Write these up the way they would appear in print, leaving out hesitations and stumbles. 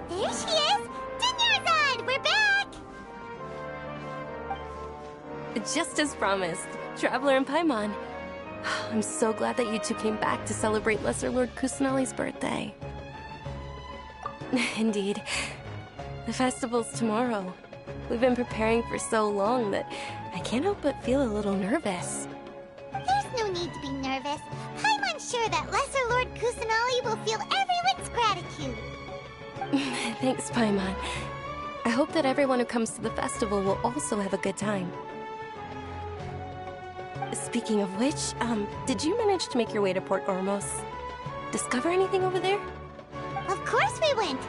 There she is! Dinyarzad! We're back! Just as promised, Traveler and Paimon. I'm so glad that you two came back to celebrate Lesser Lord Kusanali's birthday. Indeed. The festival's tomorrow. We've been preparing for so long that I can't help but feel a little nervous. There's no need to be nervous. Paimon's sure that Lesser Lord Kusanali will feel everyone's gratitude. Thanks, Paimon. I hope that everyone who comes to the festival will also have a good time. Speaking of which, did you manage to make your way to Port Ormos? Discover anything over there? Of course we went.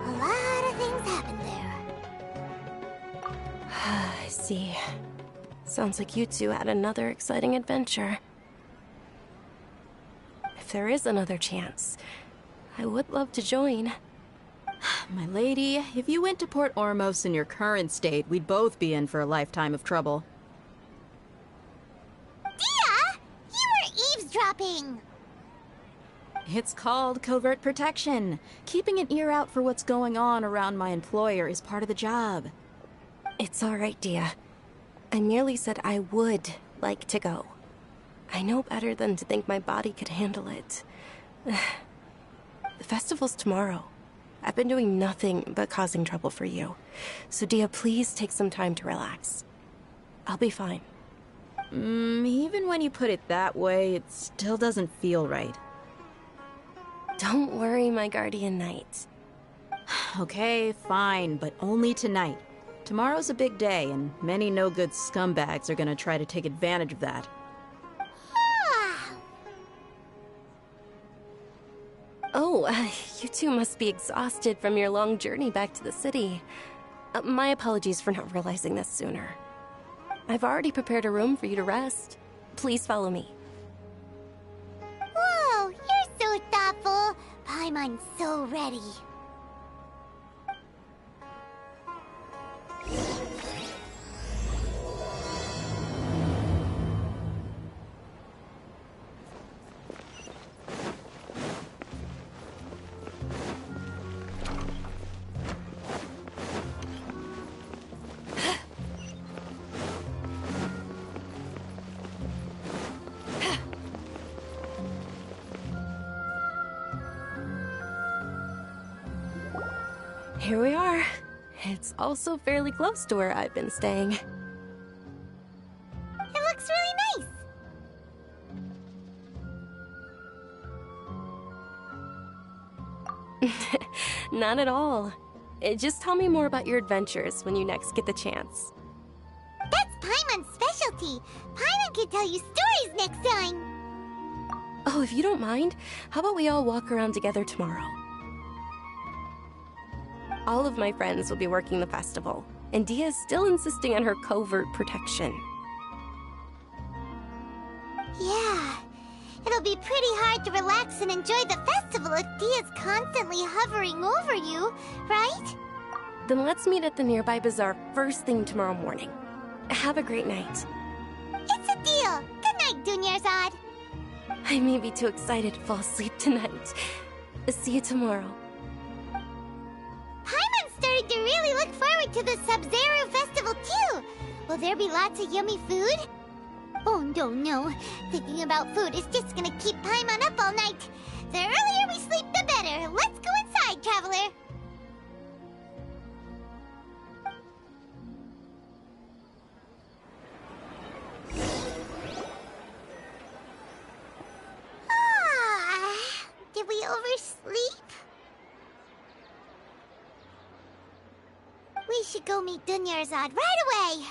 A lot of things happened there. I see. Sounds like you two had another exciting adventure. If there is another chance, I would love to join. My lady, if you went to Port Ormos in your current state, we'd both be in for a lifetime of trouble. Dia! You were eavesdropping! It's called covert protection. Keeping an ear out for what's going on around my employer is part of the job. It's all right, Dia. I merely said I would like to go. I know better than to think my body could handle it. The festival's tomorrow. I've been doing nothing but causing trouble for you. So Dia, please take some time to relax. I'll be fine. Even when you put it that way, it still doesn't feel right. Don't worry, my guardian knight. Okay, fine, but only tonight. Tomorrow's a big day, and many no-good scumbags are gonna try to take advantage of that. Oh, you two must be exhausted from your long journey back to the city. My apologies for not realizing this sooner. I've already prepared a room for you to rest. Please follow me. Whoa, you're so thoughtful. Paimon's so ready. Here we are. It's also fairly close to where I've been staying. It looks really nice. Not at all. Just tell me more about your adventures when you next get the chance. That's Paimon's specialty. Paimon can tell you stories next time. Oh, if you don't mind, how about we all walk around together tomorrow? All of my friends will be working the festival, and Dia is still insisting on her covert protection. Yeah, it'll be pretty hard to relax and enjoy the festival if Dia's constantly hovering over you, right? Then let's meet at the nearby bazaar first thing tomorrow morning. Have a great night. It's a deal. Good night, Dunyarzad. I may be too excited to fall asleep tonight. See you tomorrow. Paimon's starting to really look forward to the Sub-Zero festival too. We'll Will there be lots of yummy food? Oh, no. Thinking about food is just gonna keep Paimon up all night. The earlier we sleep, the better. Let's go inside, Traveler. Did we oversleep? We should go meet Dunyarzad right away.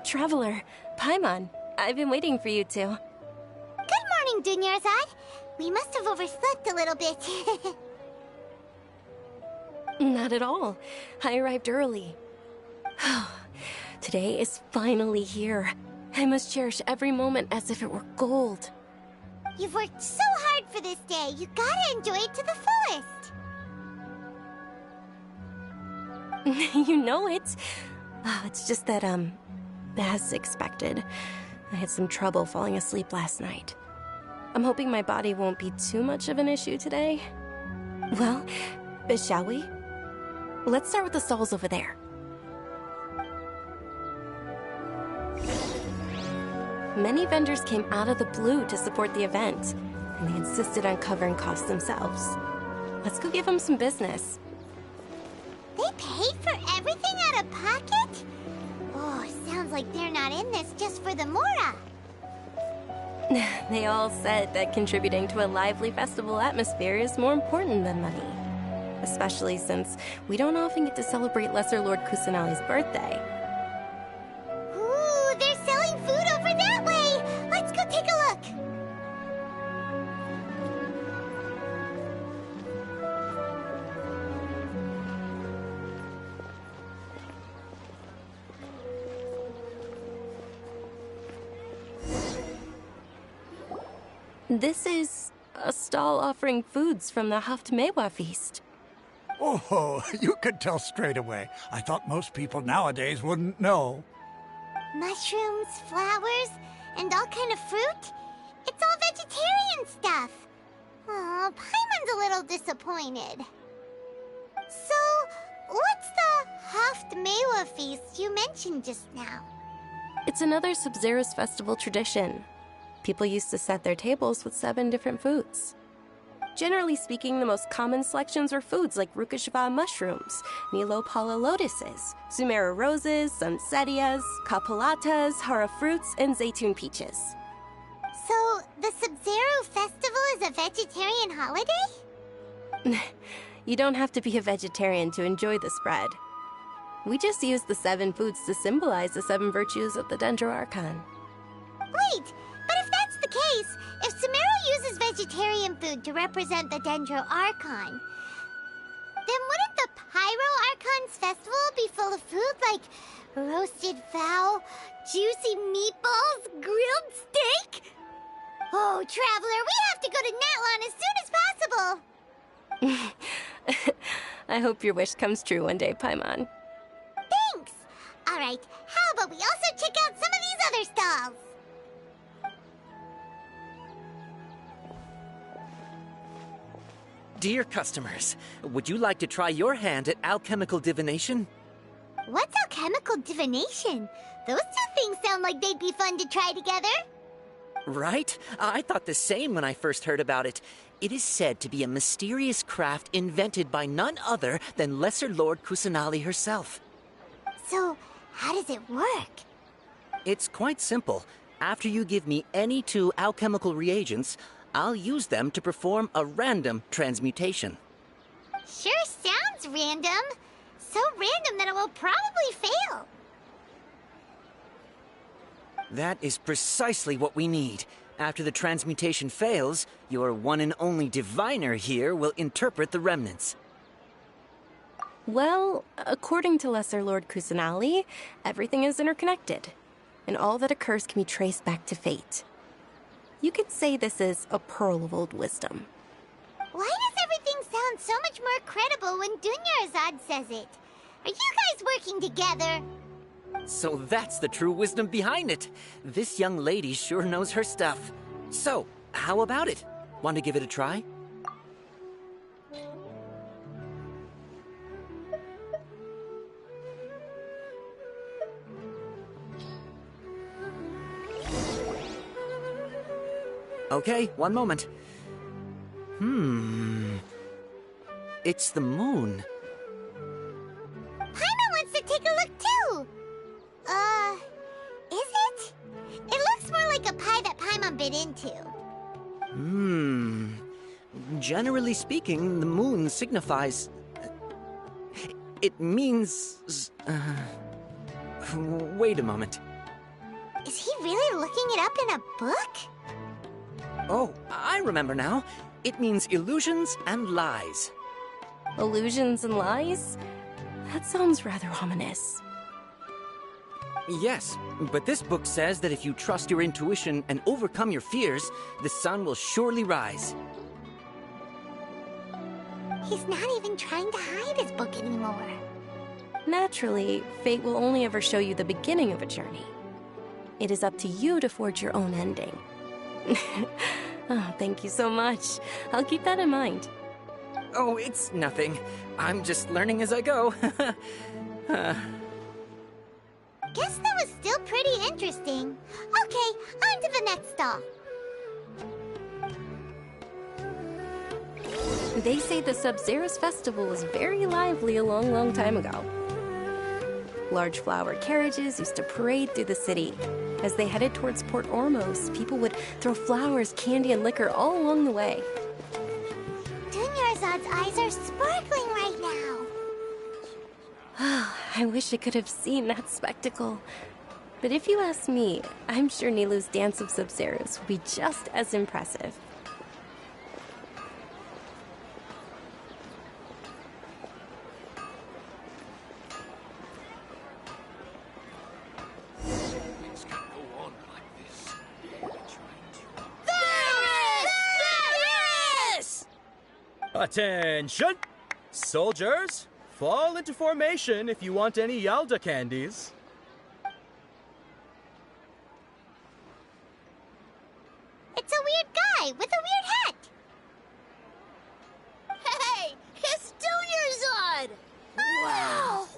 Traveler, Paimon, I've been waiting for you two. Good morning, Dunyarzad. We must have overslept a little bit. Not at all. I arrived early. Today is finally here. I must cherish every moment as if it were gold. You've worked so hard for this day. You gotta enjoy it to the fullest. You know it. It's just that, as expected, I had some trouble falling asleep last night. I'm hoping my body won't be too much of an issue today. Well, shall we? Let's start with the stalls over there. Many vendors came out of the blue to support the event, and they insisted on covering costs themselves. Let's go give them some business. They paid for everything out of pocket? Oh, sounds like they're not in this just for the Mora. They all said that contributing to a lively festival atmosphere is more important than money. Especially since we don't often get to celebrate Lesser Lord Kusanali's birthday. Ooh, they're selling food over that way! Let's go take a look! This is a stall offering foods from the Haftmewa feast. Oh, you could tell straight away. I thought most people nowadays wouldn't know. Mushrooms, flowers, and all kind of fruit? It's all vegetarian stuff. Oh, Paimon's a little disappointed. So, what's the Haftmewa feast you mentioned just now? It's another Sub-Zero's festival tradition. People used to set their tables with 7 different foods. Generally speaking, the most common selections were foods like Rukashva mushrooms, Nilopala lotuses, Sumeru roses, Sunsetias, Kapalatas, Hara fruits, and Zaytun peaches. So, the Sub-Zero festival is a vegetarian holiday? You don't have to be a vegetarian to enjoy the spread. We just use the 7 foods to symbolize the 7 virtues of the Dendro Archon. Wait, but if that's the case, if Sumeru uses vegetarian food to represent the Dendro Archon, then wouldn't the Pyro Archon's festival be full of food like roasted fowl, juicy meatballs, grilled steak? Oh, Traveler, we have to go to Natlan as soon as possible! I hope your wish comes true one day, Paimon. Thanks! Alright, how about we also check out some of these other stalls? Dear customers, would you like to try your hand at alchemical divination? What's alchemical divination? Those two things sound like they'd be fun to try together. Right? I thought the same when I first heard about it. It is said to be a mysterious craft invented by none other than Lesser Lord Kusanali herself. So, how does it work? It's quite simple. After you give me any 2 alchemical reagents, I'll use them to perform a random transmutation. Sure sounds random. So random that it will probably fail. That is precisely what we need. After the transmutation fails, your one and only diviner here will interpret the remnants. Well, according to Lesser Lord Kusanali, everything is interconnected, and all that occurs can be traced back to fate. You could say this is a pearl of old wisdom. sounds so much more credible when Dunyarzad says it. Are you guys working together? So that's the true wisdom behind it. This young lady sure knows her stuff. So, how about it? Want to give it a try? Okay, one moment. It's the moon. Paimon wants to take a look too! Is it? It looks more like a pie that Paimon bit into. Generally speaking, the moon signifies... It means... Wait a moment. Is he really looking it up in a book? Oh, I remember now. It means illusions and lies. Illusions and lies? That sounds rather ominous. Yes, but this book says that if you trust your intuition and overcome your fears, the sun will surely rise. He's not even trying to hide his book anymore. Naturally, fate will only ever show you the beginning of a journey. It is up to you to forge your own ending. Oh, thank you so much. I'll keep that in mind. Oh, it's nothing. I'm just learning as I go. Guess that was still pretty interesting. Okay, on to the next stall. They say the Sub-Zeros festival was very lively a long, long time ago. Large flower carriages used to parade through the city. As they headed towards Port Ormos, people would throw flowers, candy, and liquor all along the way. Dunyarzad's eyes are sparkling right now. I wish I could have seen that spectacle. But if you ask me, I'm sure Nilou's Dance of Sub-Zeros will be just as impressive. Attention! Soldiers, fall into formation if you want any Yalda candies. It's a weird guy with a weird hat. Hey, it's Dunyarzad! Wow!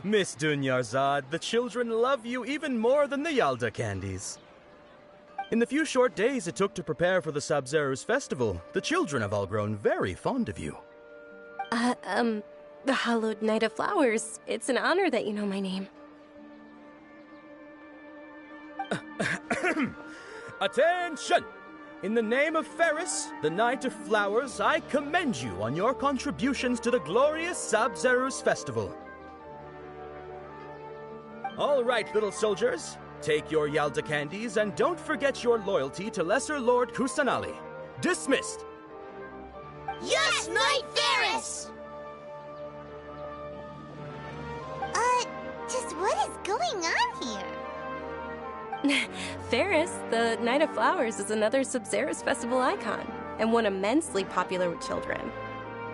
Miss Dunyarzad, the children love you even more than the Yalda candies. In the few short days it took to prepare for the Sub-Zeros festival, the children have all grown very fond of you. The Hallowed Night of Flowers. It's an honor that you know my name. Attention! In the name of Ferris, the Knight of Flowers, I commend you on your contributions to the glorious Sub-Zeros festival. All right, little soldiers. Take your Yalda candies and don't forget your loyalty to Lesser Lord Kusanali. Dismissed! Yes, Knight Ferris! Just what is going on here? Ferris, the Night of Flowers, is another Sub-Zeros festival icon, and one immensely popular with children.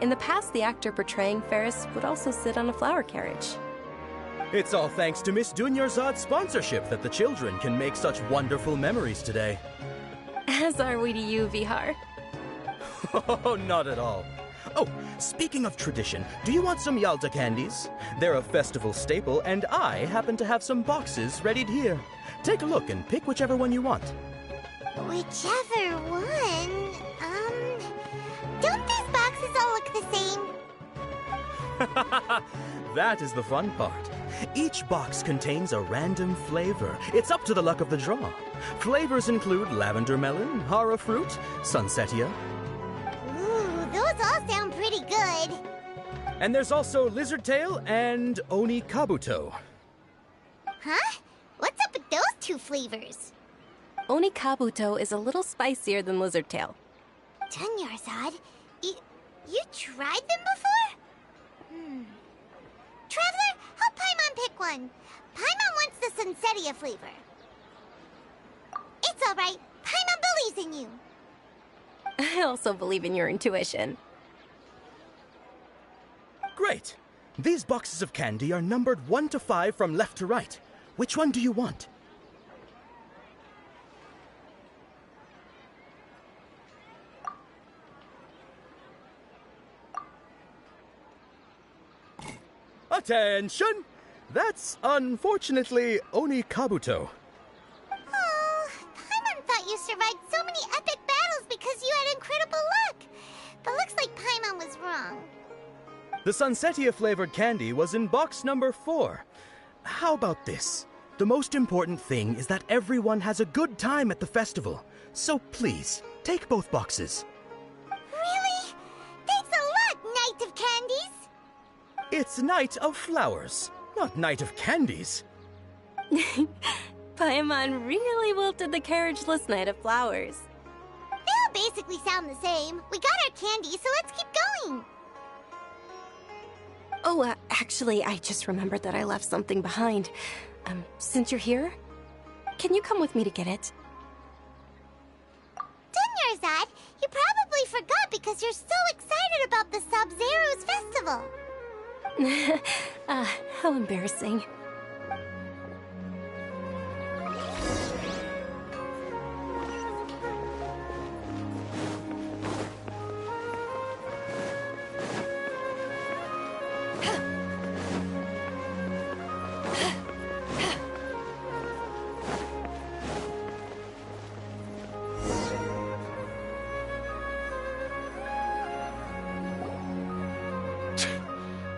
In the past, the actor portraying Ferris would also sit on a flower carriage. It's all thanks to Miss Dunyarzad's sponsorship that the children can make such wonderful memories today. As are we to you, Vihar. Oh, not at all. Oh, speaking of tradition, do you want some Yalda candies? They're a festival staple, and I happen to have some boxes readied here. Take a look and pick whichever one you want. Whichever one? Don't these boxes all look the same? That is the fun part. Each box contains a random flavor. It's up to the luck of the draw. Flavors include lavender melon, hara fruit, sunsetia. Ooh, those all sound pretty good. And there's also lizard tail and oni kabuto. Huh? What's up with those two flavors? Oni Kabuto is a little spicier than Lizard Tail. Dunyarzad, you tried them before? Traveler, help Paimon pick one. Paimon wants the Sunsetia flavor. It's all right. Paimon believes in you. I also believe in your intuition. Great. These boxes of candy are numbered 1 to 5 from left to right. Which one do you want? Attention! That's unfortunately Oni Kabuto. Oh, Paimon thought you survived so many epic battles because you had incredible luck. But looks like Paimon was wrong. The Sunsetia-flavored candy was in box number 4. How about this? The most important thing is that everyone has a good time at the festival. So please, take both boxes. Really? Thanks a lot, Knight of Candies! It's Night of Flowers, not Night of Candies. Paimon really wilted the carriageless Knight of Flowers. They all basically sound the same. We got our candy, so let's keep going. Oh, actually, I just remembered that I left something behind. Since you're here, can you come with me to get it? Dunyarzad, you probably forgot because you're so excited about the Sub-Zero's festival. How embarrassing.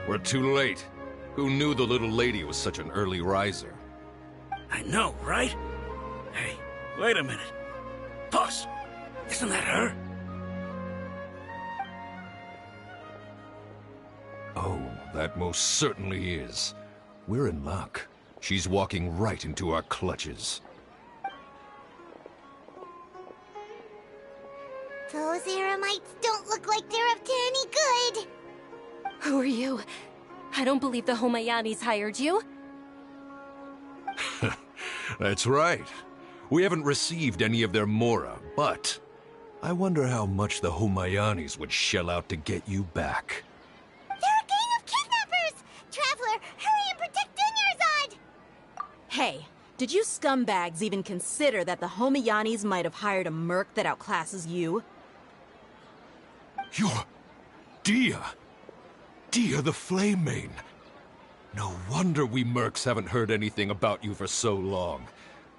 We're too late. Who knew the little lady was such an early riser? I know, right? Hey, wait a minute. Boss, isn't that her? Oh, that most certainly is. We're in luck. She's walking right into our clutches. Those Eremites don't look like they're up to any good. Who are you? I don't believe the Homayanis hired you. That's right. We haven't received any of their mora, but I wonder how much the Homayanis would shell out to get you back. They're a gang of kidnappers! Traveler, hurry and protect Dunyarzad! Hey, did you scumbags even consider that the Homayanis might have hired a merc that outclasses you? You're... Dia! Dia the Flame Mane! No wonder we mercs haven't heard anything about you for so long.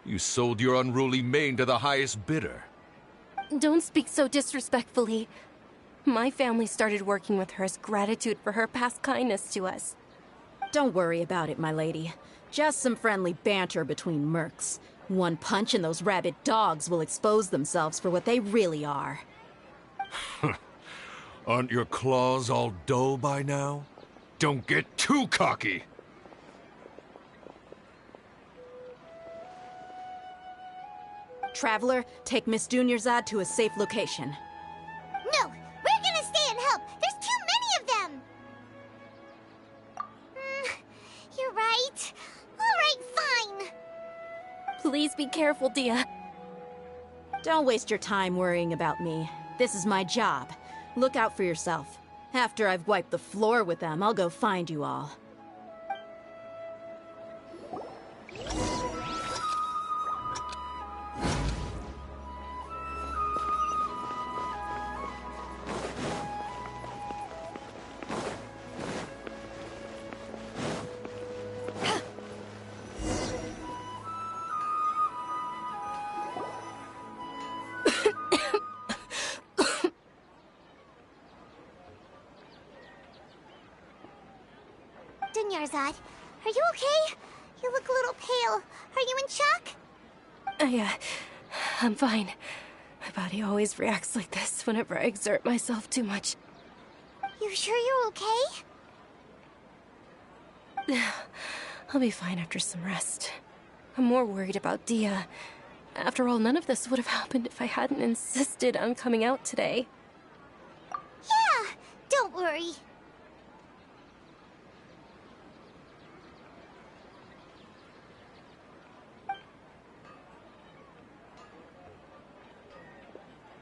You sold your unruly mane to the highest bidder. Don't speak so disrespectfully. My family started working with her as gratitude for her past kindness to us. Don't worry about it, my lady. Just some friendly banter between mercs. One punch and those rabid dogs will expose themselves for what they really are. Aren't your claws all dull by now? Don't get too cocky! Traveler, take Miss Dunyarzad to a safe location. No, we're gonna stay and help. There's too many of them. You're right. All right, fine. Please be careful, Dia. Don't waste your time worrying about me. This is my job. Look out for yourself. After I've wiped the floor with them, I'll go find you all. Dunyarzad, are you okay? You look a little pale. Are you in shock? I'm fine. My body always reacts like this whenever I exert myself too much. You sure you're okay? I'll be fine after some rest. I'm more worried about Dia. After all, none of this would have happened if I hadn't insisted on coming out today. Yeah, don't worry.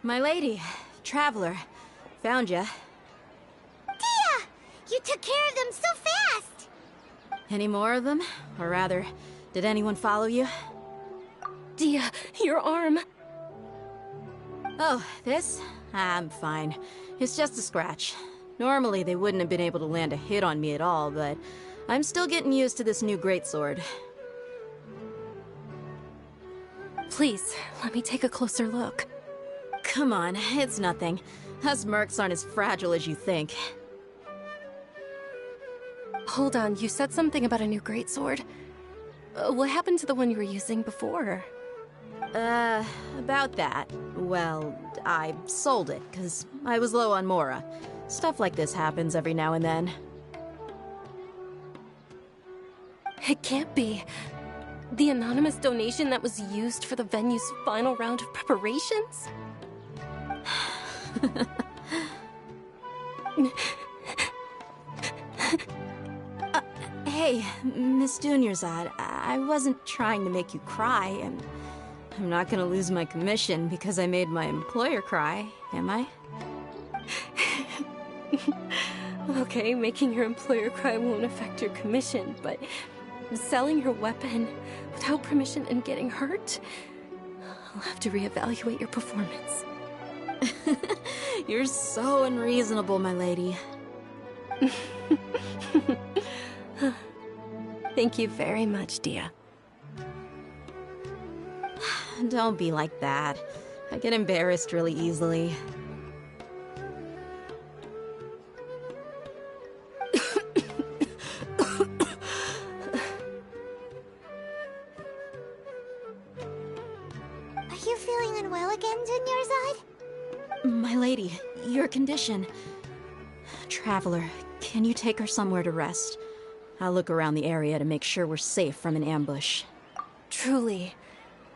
My lady, Traveler, found ya. Dia! You took care of them so fast! Any more of them? Or rather, did anyone follow you? Dia, your arm. Oh, this? I'm fine. It's just a scratch. Normally, they wouldn't have been able to land a hit on me at all, but I'm still getting used to this new greatsword. Please, let me take a closer look. Come on, it's nothing. Us mercs aren't as fragile as you think. Hold on, you said something about a new greatsword. What happened to the one you were using before? About that. Well, I sold it, because I was low on Mora. Stuff like this happens every now and then. It can't be. The anonymous donation that was used for the venue's final round of preparations? Hey, Miss Dunyarzad, I wasn't trying to make you cry, and I'm not gonna lose my commission because I made my employer cry, am I? Okay, making your employer cry won't affect your commission, but selling your weapon without permission and getting hurt? I'll have to reevaluate your performance. You're so unreasonable, my lady. Thank you very much, Dia. Don't be like that. I get embarrassed really easily. Are you feeling unwell again, Dunyarzad? My lady, your condition. Traveler, can you take her somewhere to rest? I'll look around the area to make sure we're safe from an ambush. Truly,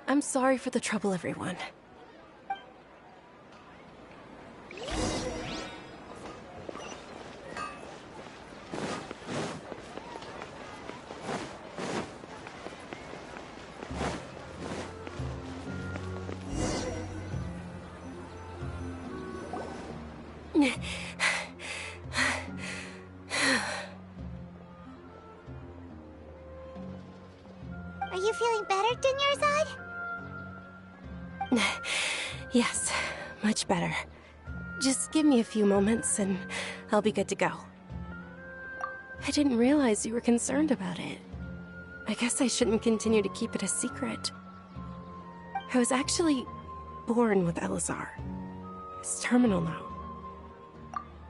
I'm sorry for the trouble, everyone. Are you feeling better, Dunyarzad? Yes, much better. Just give me a few moments and I'll be good to go. I didn't realize you were concerned about it. I guess I shouldn't continue to keep it a secret. I was actually born with Elazar. It's terminal now.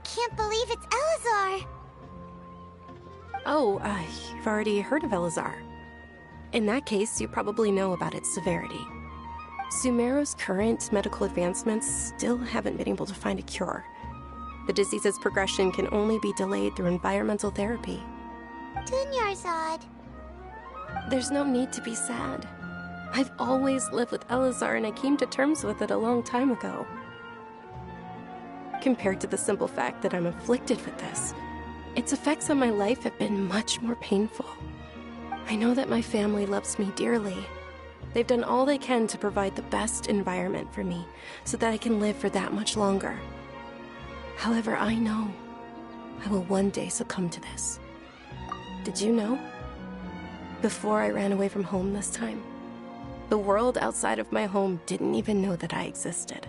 Can't believe it's Elazar! Oh, you've already heard of Elazar. In that case, you probably know about its severity. Sumeru's current medical advancements still haven't been able to find a cure. The disease's progression can only be delayed through environmental therapy. Dunyarzad. There's no need to be sad. I've always lived with Elazar and I came to terms with it a long time ago. Compared to the simple fact that I'm afflicted with this, its effects on my life have been much more painful. I know that my family loves me dearly. They've done all they can to provide the best environment for me so that I can live for that much longer. However, I know I will one day succumb to this. Did you know? Before I ran away from home this time, the world outside of my home didn't even know that I existed.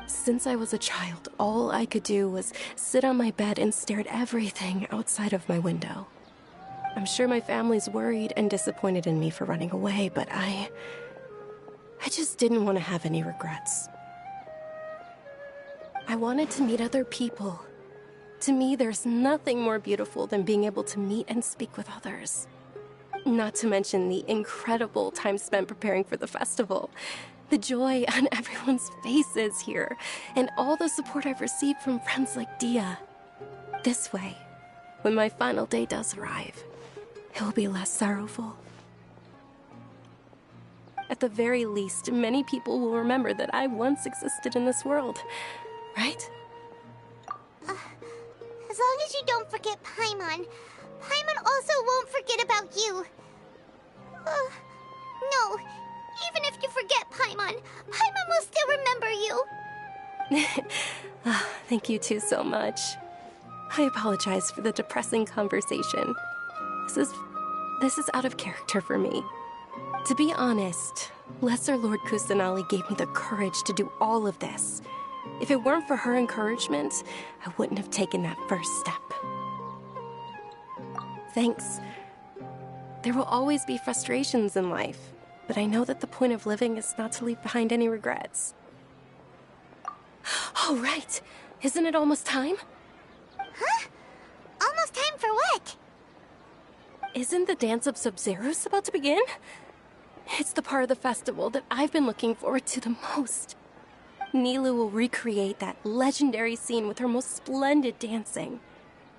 Since I was a child, all I could do was sit on my bed and stare at everything outside of my window. I'm sure my family's worried and disappointed in me for running away, but I just didn't want to have any regrets. I wanted to meet other people. To me, there's nothing more beautiful than being able to meet and speak with others. Not to mention the incredible time spent preparing for the festival. The joy on everyone's faces here, and all the support I've received from friends like Dia. This way, when my final day does arrive, it will be less sorrowful. At the very least, many people will remember that I once existed in this world, right? As long as you don't forget Paimon, Paimon also won't forget about you. No, even if you forget Paimon, Paimon will still remember you. Thank you two so much. I apologize for the depressing conversation. This is out of character for me. To be honest, Lesser Lord Kusanali gave me the courage to do all of this. If it weren't for her encouragement, I wouldn't have taken that first step. Thanks. There will always be frustrations in life, but I know that the point of living is not to leave behind any regrets. Oh, right. Isn't it almost time? Huh? Almost time for what? Isn't the Dance of Sub-Zeros about to begin? It's the part of the festival that I've been looking forward to the most. Nilou will recreate that legendary scene with her most splendid dancing.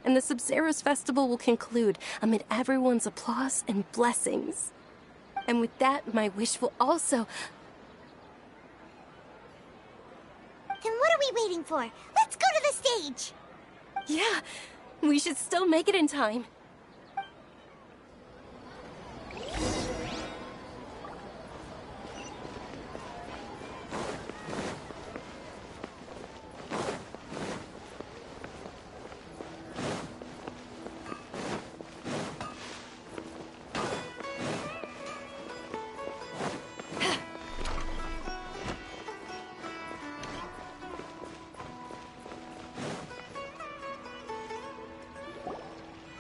And the Sub-Zeros festival will conclude amid everyone's applause and blessings. And with that, my wish will also... Then what are we waiting for? Let's go to the stage! Yeah, we should still make it in time.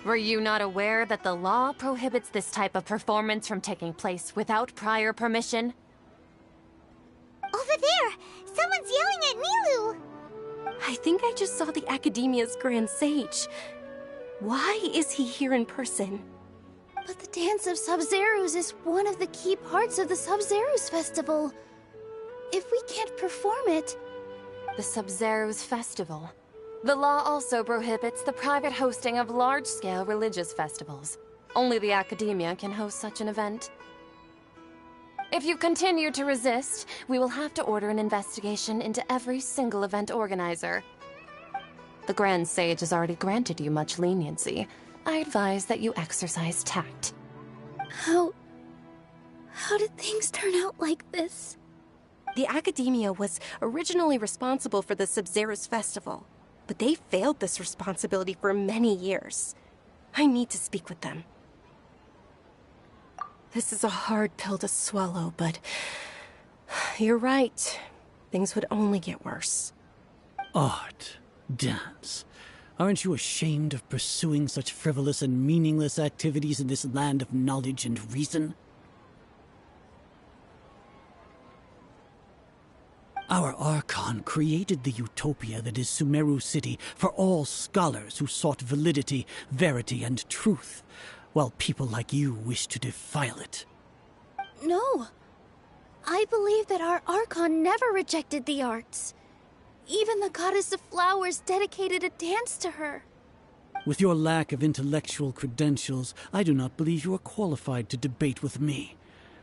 Were you not aware that the law prohibits this type of performance from taking place without prior permission? Over there! Someone's yelling at Nilou! I think I just saw the Academia's Grand Sage. Why is he here in person? But the Dance of Sub-Zeros is one of the key parts of the Sub-Zeros festival. If we can't perform it... The Sub-Zeros festival. The law also prohibits the private hosting of large-scale religious festivals. Only the Academia can host such an event. If you continue to resist, we will have to order an investigation into every single event organizer. The Grand Sage has already granted you much leniency. I advise that you exercise tact. How did things turn out like this? The Academia was originally responsible for the Sub-Zeros festival, but they failed this responsibility for many years. I need to speak with them. This is a hard pill to swallow, but you're right. Things would only get worse. Art. Dance. Aren't you ashamed of pursuing such frivolous and meaningless activities in this land of knowledge and reason? Our Archon created the utopia that is Sumeru City for all scholars who sought validity, verity, and truth, while people like you wish to defile it. No. I believe that our Archon never rejected the arts. Even the Goddess of Flowers dedicated a dance to her. With your lack of intellectual credentials, I do not believe you are qualified to debate with me.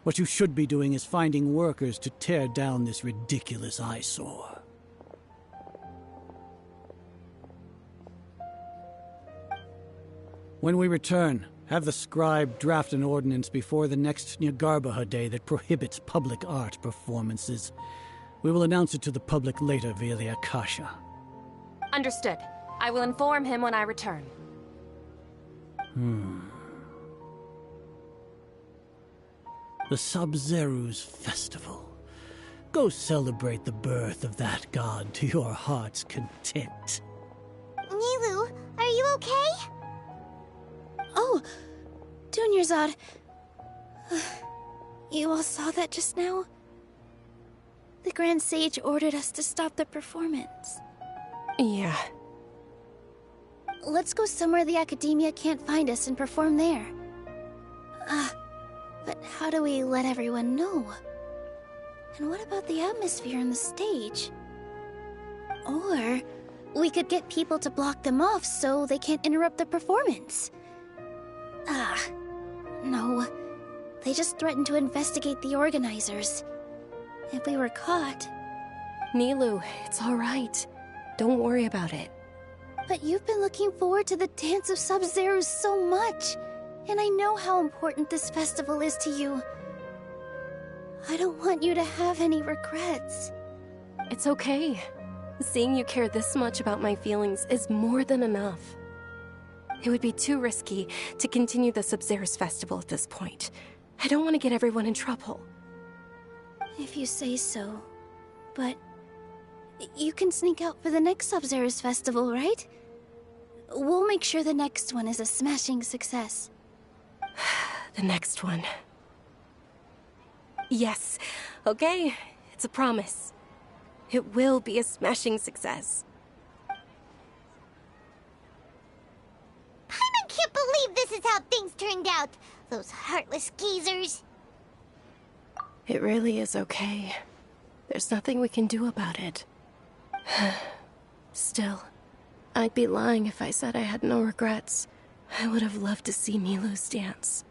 What you should be doing is finding workers to tear down this ridiculous eyesore. When we return, have the scribe draft an ordinance before the next Nyargarbaha Day that prohibits public art performances. We will announce it to the public later via the Akasha. Understood. I will inform him when I return. The Sub-Zeros Festival. Go celebrate the birth of that god to your heart's content. Nilou, are you okay? Oh, Dunyarzad. You all saw that just now? The Grand Sage ordered us to stop the performance. Yeah. Let's go somewhere the Academia can't find us and perform there. But how do we let everyone know? And what about the atmosphere on the stage? Or we could get people to block them off so they can't interrupt the performance. No. They just threatened to investigate the organizers. If we were caught... Nilou, it's all right. Don't worry about it. But you've been looking forward to the Dance of Sub-Zeros so much. And I know how important this festival is to you. I don't want you to have any regrets. It's okay. Seeing you care this much about my feelings is more than enough. It would be too risky to continue the Sub-Zerus festival at this point. I don't want to get everyone in trouble. If you say so. But you can sneak out for the next Sub-Zerus festival, right? We'll make sure the next one is a smashing success. The next one. Yes. Okay. It's a promise. It will be a smashing success. Paimon can't believe this is how things turned out. Those heartless geezers. It really is okay. There's nothing we can do about it. Still, I'd be lying if I said I had no regrets. I would have loved to see Milu's dance.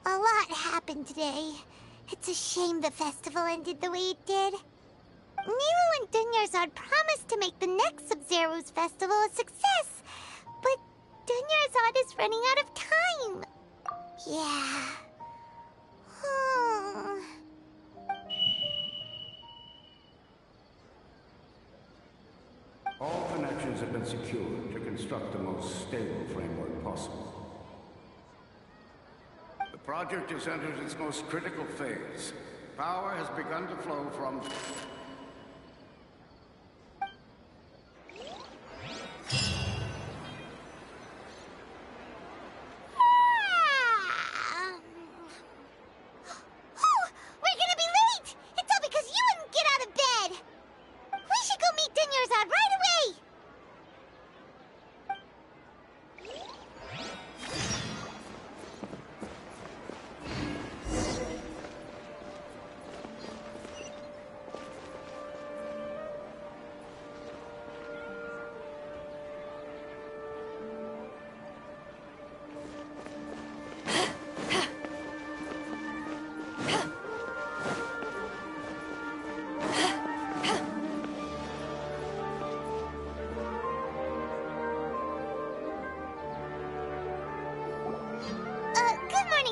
A lot happened today. It's a shame the festival ended the way it did. Milu and Dunyarzad promised to make the next Sub-Zerus festival a success, but Dunyarzad is running out of time. Yeah. All connections have been secured to construct the most stable framework possible. The project has entered its most critical phase. Power has begun to flow from...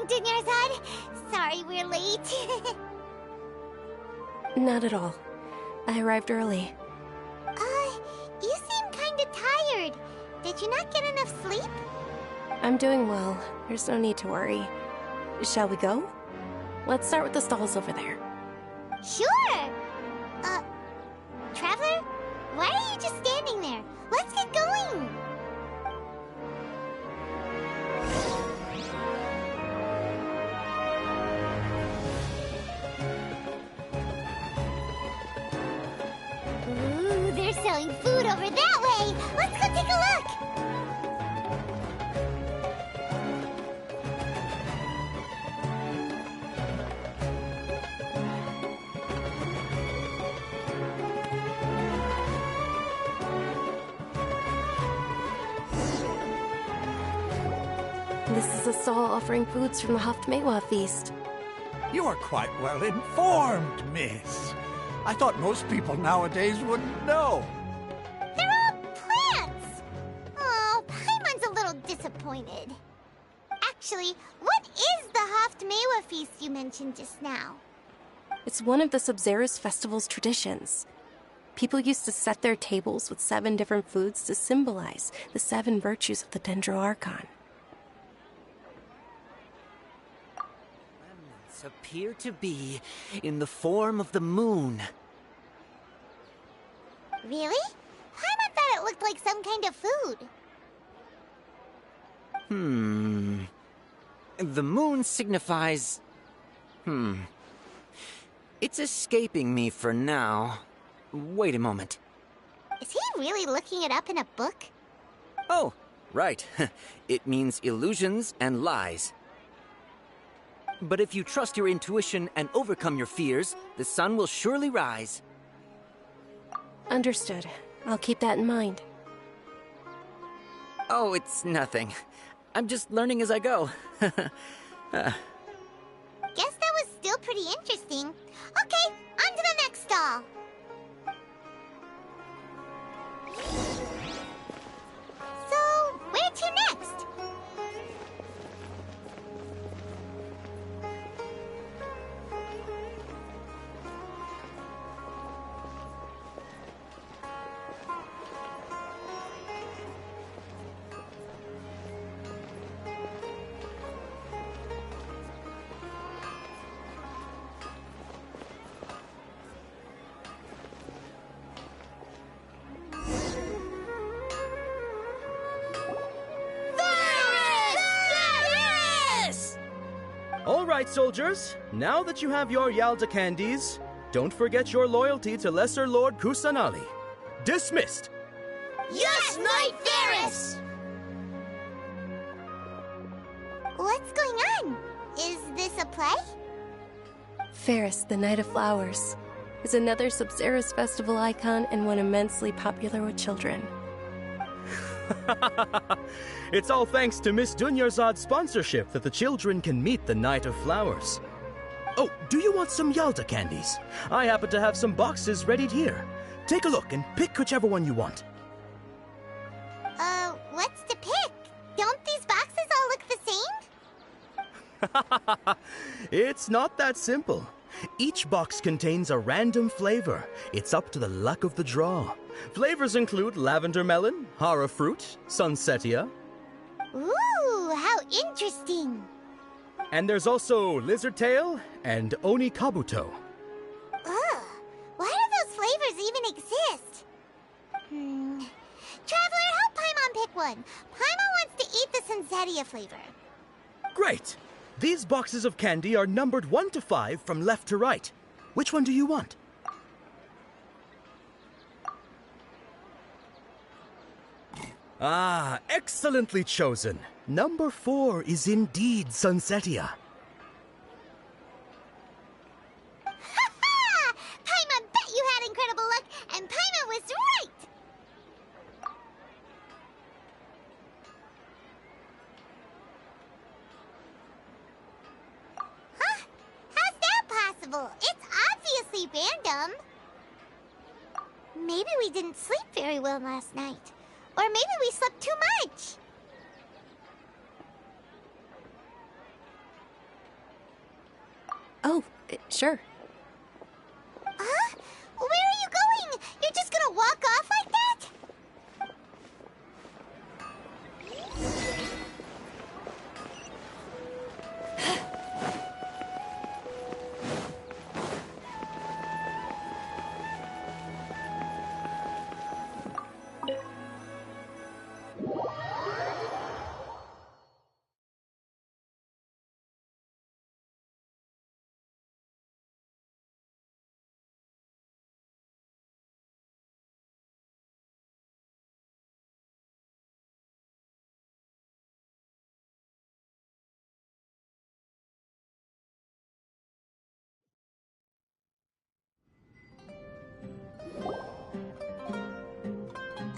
Dunyarzad. Sorry we're late. Not at all. I arrived early. You seem kinda tired. Did you not get enough sleep? I'm doing well. There's no need to worry. Shall we go? Let's start with the stalls over there. Sure! Traveler? Why are you just standing there? Let's get going! Ooh, they're selling food over that way! Let's go take a look! This is a stall offering foods from the Haftmewa feast. You are quite well informed, miss. I thought most people nowadays wouldn't know. They're all plants! Oh, Paimon's a little disappointed. Actually, what is the Haftmewa feast you mentioned just now? It's one of the Sub-Zerus festival's traditions. People used to set their tables with 7 different foods to symbolize the 7 virtues of the Dendro Archon. Remnants appear to be in the form of the moon. Really? Paimon thought it looked like some kind of food. The moon signifies... It's escaping me for now. Wait a moment. Is he really looking it up in a book? Oh, right. It means illusions and lies. But if you trust your intuition and overcome your fears, the sun will surely rise. Understood. I'll keep that in mind. Oh, it's nothing. I'm just learning as I go. Guess that was still pretty interesting. right, soldiers. Now that you have your Yalda candies, don't forget your loyalty to Lesser Lord Kusanali. Dismissed! Yes, Knight Varys! What's going on? Is this a play? Ferris, the Knight of Flowers, is another Sub-Zerus festival icon and one immensely popular with children. It's all thanks to Miss Dunyarzad's sponsorship that the children can meet the Knight of Flowers. Oh, do you want some Yalda candies? I happen to have some boxes readied here. Take a look and pick whichever one you want. What's to pick? Don't these boxes all look the same? It's not that simple. Each box contains a random flavor. It's up to the luck of the draw. Flavors include lavender melon, hara fruit, sunsetia. Ooh, how interesting. And there's also lizard tail and oni kabuto. Ugh, why do those flavors even exist? Traveler, help Paimon pick one. Paimon wants to eat the sunsetia flavor. Great! These boxes of candy are numbered 1 to 5 from left to right. Which one do you want? Ah, excellently chosen. Number 4 is indeed sunsetia. Ha-ha! Paimon bet you had incredible luck, and Paimon was right! Huh? How's that possible? It's obviously random. Maybe we didn't sleep very well last night. Or maybe we slept too much. Oh, sure. Huh? Where are you going? You're just gonna walk off like that?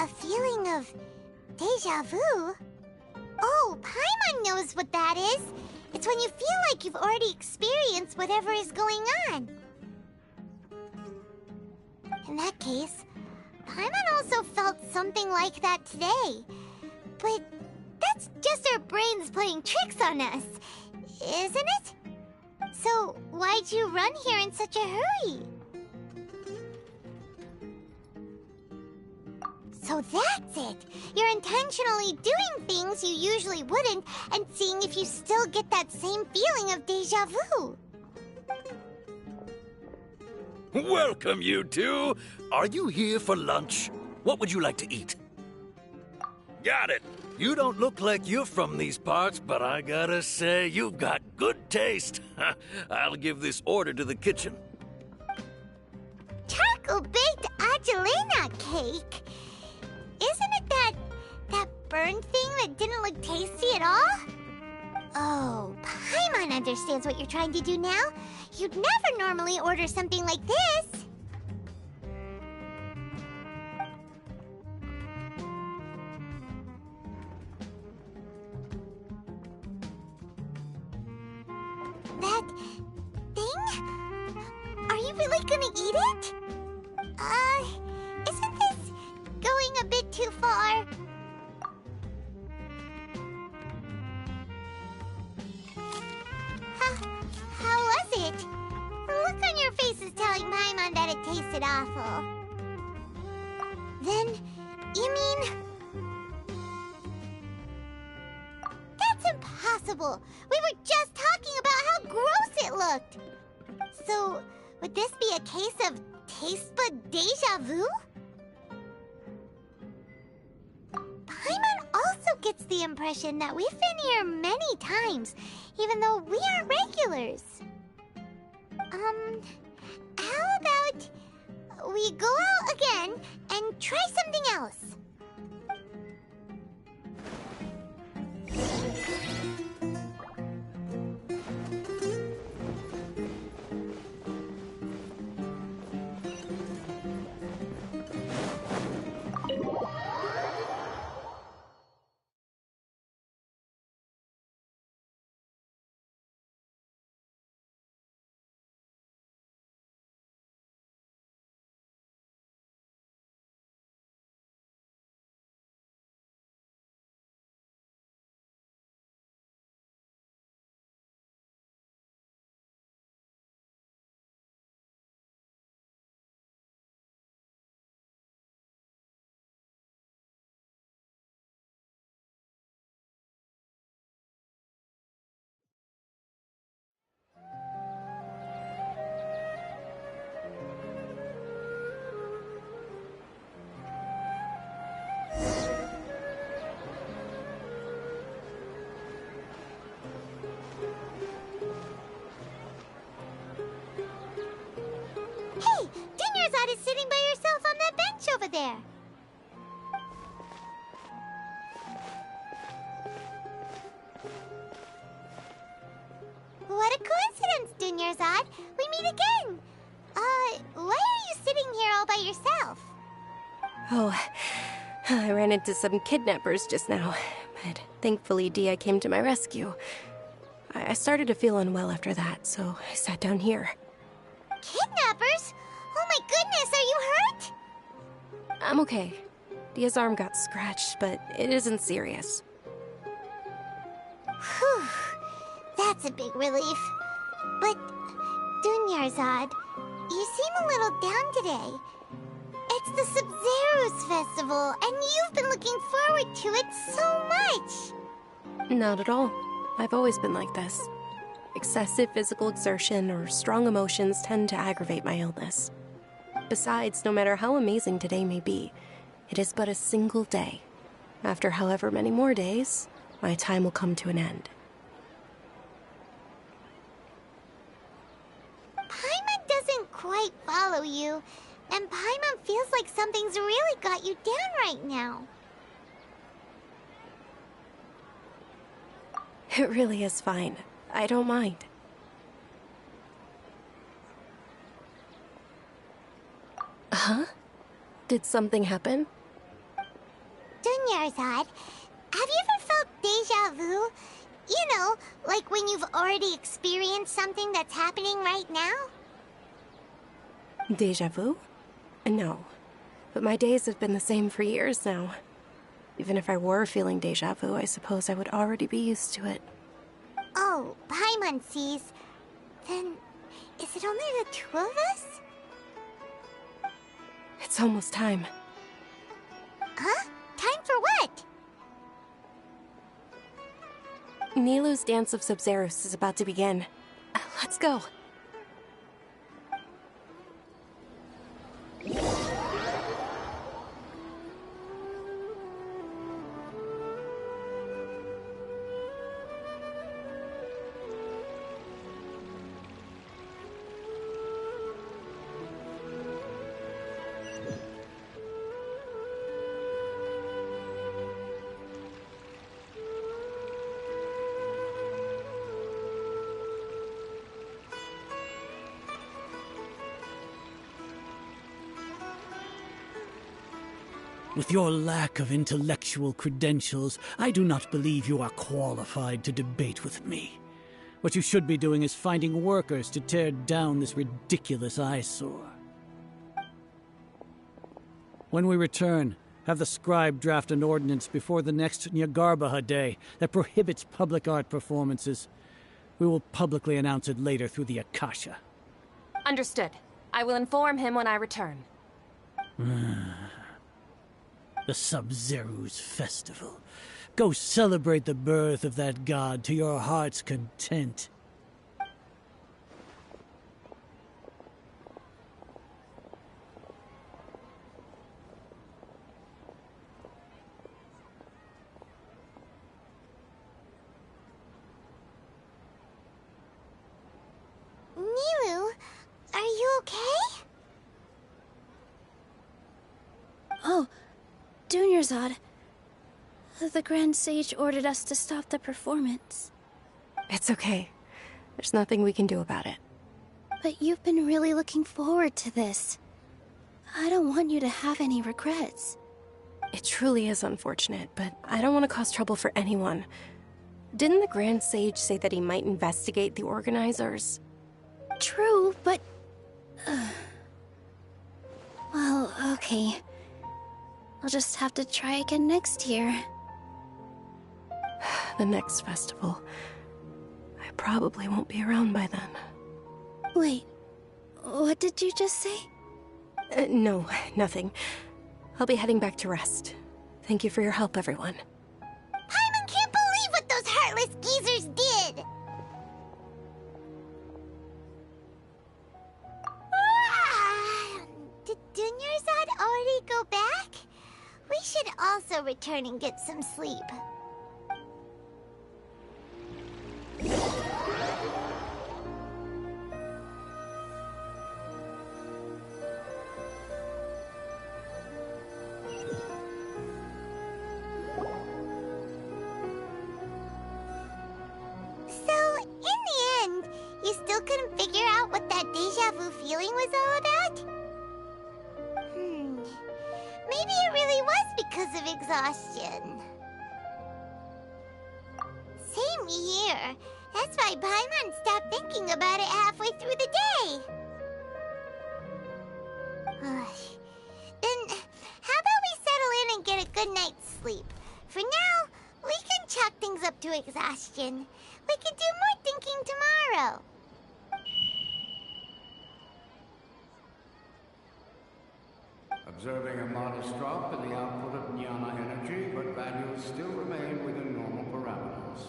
A feeling of deja vu? Oh, Paimon knows what that is. It's when you feel like you've already experienced whatever is going on. In that case, Paimon also felt something like that today. But that's just our brains playing tricks on us, isn't it? So why'd you run here in such a hurry? So that's it! You're intentionally doing things you usually wouldn't and seeing if you still get that same feeling of deja vu. Welcome, you two! Are you here for lunch? What would you like to eat? Got it! You don't look like you're from these parts, but I gotta say, you've got good taste. I'll give this order to the kitchen. Charcoal-baked Angelina cake? Isn't it that burned thing that didn't look tasty at all? Oh, Paimon understands what you're trying to do now. You'd never normally order something like this. That thing? Are you really gonna eat it? Isn't this going a bit too far? How was it? The look on your face is telling Paimon that it tasted awful. Then, you mean... That's impossible! We were just talking about how gross it looked! So, would this be a case of taste bud deja vu? Paimon also gets the impression that we've been here many times, even though we aren't regulars. How about we go out again and try something else? Hey, Dinyarzad is sitting by herself on that bench over there. What a coincidence, Dinyarzad. We meet again. Why are you sitting here all by yourself? Oh, I ran into some kidnappers just now, but thankfully Dia came to my rescue. I started to feel unwell after that, so I sat down here. Kidnappers? Oh my goodness, are you hurt? I'm okay. Dia's arm got scratched, but it isn't serious. Whew, that's a big relief. But, Dunyarzad, you seem a little down today. It's the Sub-Zero's festival, and you've been looking forward to it so much! Not at all. I've always been like this. Excessive physical exertion or strong emotions tend to aggravate my illness. Besides, no matter how amazing today may be, it is but a single day. After however many more days, my time will come to an end. Paimon doesn't quite follow you, and Paimon feels like something's really got you down right now. It really is fine. I don't mind. Huh? Did something happen? Dunyarzad, have you ever felt deja vu? You know, like when you've already experienced something that's happening right now? Deja vu? No. But my days have been the same for years now. Even if I were feeling deja vu, I suppose I would already be used to it. Oh, Paimon sees. Then, is it only the two of us? It's almost time. Huh? Time for what? Nilou's Dance of Sub-Zeros is about to begin. Let's go. With your lack of intellectual credentials, I do not believe you are qualified to debate with me. What you should be doing is finding workers to tear down this ridiculous eyesore. When we return, have the scribe draft an ordinance before the next Nyagarbha Day that prohibits public art performances. We will publicly announce it later through the Akasha. Understood. I will inform him when I return. The Sub-Zero's festival. Go celebrate the birth of that god to your heart's content. okay? Oh, Dunyarzad. The Grand Sage ordered us to stop the performance. It's okay. There's nothing we can do about it. But you've been really looking forward to this. I don't want you to have any regrets. It truly is unfortunate, but I don't want to cause trouble for anyone. Didn't the Grand Sage say that he might investigate the organizers? True, but... Well, okay. I'll just have to try again next year. The next festival. I probably won't be around by then. Wait, what did you just say? No, nothing. I'll be heading back to rest. Thank you for your help, everyone. Paimon can't believe what those heartless geezers did! Did Dunyarzad already go back? We should also return and get some sleep. Couldn't figure out what that deja vu feeling was all about? Maybe it really was because of exhaustion. Same here. That's why Paimon stopped thinking about it halfway through the day. Then, how about we settle in and get a good night's sleep? For now, we can chalk things up to exhaustion. We can do more thinking tomorrow. Observing a modest drop in the output of jnana energy, but values still remain within normal parameters.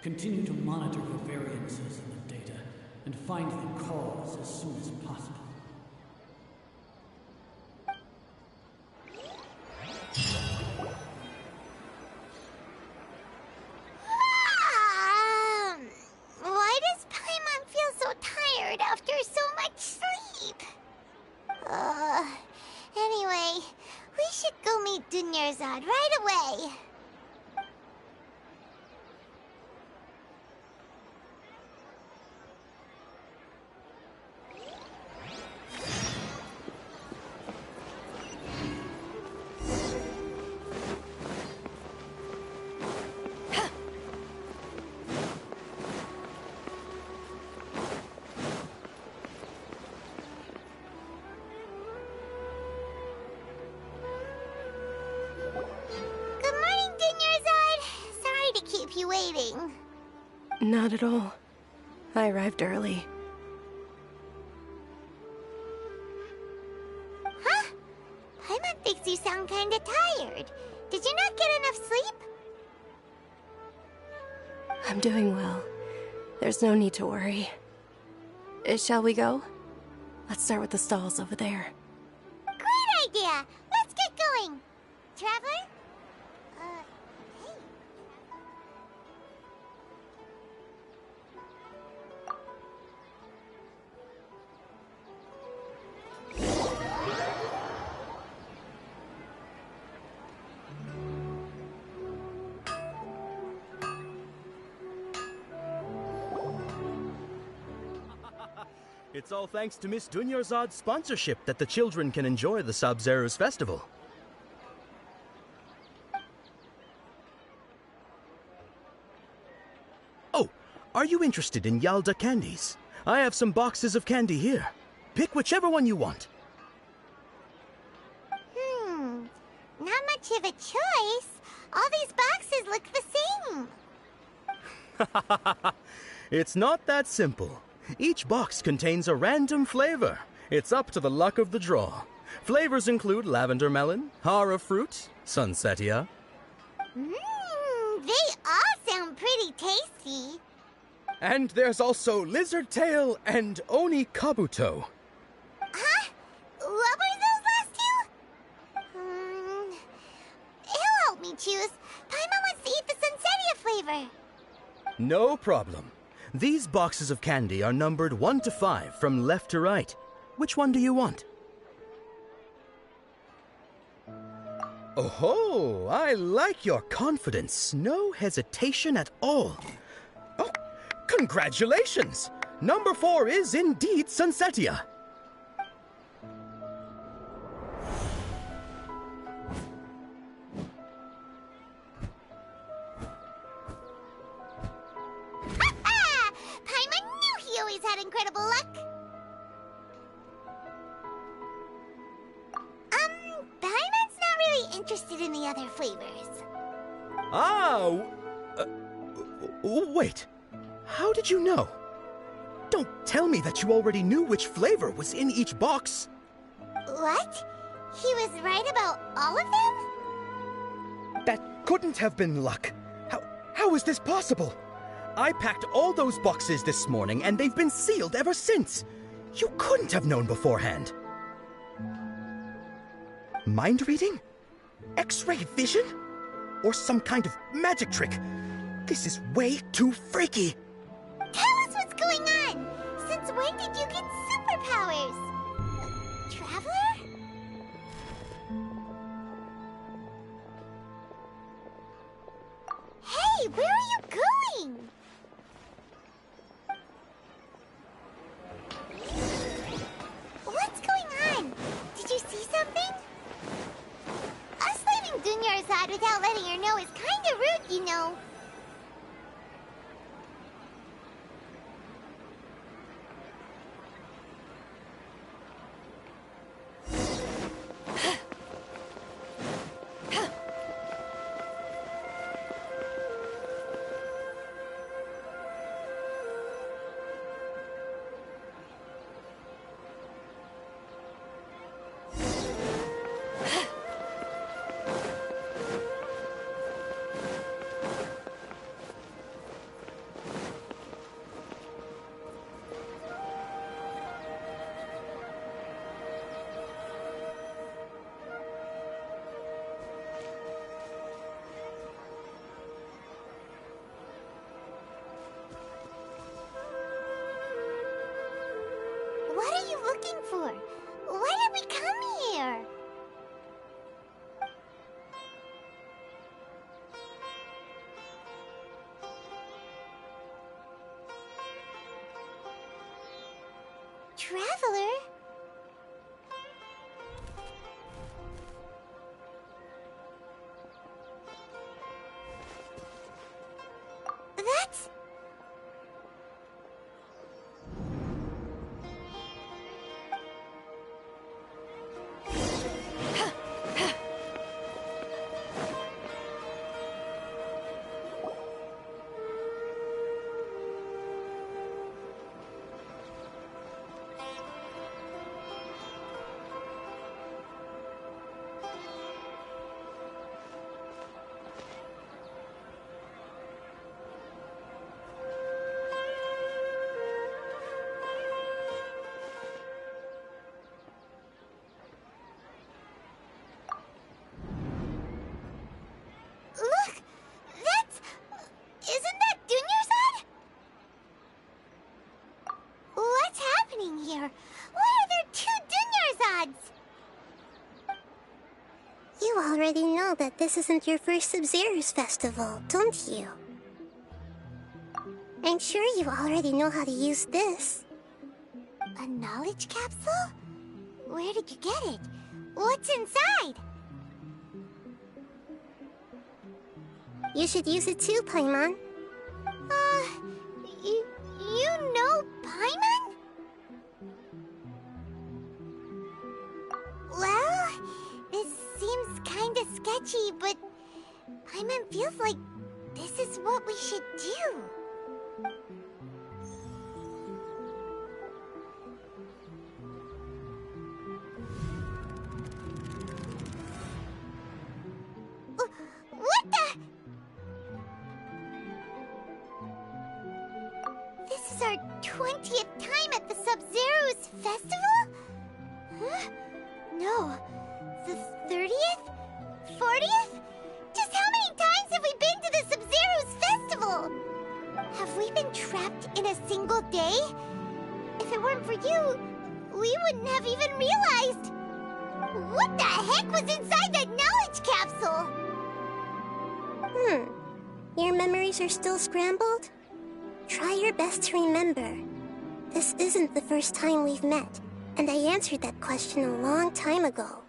Continue to monitor for variances in the data and find the cause as soon as possible. Why does Paimon feel so tired after so much sleep? Anyway, we should go meet Dunyarzad right away. You waiting? Not at all. I arrived early. Huh? Paimon thinks you sound kinda tired. Did you not get enough sleep? I'm doing well. There's no need to worry. Shall we go? Let's start with the stalls over there. Great idea! Let's get going! Traveler? It's all thanks to Miss Dunyarzad's sponsorship that the children can enjoy the Sub-Zero's festival. Oh, are you interested in Yalda candies? I have some boxes of candy here. Pick whichever one you want. Not much of a choice. All these boxes look the same. It's not that simple. Each box contains a random flavor. It's up to the luck of the draw. Flavors include lavender melon, hara fruit, sunsetia. They all sound pretty tasty. And there's also lizard tail and oni kabuto. Huh? What were those last two? He'll help me choose. Paimon wants to eat the sunsetia flavor. No problem. These boxes of candy are numbered 1 to 5 from left to right. Which one do you want? Oh, I like your confidence. No hesitation at all. Oh, congratulations! Number 4 is indeed Sunsetia. Paimon knew he always had incredible luck. Paimon's not really interested in the other flavors. Wait. How did you know? Don't tell me that you already knew which flavor was in each box. What? He was right about all of them? That couldn't have been luck. How is this possible? I packed all those boxes this morning and they've been sealed ever since. You couldn't have known beforehand. Mind reading? X-ray vision? Or some kind of magic trick? This is way too freaky. Tell us what's going on! Since when did you get superpowers? Traveler? Hey, where are you going? What's going on? Did you see something? Us leaving Dunya's side without letting her know is kinda rude, you know. What are you looking for? Why did we come here? Traveler? That's... Look! That's... Isn't that Dunyarzad? What's happening here? Why are there 2 Dunyarzads? You already know that this isn't your first Sub-Zero's festival, don't you? I'm sure you already know how to use this. A knowledge capsule? Where did you get it? What's inside? You should use it too, Paimon. You know Paimon? Well, this seems kinda sketchy, but Paimon feels like this is what we should do. What the? This is our 20th time at the Sub-Zero's festival? Huh? No. The 30th? 40th? Just how many times have we been to the Sub-Zero's festival? Have we been trapped in a we wouldn't have even realized. What the heck was inside that knowledge capsule? Your memories are still scrambled? Try your best to remember. This isn't the first time we've met, and I answered that question a long time ago.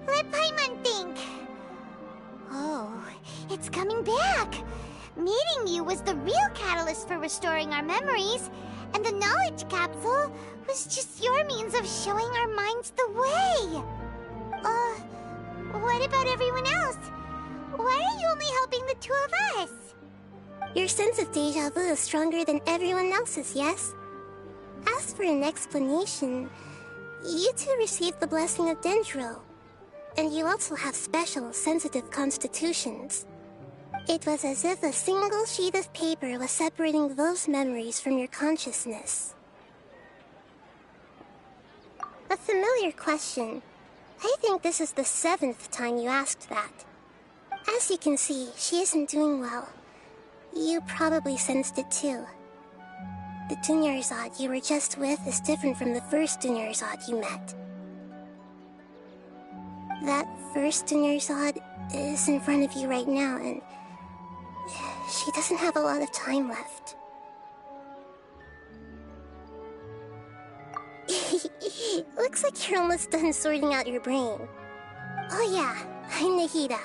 Let Paimon think. Oh, it's coming back. Meeting you was the real catalyst for restoring our memories, and the knowledge capsule was just your means of showing our minds the way. What about everyone else? Why are you only helping the two of us? Your sense of deja vu is stronger than everyone else's, yes? As for an explanation, you two received the blessing of Dendro, and you also have special, sensitive constitutions. It was as if a single sheet of paper was separating those memories from your consciousness. A familiar question. I think this is the 7th time you asked that. As you can see, she isn't doing well. You probably sensed it too. The Dunyarzad you were just with is different from the first Dunyarzad you met. That first Dunyarzad is in front of you right now, and she doesn't have a lot of time left. Looks like you're almost done sorting out your brain. Oh yeah, I'm Nahida.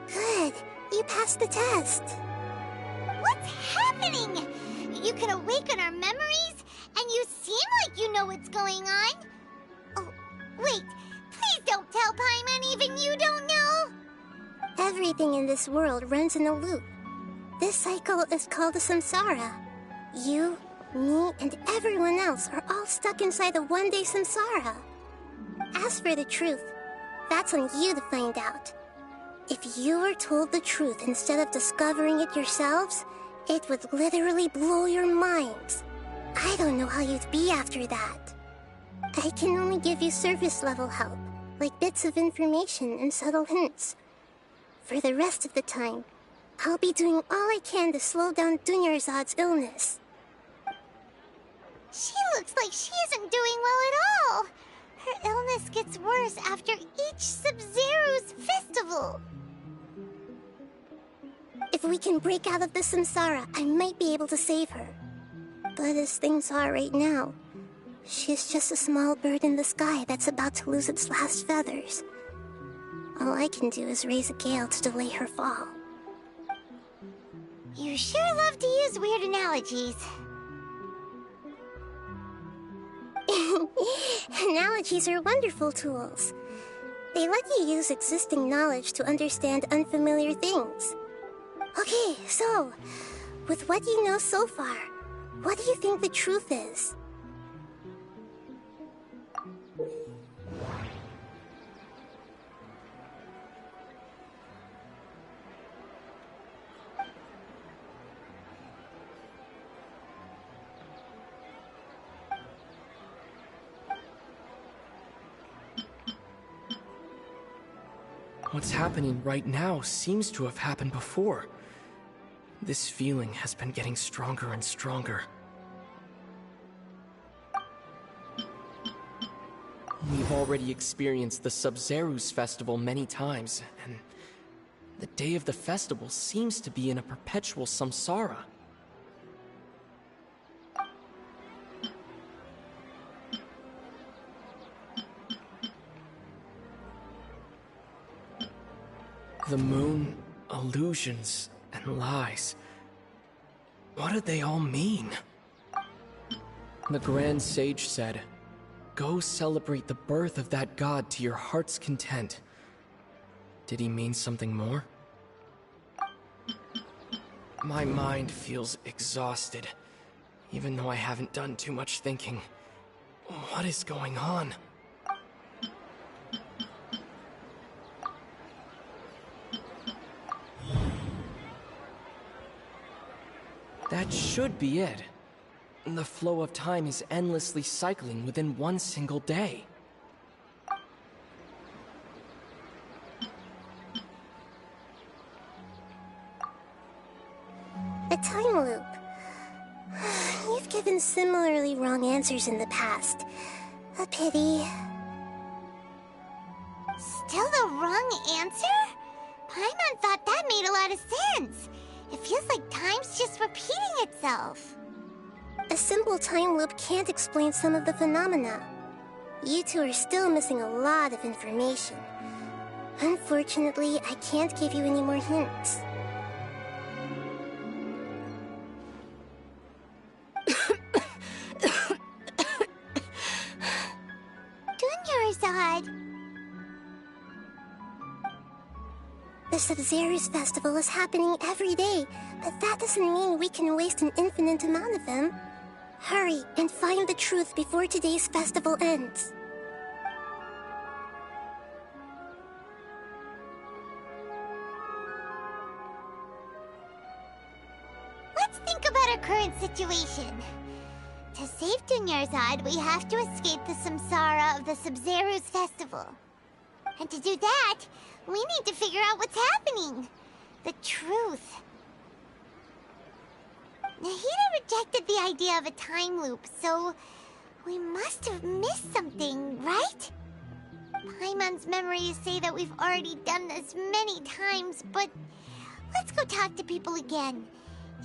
Good, you passed the test. What's happening? You can awaken our memories, and you seem like you know what's going on. Oh, wait, please don't tell Paimon even you don't know. Everything in this world runs in a loop. This cycle is called a samsara. You, me, and everyone else are all stuck inside the one-day samsara. As for the truth, that's on you to find out. If you were told the truth instead of discovering it yourselves, it would literally blow your minds. I don't know how you'd be after that. I can only give you surface-level help, like bits of information and subtle hints. For the rest of the time, I'll be doing all I can to slow down Dunyarzad's illness. She looks like she isn't doing well at all. Her illness gets worse after each Sub-Zero's festival. If we can break out of the samsara, I might be able to save her. But as things are right now, she's just a small bird in the sky that's about to lose its last feathers. All I can do is raise a gale to delay her fall. You sure love to use weird analogies. Analogies are wonderful tools. They let you use existing knowledge to understand unfamiliar things. Okay, so, with what you know so far, what do you think the truth is? What's happening right now seems to have happened before. This feeling has been getting stronger and stronger. We've already experienced the Sub-Zeru's festival many times, and the day of the festival seems to be in a perpetual samsara. The moon, illusions, and lies. What do they all mean? The Grand Sage said, "Go celebrate the birth of that god to your heart's content." Did he mean something more? My mind feels exhausted, even though I haven't done too much thinking. What is going on? That should be it. The flow of time is endlessly cycling within one single day. A time loop. You've given similarly wrong answers in the past. A pity. Still the wrong answer? Paimon thought that made a lot of sense. It feels like time's just repeating itself. A simple time loop can't explain some of the phenomena. You two are still missing a lot of information. Unfortunately, I can't give you any more hints. Dunyarzad. The Sumeru's festival is happening every day, but that doesn't mean we can waste an infinite amount of them. Hurry and find the truth before today's festival ends. Let's think about our current situation. To save Dunyarzad, we have to escape the samsara of the Sumeru's festival. And to do that, we need to figure out what's happening. The truth. Nahida rejected the idea of a time loop, so we must have missed something, right? Paimon's memories say that we've already done this many times, but let's go talk to people again.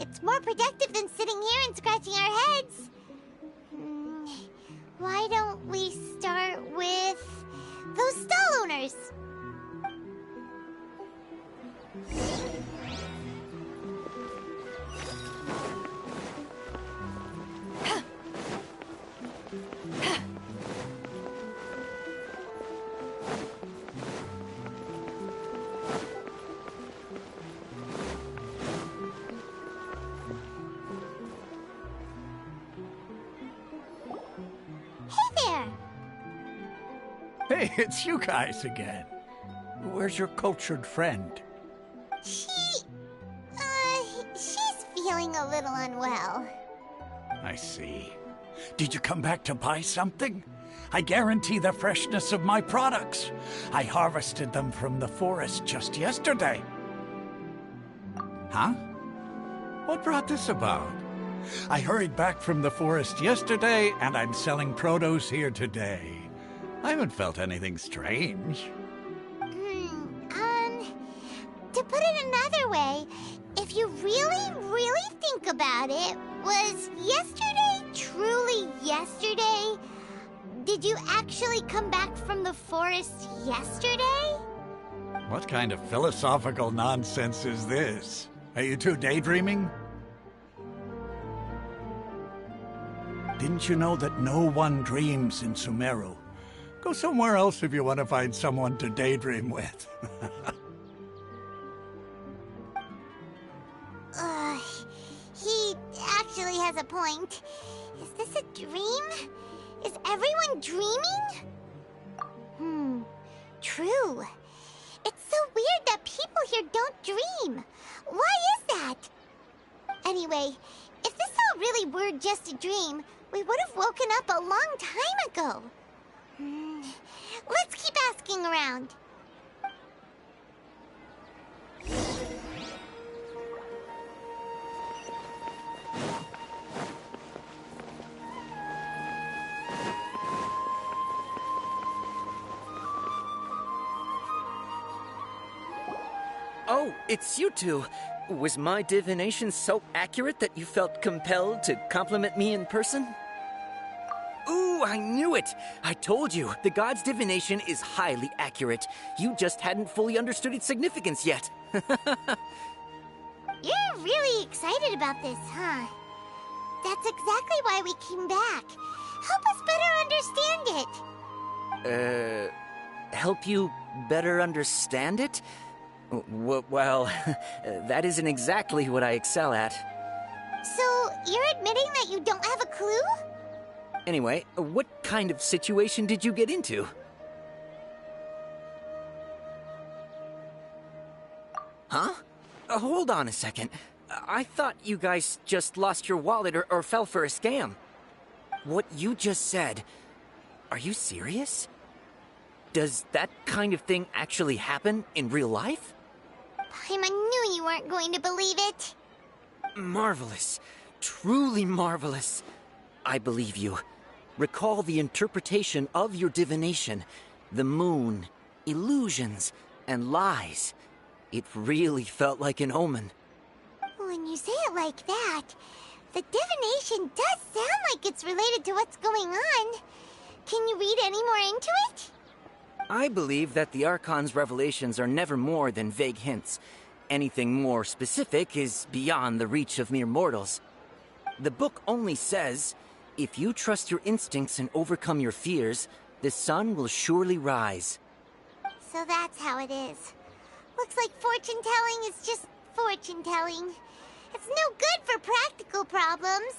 It's more productive than sitting here and scratching our heads. Why don't we start with those stall owners? Hey, it's you guys again. Where's your cultured friend? She's feeling a little unwell. I see. Did you come back to buy something? I guarantee the freshness of my products. I harvested them from the forest just yesterday. Huh? What brought this about? I hurried back from the forest yesterday, and I'm selling produce here today. I haven't felt anything strange. To put it another way, if you really think about it, was yesterday truly yesterday? Did you actually come back from the forest yesterday? What kind of philosophical nonsense is this? Are you two daydreaming? Didn't you know that no one dreams in Sumeru? Go somewhere else if you want to find someone to daydream with. He actually has a point. Is this a dream? Is everyone dreaming? True. It's so weird that people here don't dream. Why is that? Anyway, if this all really were just a dream, we would have woken up a long time ago. Let's keep asking around. Oh, it's you two. Was my divination so accurate that you felt compelled to compliment me in person? Ooh, I knew it! I told you, the god's divination is highly accurate. You just hadn't fully understood its significance yet. You're really excited about this, huh? That's exactly why we came back. Help us better understand it. Help you better understand it? Well, that isn't exactly what I excel at. So, you're admitting that you don't have a clue? Anyway, what kind of situation did you get into? Huh? Hold on a second. I thought you guys just lost your wallet or fell for a scam. What you just said, are you serious? Does that kind of thing actually happen in real life? Paimon knew you weren't going to believe it. Marvelous. Truly marvelous. I believe you. Recall the interpretation of your divination. The moon, illusions, and lies. It really felt like an omen. When you say it like that, the divination does sound like it's related to what's going on. Can you read any more into it? I believe that the Archon's revelations are never more than vague hints. Anything more specific is beyond the reach of mere mortals. The book only says, if you trust your instincts and overcome your fears, the sun will surely rise. So that's how it is. Looks like fortune-telling is just fortune-telling. It's no good for practical problems.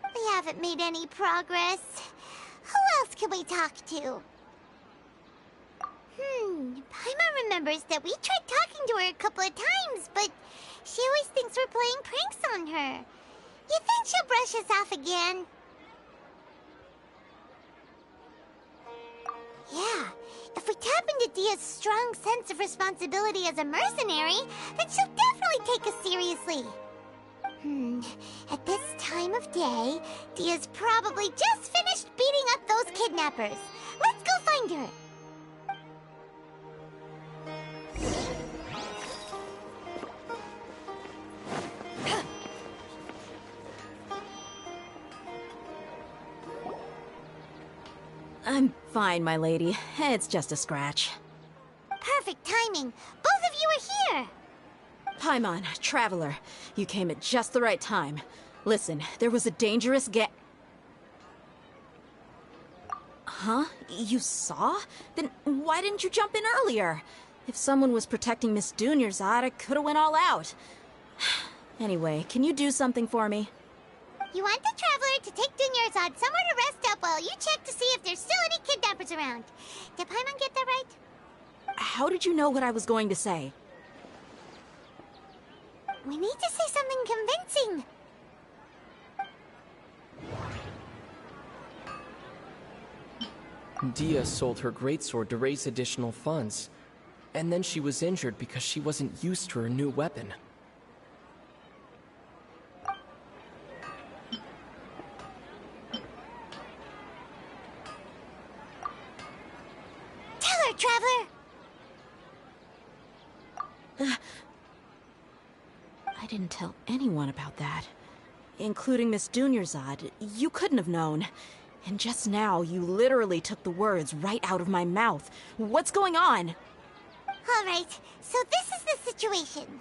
We haven't made any progress. Who else can we talk to? Paimon remembers that we tried talking to her a couple of times, but she always thinks we're playing pranks on her. You think she'll brush us off again? Yeah, if we tap into Dia's strong sense of responsibility as a mercenary, then she'll definitely take us seriously. At this time of day, Dia's probably just finished beating up those kidnappers. Let's go find her. I'm fine, my lady. It's just a scratch. Perfect timing. Both of you are here. Paimon, Traveler, you came at just the right time. Listen, there was a dangerous Huh? You saw? Then why didn't you jump in earlier? If someone was protecting Miss Dunyarzad, I could have went all out. Anyway, can you do something for me? You want the Traveler to take Dunyarzad somewhere to rest up while you check to see if there's still any kidnappers around. Did Paimon get that right? How did you know what I was going to say? We need to say something convincing. Dia sold her greatsword to raise additional funds. And then she was injured because she wasn't used to her new weapon. Tell her, Traveler! I didn't tell anyone about that. Including Miss Dunyarzad. You couldn't have known. And just now, you literally took the words right out of my mouth. What's going on? All right, so this is the situation.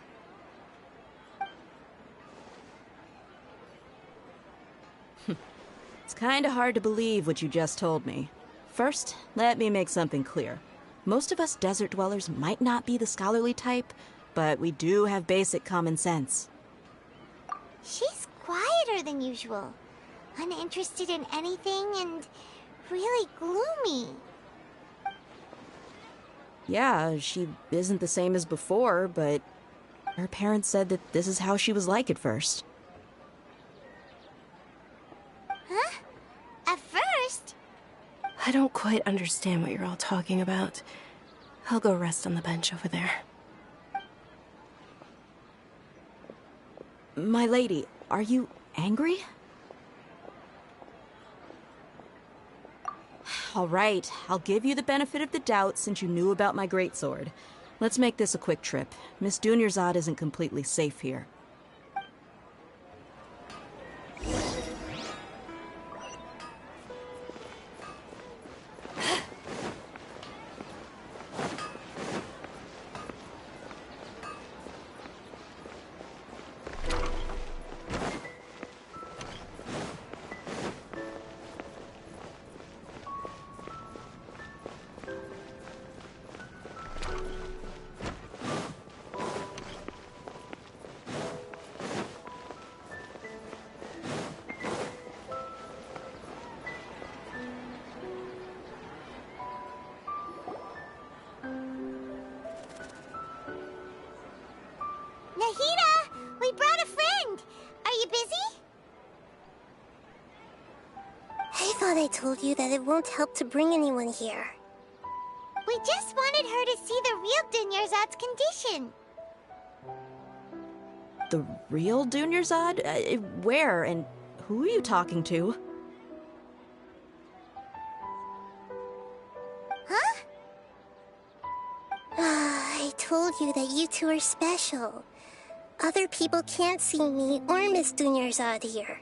It's kinda hard to believe what you just told me. First, let me make something clear. Most of us desert dwellers might not be the scholarly type, but we do have basic common sense. She's quieter than usual. Uninterested in anything and really gloomy. Yeah, she isn't the same as before, but her parents said that this is how she was like at first. Huh? At first? I don't quite understand what you're all talking about. I'll go rest on the bench over there. My lady, are you angry? All right, I'll give you the benefit of the doubt since you knew about my greatsword. Let's make this a quick trip. Miss Dunyarzad isn't completely safe here. Nahida, we brought a friend. Are you busy? I thought I told you that it won't help to bring anyone here. We just wanted her to see the real Dunyarzad's condition. The real Dunyarzad? Where and who are you talking to? Huh? I told you that you two are special. Other people can't see me or Miss Dunyarzad here.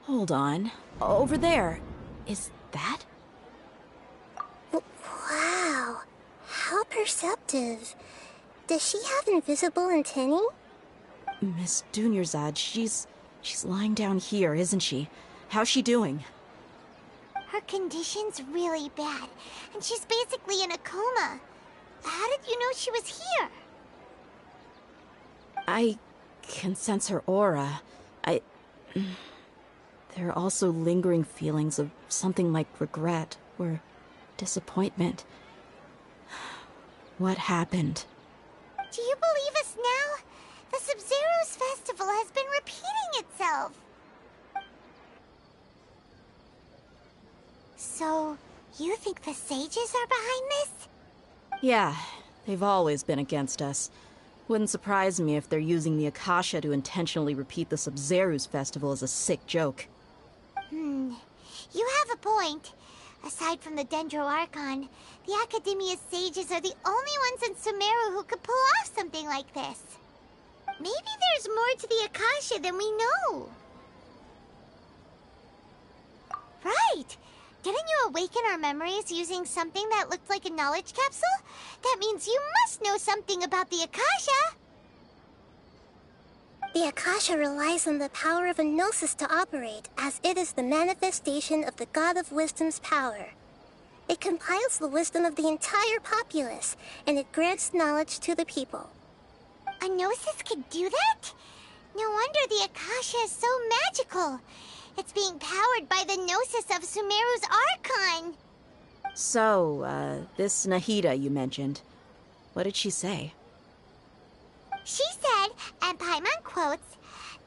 Hold on. Over there. Is that? Wow. How perceptive. Does she have invisible antennae? Miss Dunyarzad, she's lying down here, isn't she? How's she doing? Her condition's really bad, and she's basically in a coma. How did you know she was here? I can sense her aura. There are also lingering feelings of something like regret or disappointment. What happened? Do you believe us now? The Sub-Zero's festival has been repeating itself. So, you think the sages are behind this? Yeah, they've always been against us. Wouldn't surprise me if they're using the Akasha to intentionally repeat the Sub-Zero's festival as a sick joke. You have a point. Aside from the Dendro Archon, the Academia's sages are the only ones in Sumeru who could pull off something like this. Maybe there's more to the Akasha than we know. Right! Didn't you awaken our memories using something that looked like a knowledge capsule? That means you must know something about the Akasha! The Akasha relies on the power of a gnosis to operate, as it is the manifestation of the God of Wisdom's power. It compiles the wisdom of the entire populace, and it grants knowledge to the people. A gnosis could do that? No wonder the Akasha is so magical. It's being powered by the gnosis of Sumeru's Archon. So, this Nahida you mentioned, what did she say? She said, and Paimon quotes,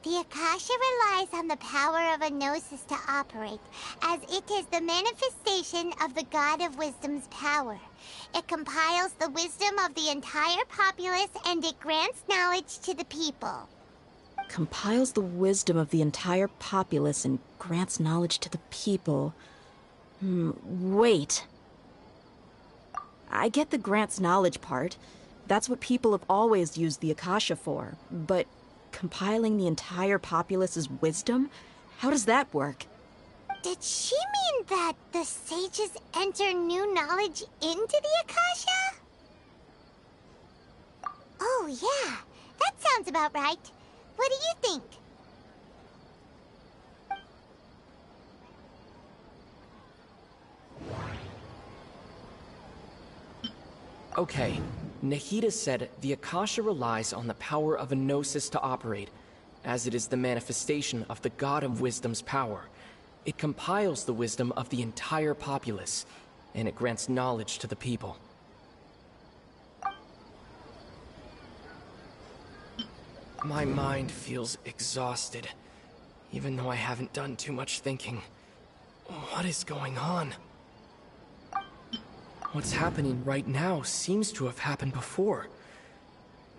"The Akasha relies on the power of a gnosis to operate, as it is the manifestation of the God of Wisdom's power. It compiles the wisdom of the entire populace, and it grants knowledge to the people." Compiles the wisdom of the entire populace and grants knowledge to the people. Wait. I get the grants knowledge part. That's what people have always used the Akasha for. But compiling the entire populace's wisdom? How does that work? Did she mean that the sages enter new knowledge into the Akasha? Oh, yeah. That sounds about right. What do you think? Okay, Nahida said the Akasha relies on the power of a gnosis to operate, as it is the manifestation of the God of Wisdom's power. It compiles the wisdom of the entire populace, and it grants knowledge to the people. My mind feels exhausted, even though I haven't done too much thinking. What is going on? What's happening right now seems to have happened before.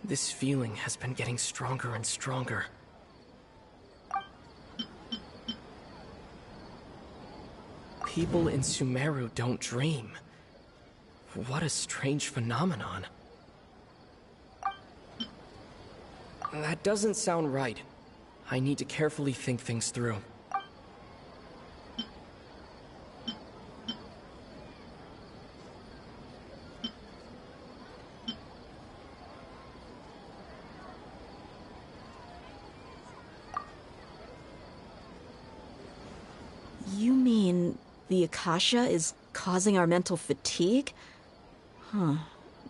This feeling has been getting stronger and stronger. People in Sumeru don't dream. What a strange phenomenon. That doesn't sound right. I need to carefully think things through. You mean the Akasha is causing our mental fatigue? Huh.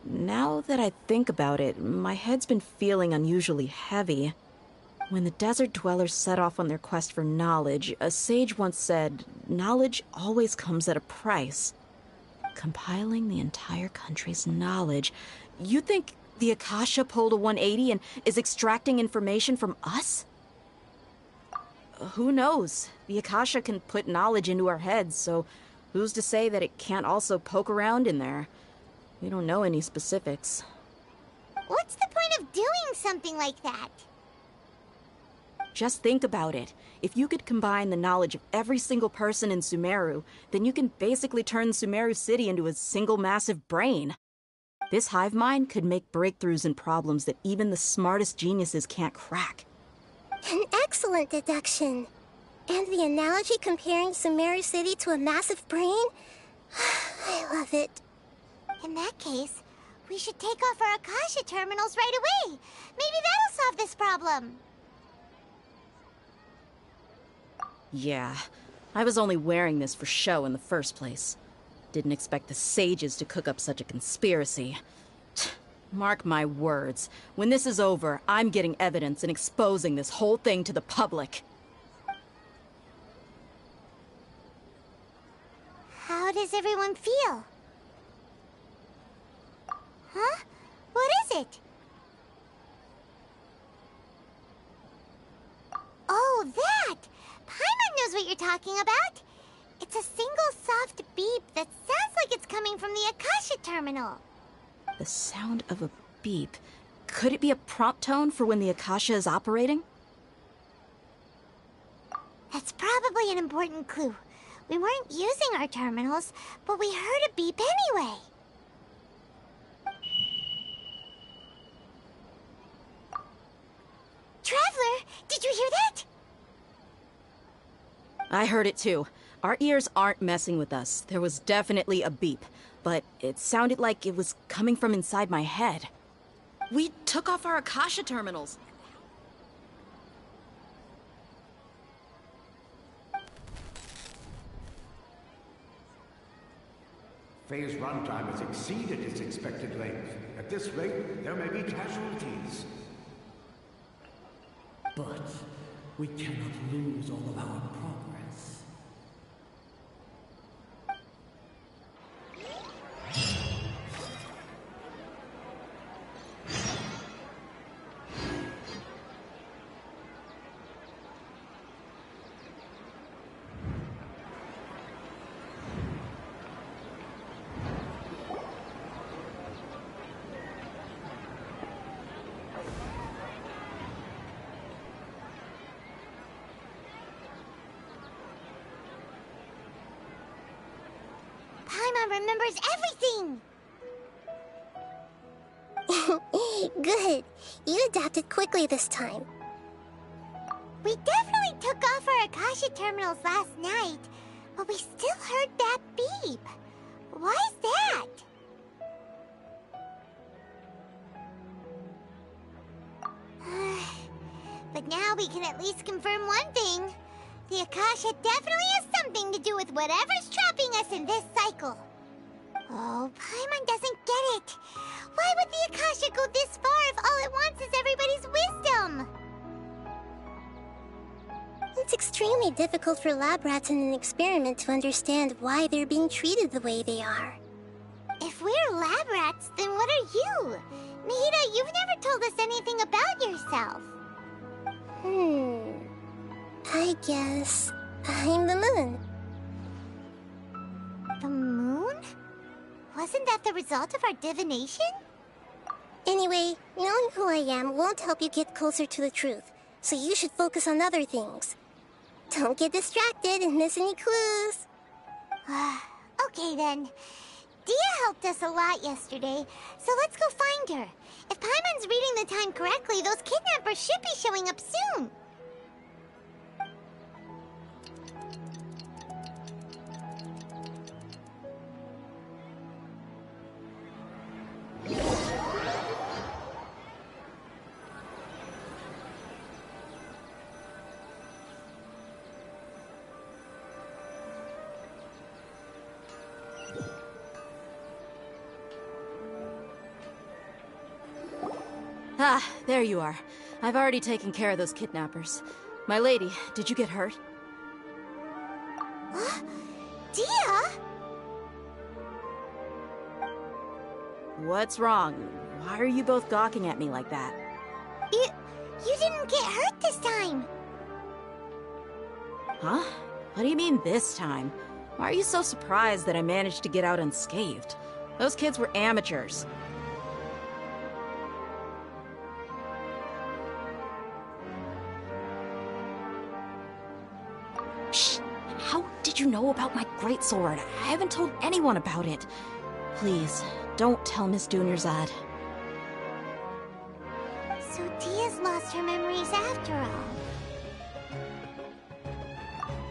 Now that I think about it, my head's been feeling unusually heavy. When the desert dwellers set off on their quest for knowledge, a sage once said, knowledge always comes at a price. Compiling the entire country's knowledge, you think The Akasha pulled a 180 and is extracting information from us? Who knows? The Akasha can put knowledge into our heads, so who's to say that it can't also poke around in there? We don't know any specifics. What's the point of doing something like that? Just think about it. If you could combine the knowledge of every single person in Sumeru, then you can basically turn Sumeru City into a single massive brain. This hive mind could make breakthroughs in problems that even the smartest geniuses can't crack. An excellent deduction. And the analogy comparing Sumeru City to a massive brain? I love it. In that case, we should take off our Akasha terminals right away. Maybe that'll solve this problem. Yeah, I was only wearing this for show in the first place. Didn't expect the sages to cook up such a conspiracy. Mark my words, when this is over, I'm getting evidence and exposing this whole thing to the public. How does everyone feel? Huh? What is it? Oh, that! Paimon knows what you're talking about. It's a single soft beep that sounds like it's coming from the Akasha terminal. The sound of a beep. Could it be a prompt tone for when the Akasha is operating? That's probably an important clue. We weren't using our terminals, but we heard a beep anyway. Traveler, did you hear that? I heard it too. Our ears aren't messing with us. There was definitely a beep, but it sounded like it was coming from inside my head. We took off our Akasha terminals. Phase runtime has exceeded its expected length. At this rate, there may be casualties. But we cannot lose all of our progress. Paimon remembers everything! Good. You adapted quickly this time. We definitely took off our Akasha terminals last night, but we still heard that beep. Why is that? But now we can at least confirm one thing. The Akasha definitely has something to do with whatever's trapping us in this cycle. Oh, Paimon doesn't get it. Why would the Akasha go this far if all it wants is everybody's wisdom? It's extremely difficult for lab rats in an experiment to understand why they're being treated the way they are. If we're lab rats, then what are you? Nahida, you've never told us anything about yourself. I guess I'm the moon. The moon? Wasn't that the result of our divination? Anyway, knowing who I am won't help you get closer to the truth, so you should focus on other things. Don't get distracted and miss any clues. Okay then. Dia helped us a lot yesterday, so let's go find her. If Paimon's reading the time correctly, those kidnappers should be showing up soon. Ah, there you are. I've already taken care of those kidnappers. My lady, did you get hurt? Dia? What's wrong? Why are you both gawking at me like that? You didn't get hurt this time. Huh? What do you mean this time? Why are you so surprised that I managed to get out unscathed? Those kids were amateurs. Shh! How did you know about my greatsword? I haven't told anyone about it. Please, don't tell Miss Dunyarzad. So Dia's lost her memories after all.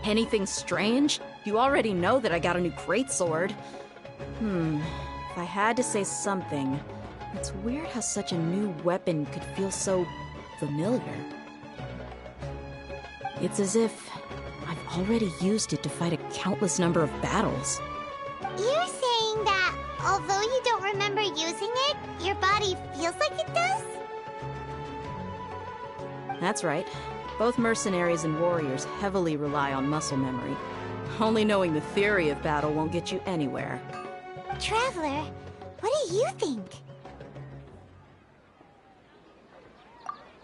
Anything strange? You already know that I got a new greatsword. If I had to say something, it's weird how such a new weapon could feel so familiar. It's as if I've already used it to fight a countless number of battles. You're saying that although you don't remember using it, your body feels like it does? That's right. Both mercenaries and warriors heavily rely on muscle memory. Only knowing the theory of battle won't get you anywhere. Traveler, what do you think?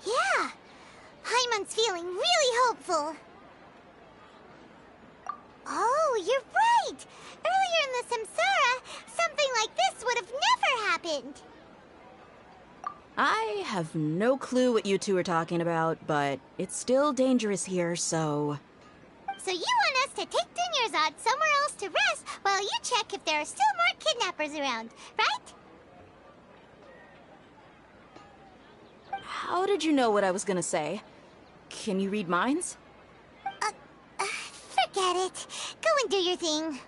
Yeah, Paimon's feeling really hopeful. Oh, you're right! Earlier in the Samsara, something like this would have never happened. I have no clue what you two are talking about, but it's still dangerous here, so... So you want us to take Dunyarzad somewhere else to rest while you check if there are still more kidnappers around, right? How did you know what I was gonna say? Can you read minds? Forget it. Go and do your thing.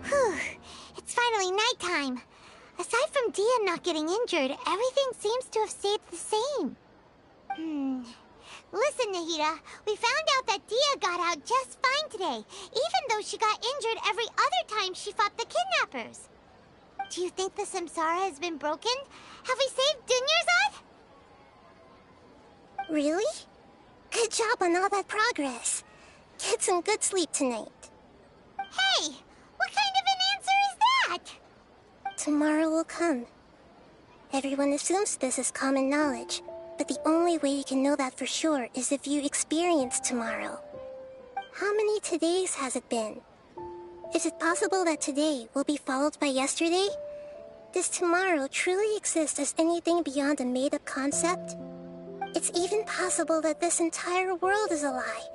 Whew. It's finally nighttime. Aside from Dia not getting injured, everything seems to have stayed the same. Listen, Nahida, we found out that Dia got out just fine today, even though she got injured every other time she fought the kidnappers. Do you think the Samsara has been broken? Have we saved Dunyarzad? Really? Good job on all that progress. Get some good sleep tonight. Hey, what kind of an answer is that? Tomorrow will come. Everyone assumes this is common knowledge, but the only way you can know that for sure is if you experience tomorrow. How many todays has it been? Is it possible that today will be followed by yesterday? Does tomorrow truly exist as anything beyond a made-up concept? It's even possible that this entire world is a lie,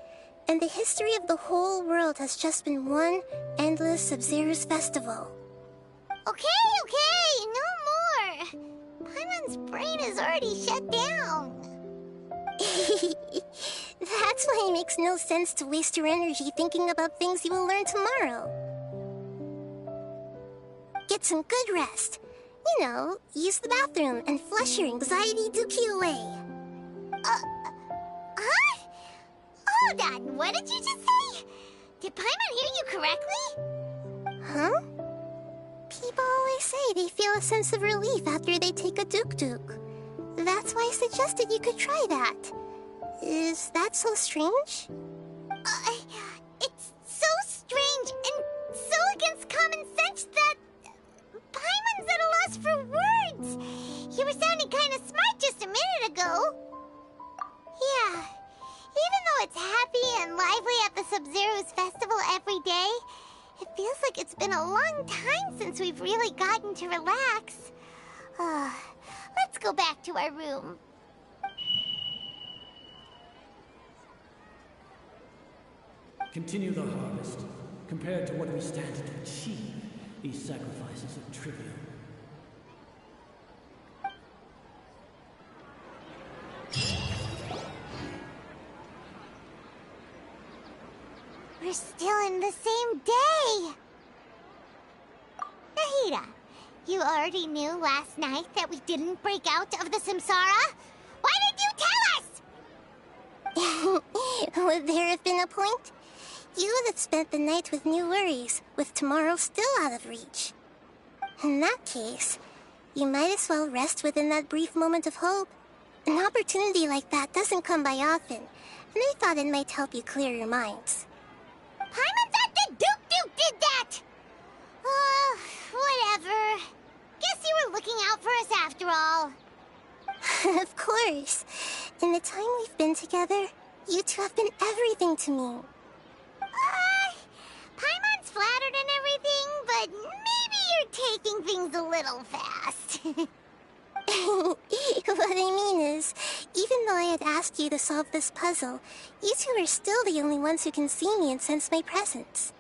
and the history of the whole world has just been one endless Sub-Zero's festival. Okay, no more. Paimon's brain is already shut down. That's why it makes no sense to waste your energy thinking about things you will learn tomorrow. Get some good rest. You know, use the bathroom and flush your anxiety dookie away. Huh? Hold on, what did you just say? Did Paimon hear you correctly? Huh? People always say they feel a sense of relief after they take a duk-duk. That's why I suggested you could try that. Is that so strange? It's so strange and so against common sense that Paimon's at a loss for words. You were sounding kind of smart just a minute ago. Yeah, even though it's happy and lively at the Sub-Zero's festival every day, it feels like it's been a long time since we've really gotten to relax. Let's go back to our room. Continue the harvest. Compared to what we stand to achieve, these sacrifices are trivial. We're still in the same day! Nahida, you already knew last night that we didn't break out of the Samsara? Why did you tell us? Would there have been a point? You would have spent the night with new worries, with tomorrow still out of reach. In that case, you might as well rest within that brief moment of hope. An opportunity like that doesn't come by often, and I thought it might help you clear your minds. Paimon thought the Duke did that! Whatever. Guess you were looking out for us after all. Of course. In the time we've been together, you two have been everything to me. Paimon's flattered and everything, but maybe you're taking things a little fast. What I mean is, even though I had asked you to solve this puzzle, you two are still the only ones who can see me and sense my presence.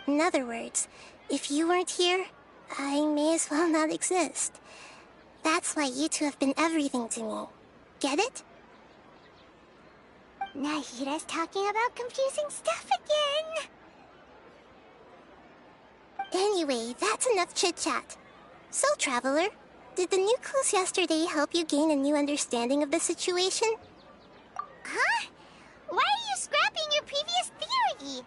In other words, if you weren't here, I may as well not exist. That's why you two have been everything to me. Get it? Nahida's talking about confusing stuff again. Anyway, that's enough chit-chat. So, Traveler, did the new clues yesterday help you gain a new understanding of the situation? Huh? Why are you scrapping your previous theory?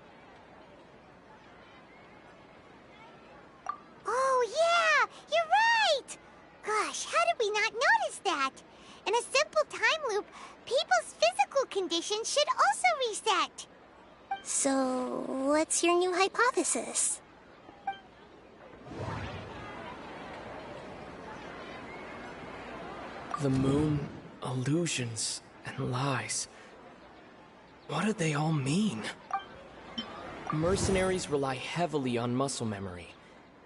Oh, yeah! You're right! Gosh, how did we not notice that? In a simple time loop, people's physical conditions should also reset. So, what's your new hypothesis? The moon, illusions, and lies. What do they all mean? Mercenaries rely heavily on muscle memory,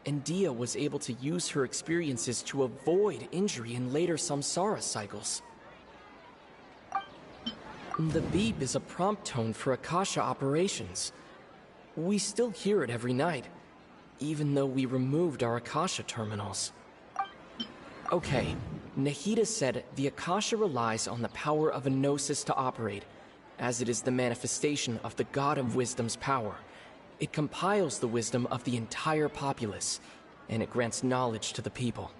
and Dia was able to use her experiences to avoid injury in later samsara cycles. The beep is a prompt tone for Akasha operations. We still hear it every night, even though we removed our Akasha terminals. Okay, Nahida said the Akasha relies on the power of a gnosis to operate, as it is the manifestation of the God of Wisdom's power. It compiles the wisdom of the entire populace, and it grants knowledge to the people.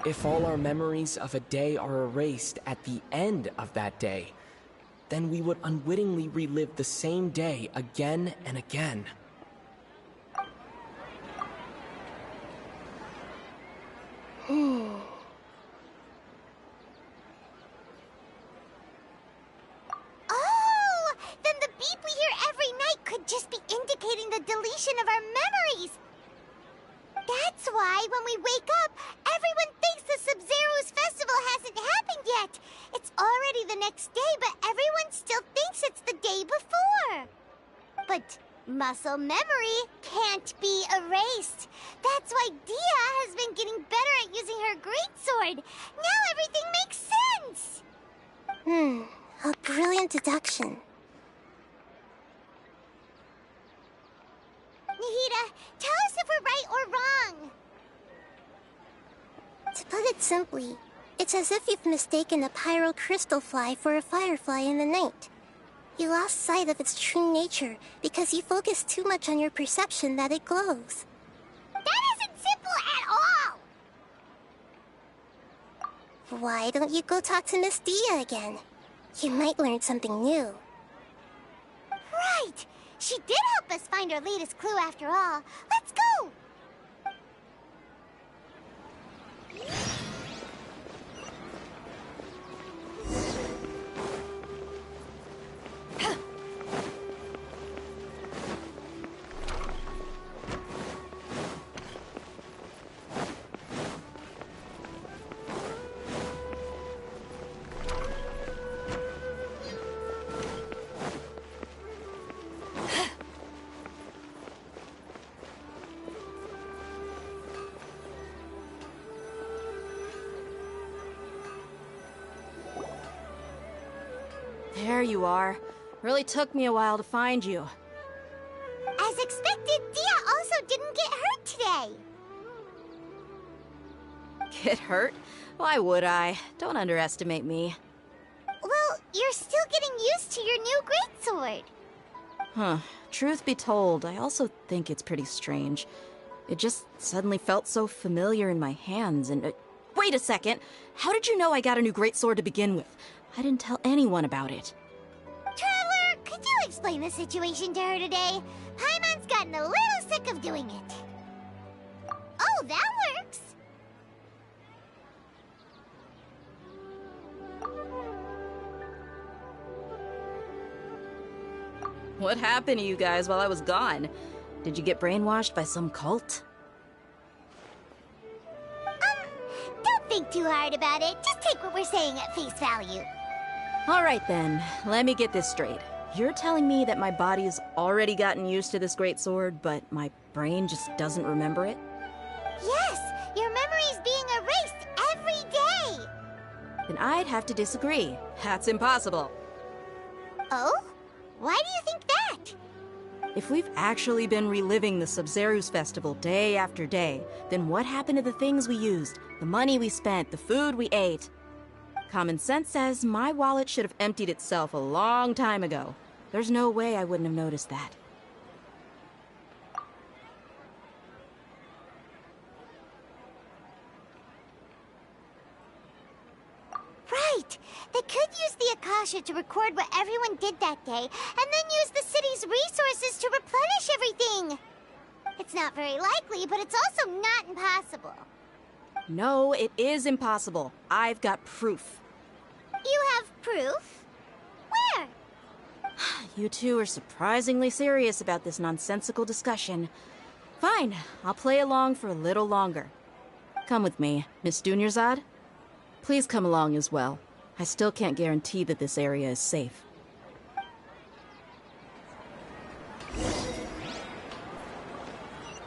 If all our memories of a day are erased at the end of that day, then we would unwittingly relive the same day again and again. Oh! Then the beep we hear every night could just be indicating the deletion of our memories! That's why when we wake up, everyone thinks the Sub-Zero's festival hasn't happened yet. It's already the next day, but everyone still thinks it's the day before. But muscle memory can't be erased. That's why Dia has been getting better at using her greatsword. Now everything makes sense. A brilliant deduction. Nahida, tell us if we're right or wrong. To put it simply, it's as if you've mistaken a pyro crystal fly for a firefly in the night. You lost sight of its true nature because you focused too much on your perception that it glows. That isn't simple at all! Why don't you go talk to Miss Dia again? You might learn something new. Right! She did help us find our latest clue after all. Let's go! There you are. Really took me a while to find you. As expected, Dia also didn't get hurt today. Get hurt? Why would I? Don't underestimate me. Well, you're still getting used to your new greatsword. Huh. Truth be told, I also think it's pretty strange. It just suddenly felt so familiar in my hands, and... wait a second! How did you know I got a new greatsword to begin with? I didn't tell anyone about it. Traveler, could you explain the situation to her today? Paimon's gotten a little sick of doing it. Oh, that works! What happened to you guys while I was gone? Did you get brainwashed by some cult? Don't think too hard about it. Just take what we're saying at face value. Alright then, let me get this straight. You're telling me that my body's already gotten used to this greatsword, but my brain just doesn't remember it? Yes! Your memory's being erased every day! Then I'd have to disagree. That's impossible. Oh? Why do you think that? If we've actually been reliving the Sumeru's festival day after day, then what happened to the things we used, the money we spent, the food we ate? Common sense says my wallet should have emptied itself a long time ago. There's no way I wouldn't have noticed that. Right! They could use the Akasha to record what everyone did that day, and then use the city's resources to replenish everything! It's not very likely, but it's also not impossible. No, it is impossible. I've got proof. You have proof? Where? You two are surprisingly serious about this nonsensical discussion. Fine, I'll play along for a little longer. Come with me, Miss Dunyarzad. Please come along as well. I still can't guarantee that this area is safe.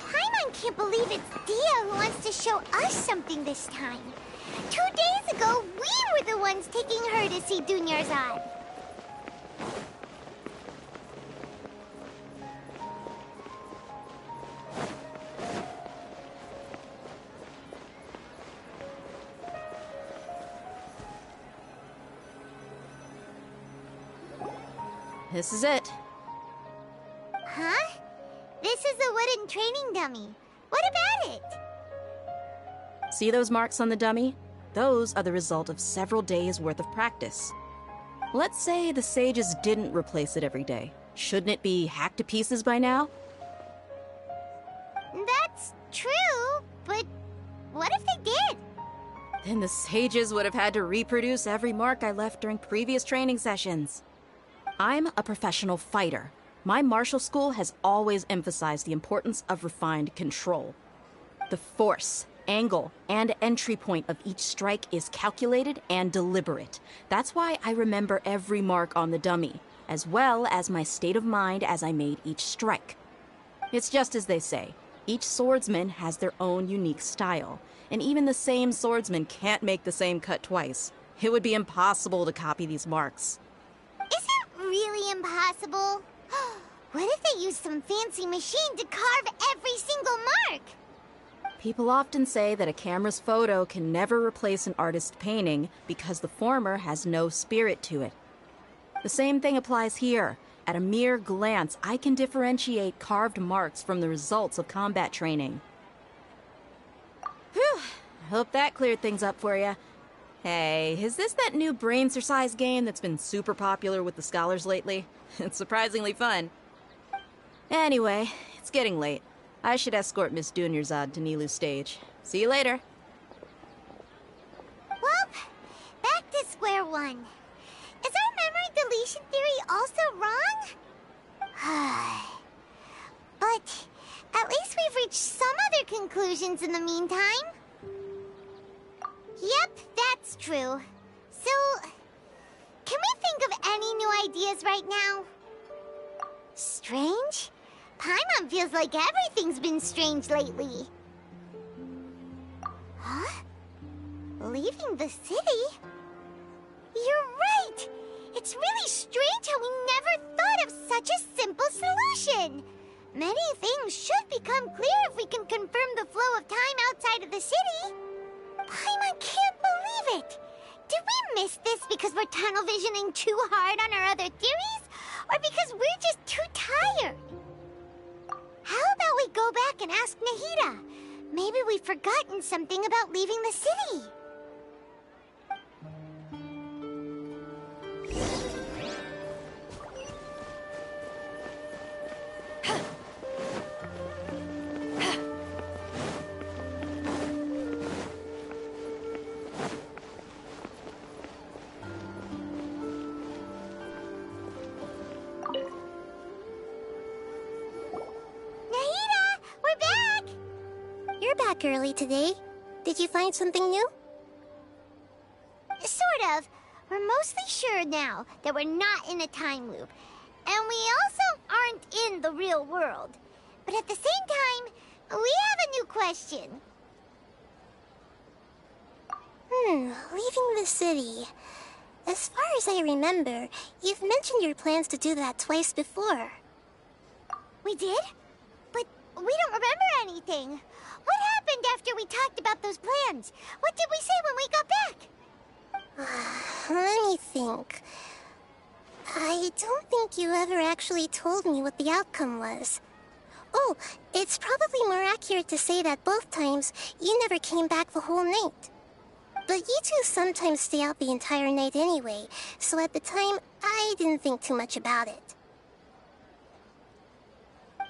Paimon can't believe it's Dia who wants to show us something this time. 2 days ago, we were the ones taking her to see Dunyarzad. This is it. Huh? This is a wooden training dummy. What about it? See those marks on the dummy? Those are the result of several days' worth of practice. Let's say the sages didn't replace it every day. Shouldn't it be hacked to pieces by now? That's true, but what if they did? Then the sages would have had to reproduce every mark I left during previous training sessions. I'm a professional fighter. My martial school has always emphasized the importance of refined control. The force, angle, and entry point of each strike is calculated and deliberate. That's why I remember every mark on the dummy, as well as my state of mind as I made each strike. It's just as they say, each swordsman has their own unique style, and even the same swordsman can't make the same cut twice. It would be impossible to copy these marks. Is it really impossible? What if they used some fancy machine to carve every single mark? People often say that a camera's photo can never replace an artist's painting because the former has no spirit to it. The same thing applies here. At a mere glance, I can differentiate carved marks from the results of combat training. Whew, I hope that cleared things up for you. Hey, is this that new brain exercise game that's been super popular with the scholars lately? It's surprisingly fun. Anyway, it's getting late. I should escort Miss Dunyarzad to Nilu's stage. See you later. Well, back to square one. Is our memory deletion theory also wrong? But at least we've reached some other conclusions in the meantime. Yep, that's true. So, can we think of any new ideas right now? Strange? Paimon feels like everything's been strange lately. Huh? Leaving the city? You're right! It's really strange how we never thought of such a simple solution! Many things should become clear if we can confirm the flow of time outside of the city. Paimon can't believe it! Did we miss this because we're tunnel visioning too hard on our other theories? Or because we're just too tired? should go back and ask Nahida. Maybe we've forgotten something about leaving the city. Early today. Did you find something new? Sort of. We're mostly sure now that we're not in a time loop. And we also aren't in the real world. But at the same time, we have a new question. Leaving the city. As far as I remember, you've mentioned your plans to do that twice before. We did? But we don't remember anything. What happened after we talked about those plans? What did we say when we got back? Let me think. I don't think you ever actually told me what the outcome was. Oh, it's probably more accurate to say that both times you never came back the whole night. But you two sometimes stay out the entire night anyway, so at the time, I didn't think too much about it.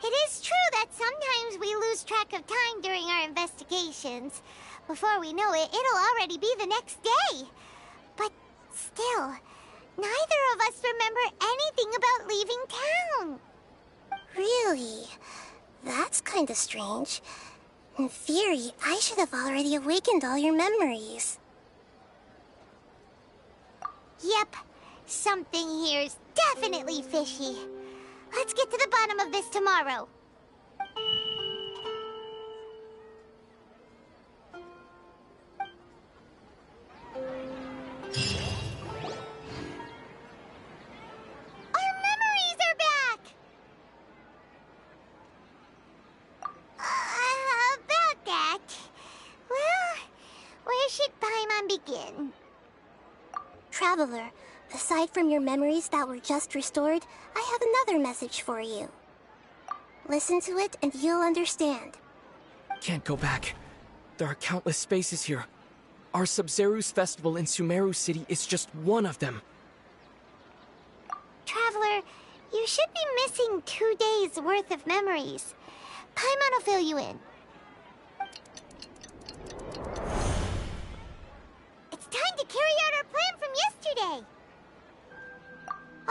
It is true that sometimes we lose track of time during our investigations. Before we know it, it'll already be the next day. But still, neither of us remember anything about leaving town. Really? That's kinda strange. In theory, I should have already awakened all your memories. Yep, something here's definitely fishy. Let's get to the bottom of this tomorrow. Our memories are back! About that... Well, where should Paimon begin? Traveler, aside from your memories that were just restored, I have another message for you. Listen to it and you'll understand. Can't go back. There are countless spaces here. Our Sub-Zeru's festival in Sumeru City is just one of them. Traveler, you should be missing 2 days' worth of memories. Paimon will fill you in. It's time to carry out our plan from yesterday.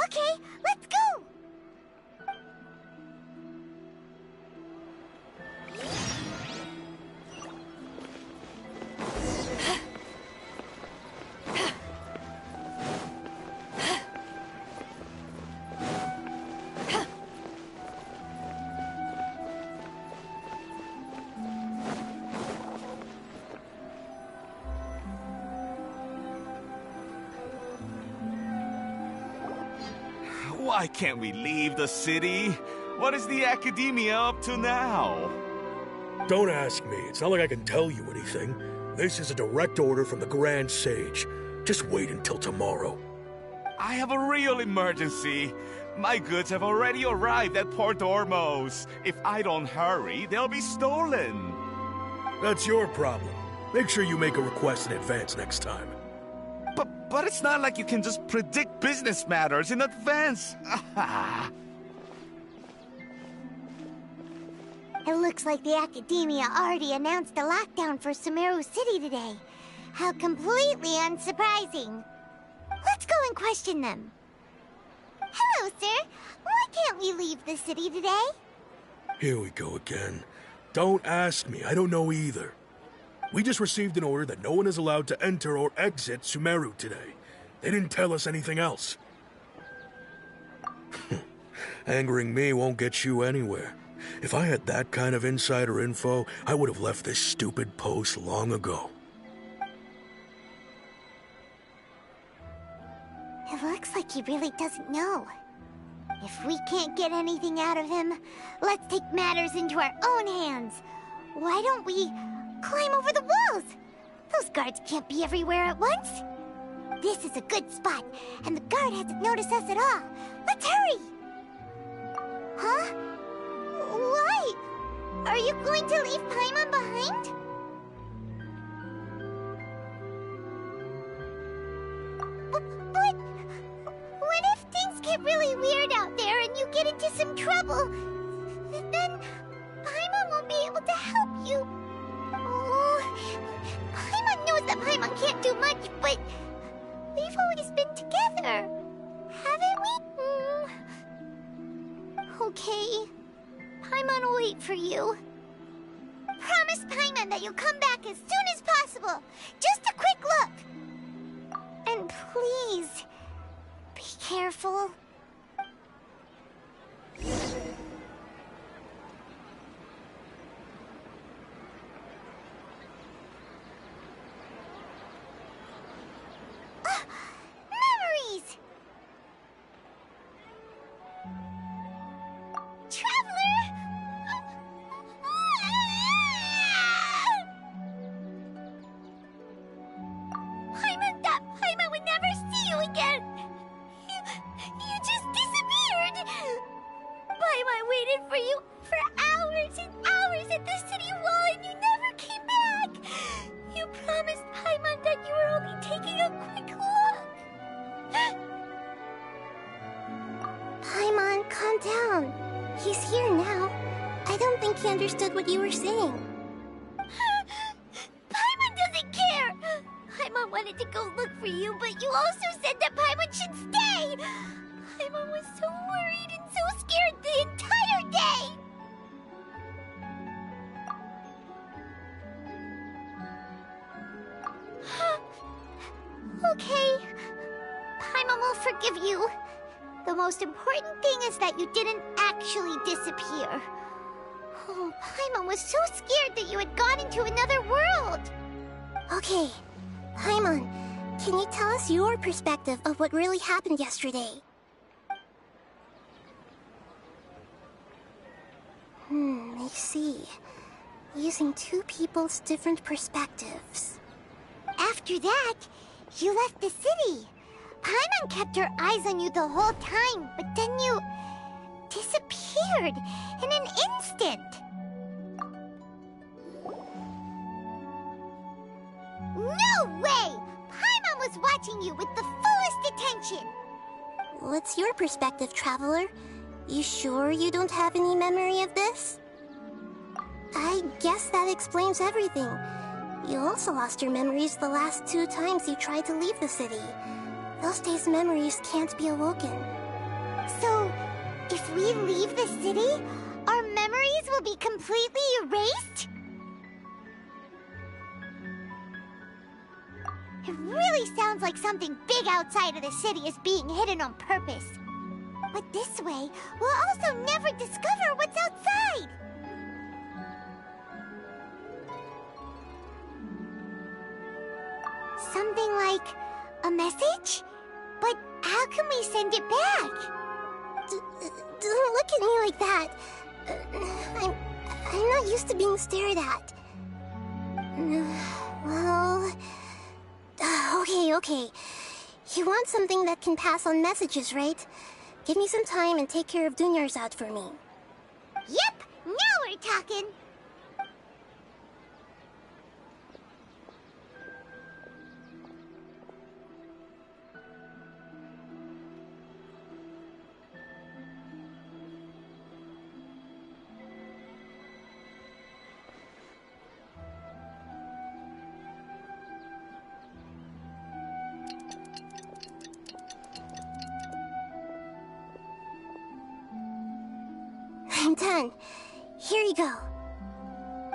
Okay, let's go! Why can't we leave the city? What is the Academia up to now? Don't ask me. It's not like I can tell you anything. This is a direct order from the Grand Sage. Just wait until tomorrow. I have a real emergency. My goods have already arrived at Port Ormos. If I don't hurry, they'll be stolen. That's your problem. Make sure you make a request in advance next time. But it's not like you can just predict business matters in advance. It looks like the Academia already announced a lockdown for Sumeru City today. How completely unsurprising. Let's go and question them. Hello, sir. Why can't we leave the city today? Here we go again. Don't ask me. I don't know either. We just received an order that no one is allowed to enter or exit Sumeru today. They didn't tell us anything else. Angering me won't get you anywhere. If I had that kind of insider info, I would have left this stupid post long ago. It looks like he really doesn't know. If we can't get anything out of him, let's take matters into our own hands. Why don't we climb over the walls? Those guards can't be everywhere at once. This is a good spot, and the guard hasn't noticed us at all. Let's hurry! Huh? Why? Are you going to leave Paimon behind? But what if things get really weird out there and you get into some trouble? Then Paimon won't be able to help you. Oh, Paimon knows that Paimon can't do much, but we've always been together, haven't we? Okay. Paimon will wait for you. Promise Paimon that you'll come back as soon as possible. Just a quick look. And please, be careful. Memories! Traveler! Paimon thought Paimon would never see you again. You just disappeared. Paimon waited for you for hours and hours at the city wall and you never came back. You promised Paimon that you were only taking a quick look. Paimon, calm down. He's here now. I don't think he understood what you were saying. Paimon doesn't care. Paimon wanted to go look for you, but you also said that Paimon should stay. Paimon was so worried and so scared the entire day. Okay. Paimon will forgive you. The most important thing is that you didn't actually disappear. Oh, Paimon was so scared that you had gone into another world. Okay, Paimon, can you tell us your perspective of what really happened yesterday? I see. Using two people's different perspectives. After that, you left the city. Paimon kept her eyes on you the whole time, but then you disappeared in an instant. No way! Paimon was watching you with the fullest attention. What's your perspective, Traveler? You sure you don't have any memory of this? I guess that explains everything. You also lost your memories the last 2 times you tried to leave the city. Those days' memories can't be awoken. So, if we leave the city, our memories will be completely erased? It really sounds like something big outside of the city is being hidden on purpose. But this way, we'll also never discover what's outside. Something like a message? But how can we send it back? Don't look at me like that. I'm not used to being stared at. Well... Okay. You want something that can pass on messages, right? Give me some time and take care of Dunyar's out for me. Yep, now we're talking. I'm done. Here you go.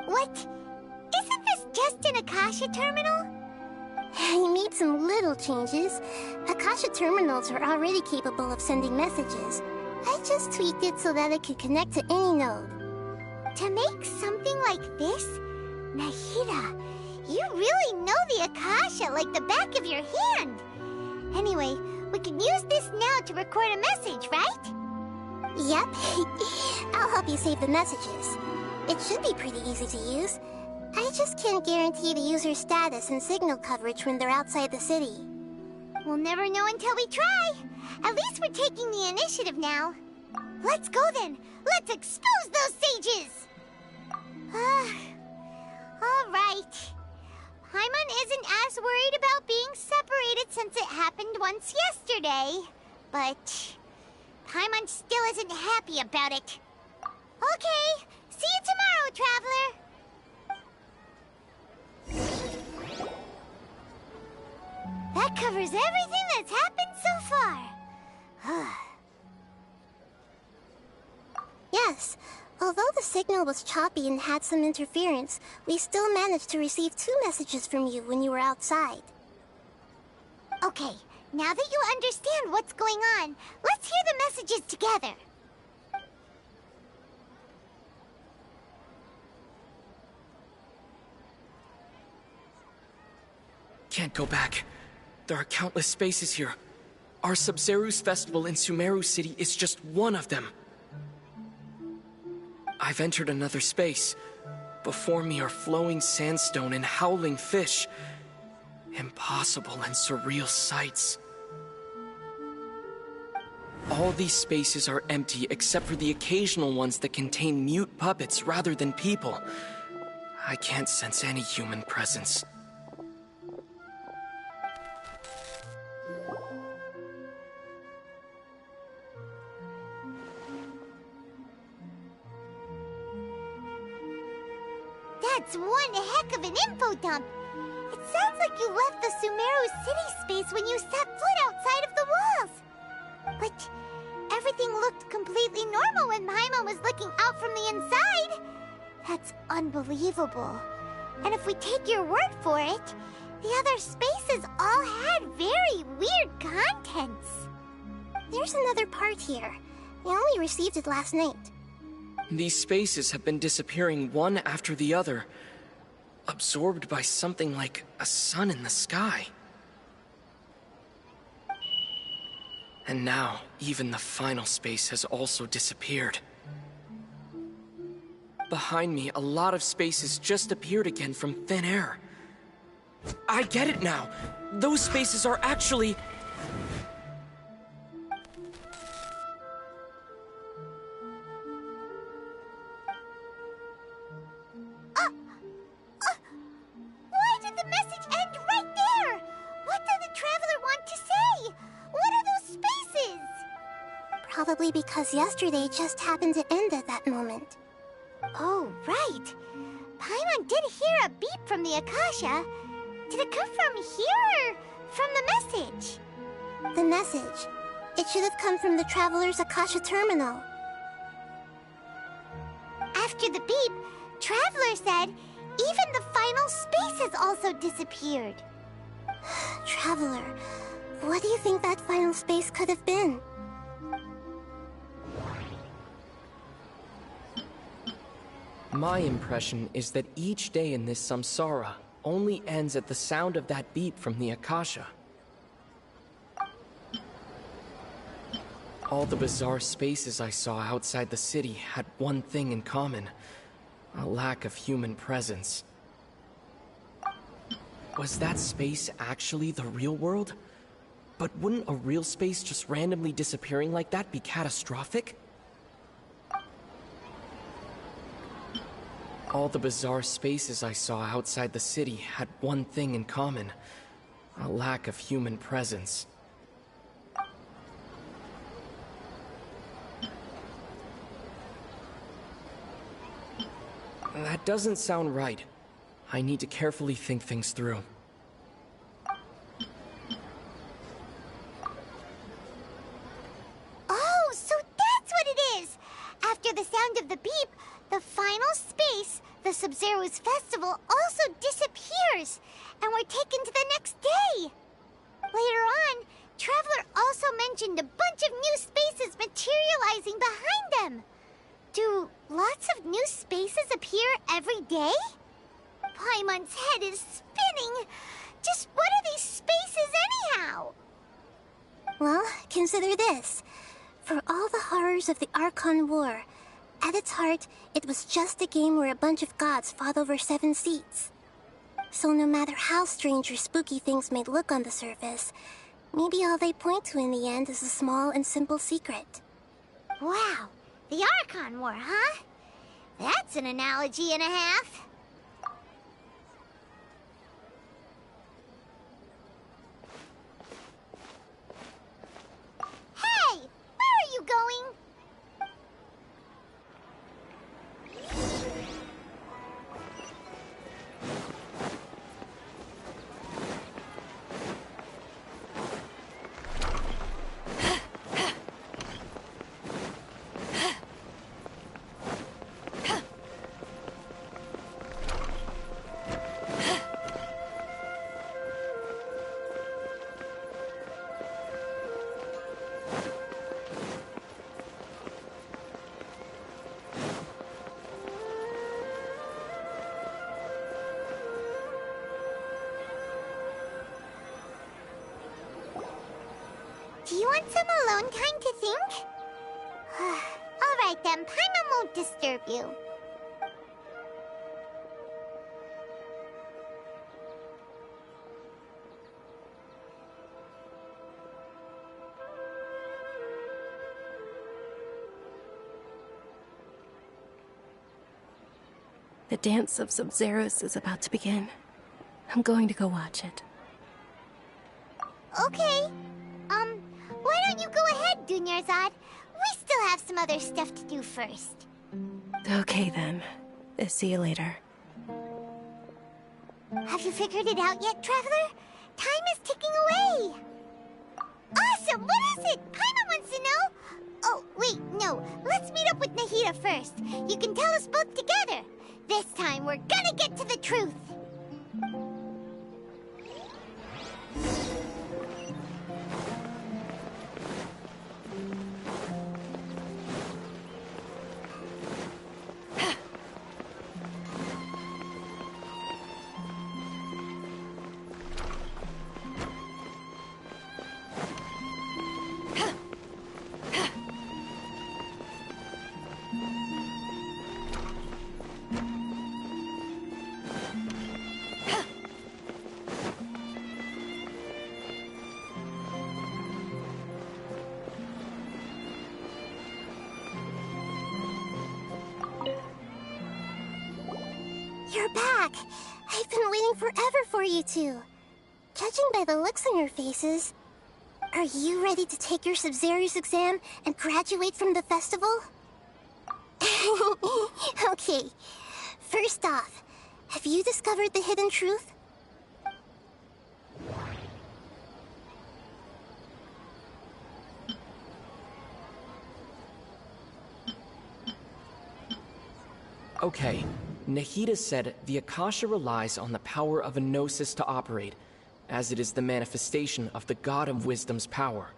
What? Isn't this just an Akasha terminal? I made some little changes. Akasha terminals are already capable of sending messages. I just tweaked it so that it could connect to any node. To make something like this? Nahida, you really know the Akasha like the back of your hand. Anyway, we can use this now to record a message, right? Yep. I'll help you save the messages. It should be pretty easy to use. I just can't guarantee the user's status and signal coverage when they're outside the city. We'll never know until we try. At least we're taking the initiative now. Let's go then. Let's expose those sages! All right. Paimon isn't as worried about being separated since it happened once yesterday. But Paimon still isn't happy about it. Okay, see you tomorrow, Traveler. That covers everything that's happened so far. Yes, although the signal was choppy and had some interference, we still managed to receive 2 messages from you when you were outside. Okay, now that you understand what's going on, let's hear the messages together. Can't go back. There are countless spaces here. Our Sub-Zeru's festival in Sumeru City is just one of them. I've entered another space. Before me are flowing sandstone and howling fish. Impossible and surreal sights. All these spaces are empty except for the occasional ones that contain mute puppets rather than people. I can't sense any human presence. That's one heck of an info dump. It sounds like you left the Sumeru city space when you set foot outside of the walls. But everything looked completely normal when Paimon was looking out from the inside. That's unbelievable. And if we take your word for it, the other spaces all had very weird contents. There's another part here. We only received it last night. These spaces have been disappearing one after the other, absorbed by something like a sun in the sky. And now, even the final space has also disappeared. Behind me, a lot of spaces just appeared again from thin air. I get it now! Those spaces are actually... Why did the message end right there? What did the Traveler want to say? What are those spaces? Probably because yesterday just happened to end at that moment. Oh, right. Paimon did hear a beep from the Akasha. Did it come from here or from the message? The message. It should have come from the Traveler's Akasha terminal. After the beep, Traveler said even the final space has also disappeared. Traveler, what do you think that final space could have been? My impression is that each day in this samsara only ends at the sound of that beep from the Akasha. All the bizarre spaces I saw outside the city had one thing in common: a lack of human presence. Was that space actually the real world? But wouldn't a real space just randomly disappearing like that be catastrophic? All the bizarre spaces I saw outside the city had one thing in common: a lack of human presence. That doesn't sound right. I need to carefully think things through. Oh, so that's what it is! After the sound of the beep, the final space, the Sub-Zeru's festival, also disappears, and we're taken to the next day. Later on, Traveler also mentioned a bunch of new spaces materializing behind them. Do lots of new spaces appear every day? Paimon's head is spinning. Just what are these spaces anyhow? Well, consider this. For all the horrors of the Archon War, at its heart, it was just a game where a bunch of gods fought over 7 seats. So no matter how strange or spooky things may look on the surface, maybe all they point to in the end is a small and simple secret. Wow, the Archon War, huh? That's an analogy and a half. Hey! Where are you going? Do you want some alone time to think? Alright then, Paimon won't disturb you. The dance of Sub-Zeros is about to begin. I'm going to go watch it. Okay. Why don't you go ahead, Dunyarzad? We still have some other stuff to do first. Okay then. See you later. Have you figured it out yet, Traveler? Time is ticking away. Awesome! What is it? Paimon wants to know. Oh, wait, no. Let's meet up with Nahida first. You can tell us both together. This time, we're gonna get to the truth. You're back. I've been waiting forever for you two. Judging by the looks on your faces, are you ready to take your Sub-Zero's exam and graduate from the festival? Okay. First off, have you discovered the hidden truth? Okay, Nahida said the Akasha relies on the power of a Gnosis to operate, as it is the manifestation of the God of Wisdom's power.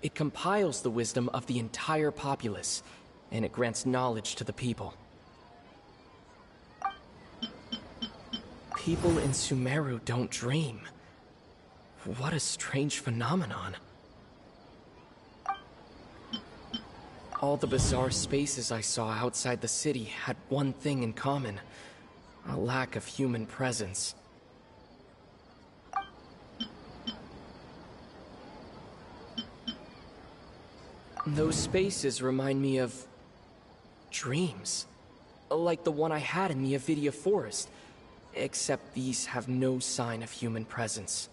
It compiles the wisdom of the entire populace, and it grants knowledge to the people. People in Sumeru don't dream. What a strange phenomenon. All the bizarre spaces I saw outside the city had one thing in common: a lack of human presence. Those spaces remind me of dreams, like the one I had in the Avidia Forest, except these have no sign of human presence.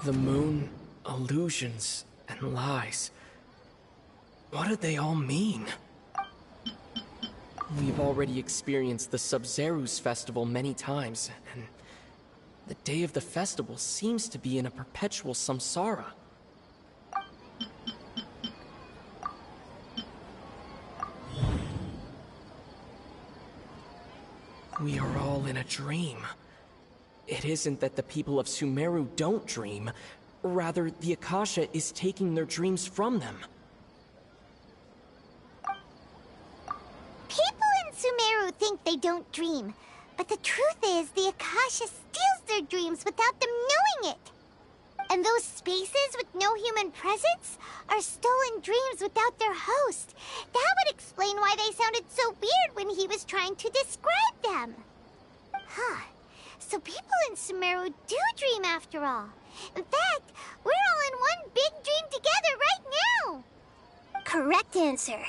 The moon, illusions, and lies. What do they all mean? We've already experienced the Sub-Zero's festival many times, and the day of the festival seems to be in a perpetual samsara. We are all in a dream. It isn't that the people of Sumeru don't dream. Rather, the Akasha is taking their dreams from them. People in Sumeru think they don't dream, but the truth is the Akasha steals their dreams without them knowing it. And those spaces with no human presence are stolen dreams without their host. That would explain why they sounded so weird when he was trying to describe them. Huh. So people in Sumeru do dream after all. In fact, we're all in one big dream together right now. correct answer.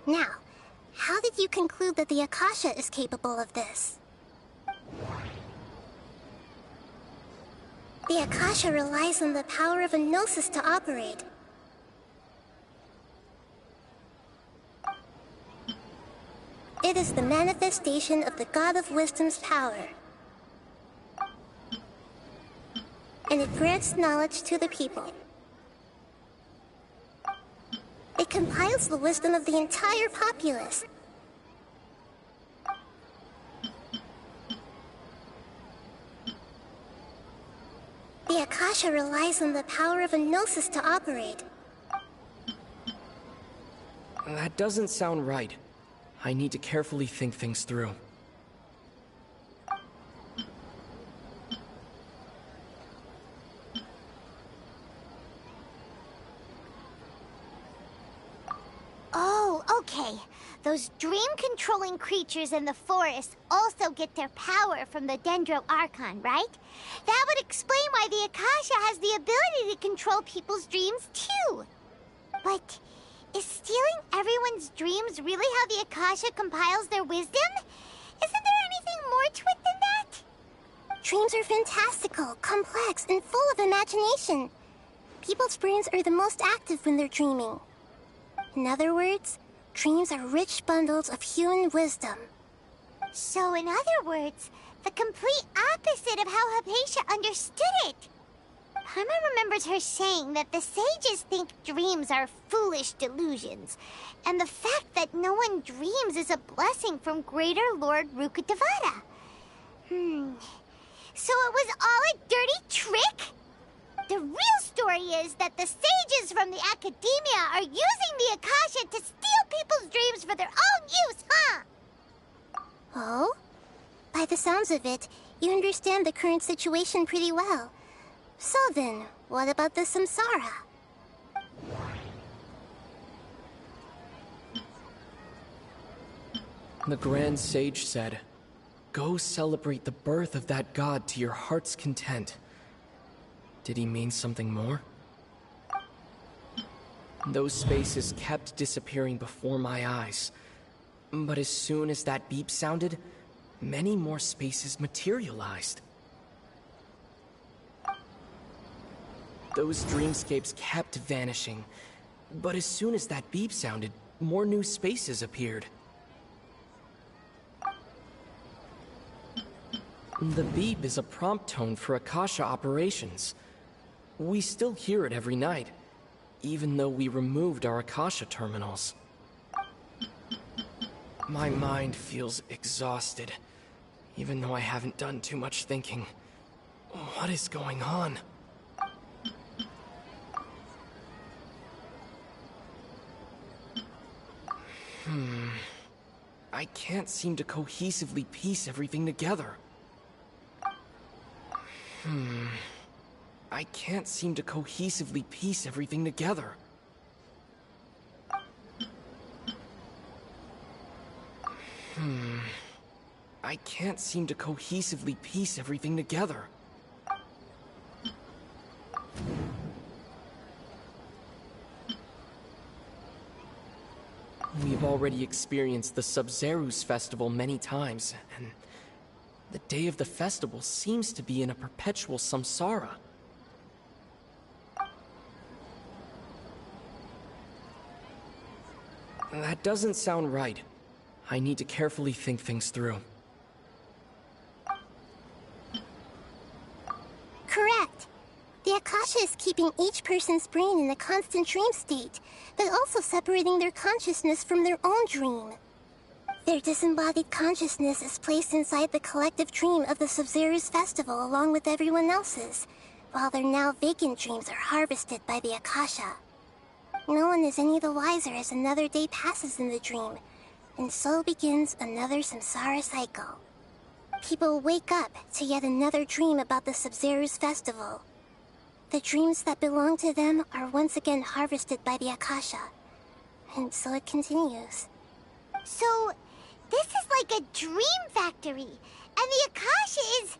Now, how did you conclude that the Akasha is capable of this? The Akasha relies on the power of a gnosis to operate. It is the manifestation of the God of Wisdom's power. And it grants knowledge to the people. It compiles the wisdom of the entire populace. The Akasha relies on the power of a gnosis to operate. That doesn't sound right. I need to carefully think things through. Oh, okay. Those dream-controlling creatures in the forest also get their power from the Dendro Archon, right? That would explain why the Akasha has the ability to control people's dreams, too. But is stealing everyone's dreams really how the Akasha compiles their wisdom? Isn't there anything more to it than that? Dreams are fantastical, complex, and full of imagination. People's brains are the most active when they're dreaming. In other words, dreams are rich bundles of human wisdom. So in other words, the complete opposite of how Hypatia understood it. Paimon remembers her saying that the sages think dreams are foolish delusions, and the fact that no one dreams is a blessing from Greater Lord Rukkhadevata. So it was all a dirty trick? The real story is that the sages from the Academia are using the Akasha to steal people's dreams for their own use, huh? Oh? By the sounds of it, you understand the current situation pretty well. So then, what about the Samsara? The Grand Sage said, "Go celebrate the birth of that god to your heart's content." Did he mean something more? Those spaces kept disappearing before my eyes. But as soon as that beep sounded, many more spaces materialized. Those dreamscapes kept vanishing. But as soon as that beep sounded, more new spaces appeared. The beep is a prompt tone for Akasha operations. We still hear it every night, even though we removed our Akasha terminals. My mind feels exhausted, even though I haven't done too much thinking. What is going on? I can't seem to cohesively piece everything together. I can't seem to cohesively piece everything together. I can't seem to cohesively piece everything together. We've already experienced the Sub-Zeru's festival many times, and the day of the festival seems to be in a perpetual samsara. That doesn't sound right. I need to carefully think things through. Correct. The Akasha is keeping each person's brain in a constant dream state, but also separating their consciousness from their own dream. Their disembodied consciousness is placed inside the collective dream of the Sub-Zeru's festival along with everyone else's, while their now vacant dreams are harvested by the Akasha. No one is any the wiser as another day passes in the dream, and so begins another samsara cycle. People wake up to yet another dream about the Sub-Zeru's festival. The dreams that belong to them are once again harvested by the Akasha, and so it continues. So, this is like a dream factory, and the Akasha is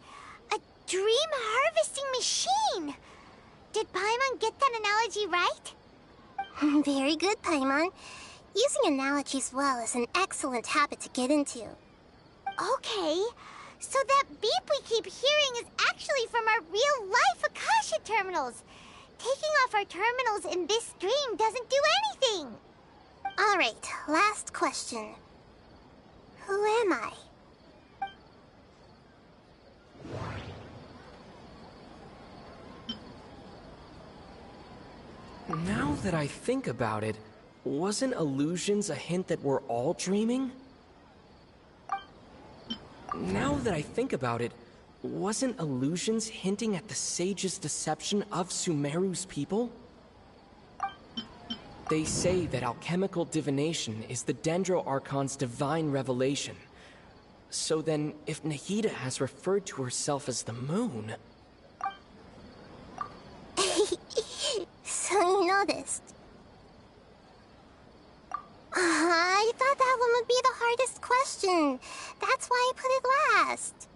a dream harvesting machine. Did Paimon get that analogy right? Very good, Paimon. Using analogies well is an excellent habit to get into. Okay, so that beep we keep hearing is actually from our real-life Akasha terminals. Taking off our terminals in this dream doesn't do anything. All right, last question. Who am I? Now that I think about it, wasn't illusions a hint that we're all dreaming? Now that I think about it, wasn't illusions hinting at the sage's deception of Sumeru's people? They say that alchemical divination is the Dendro Archon's divine revelation. So then, if Nahida has referred to herself as the moon... So you noticed. I thought that one would be the hardest question. That's why I put it last.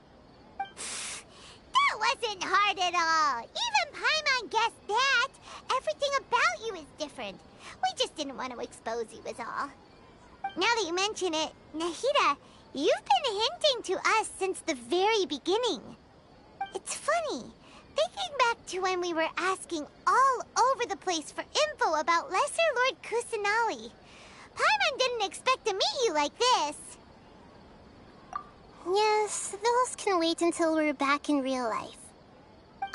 That wasn't hard at all. Even Paimon guessed that. Everything about you is different. We just didn't want to expose you is all. Now that you mention it, Nahida, you've been hinting to us since the very beginning. It's funny. Thinking back to when we were asking all over the place for info about Lesser Lord Kusanali, Paimon didn't expect to meet you like this. Yes, those can wait until we're back in real life.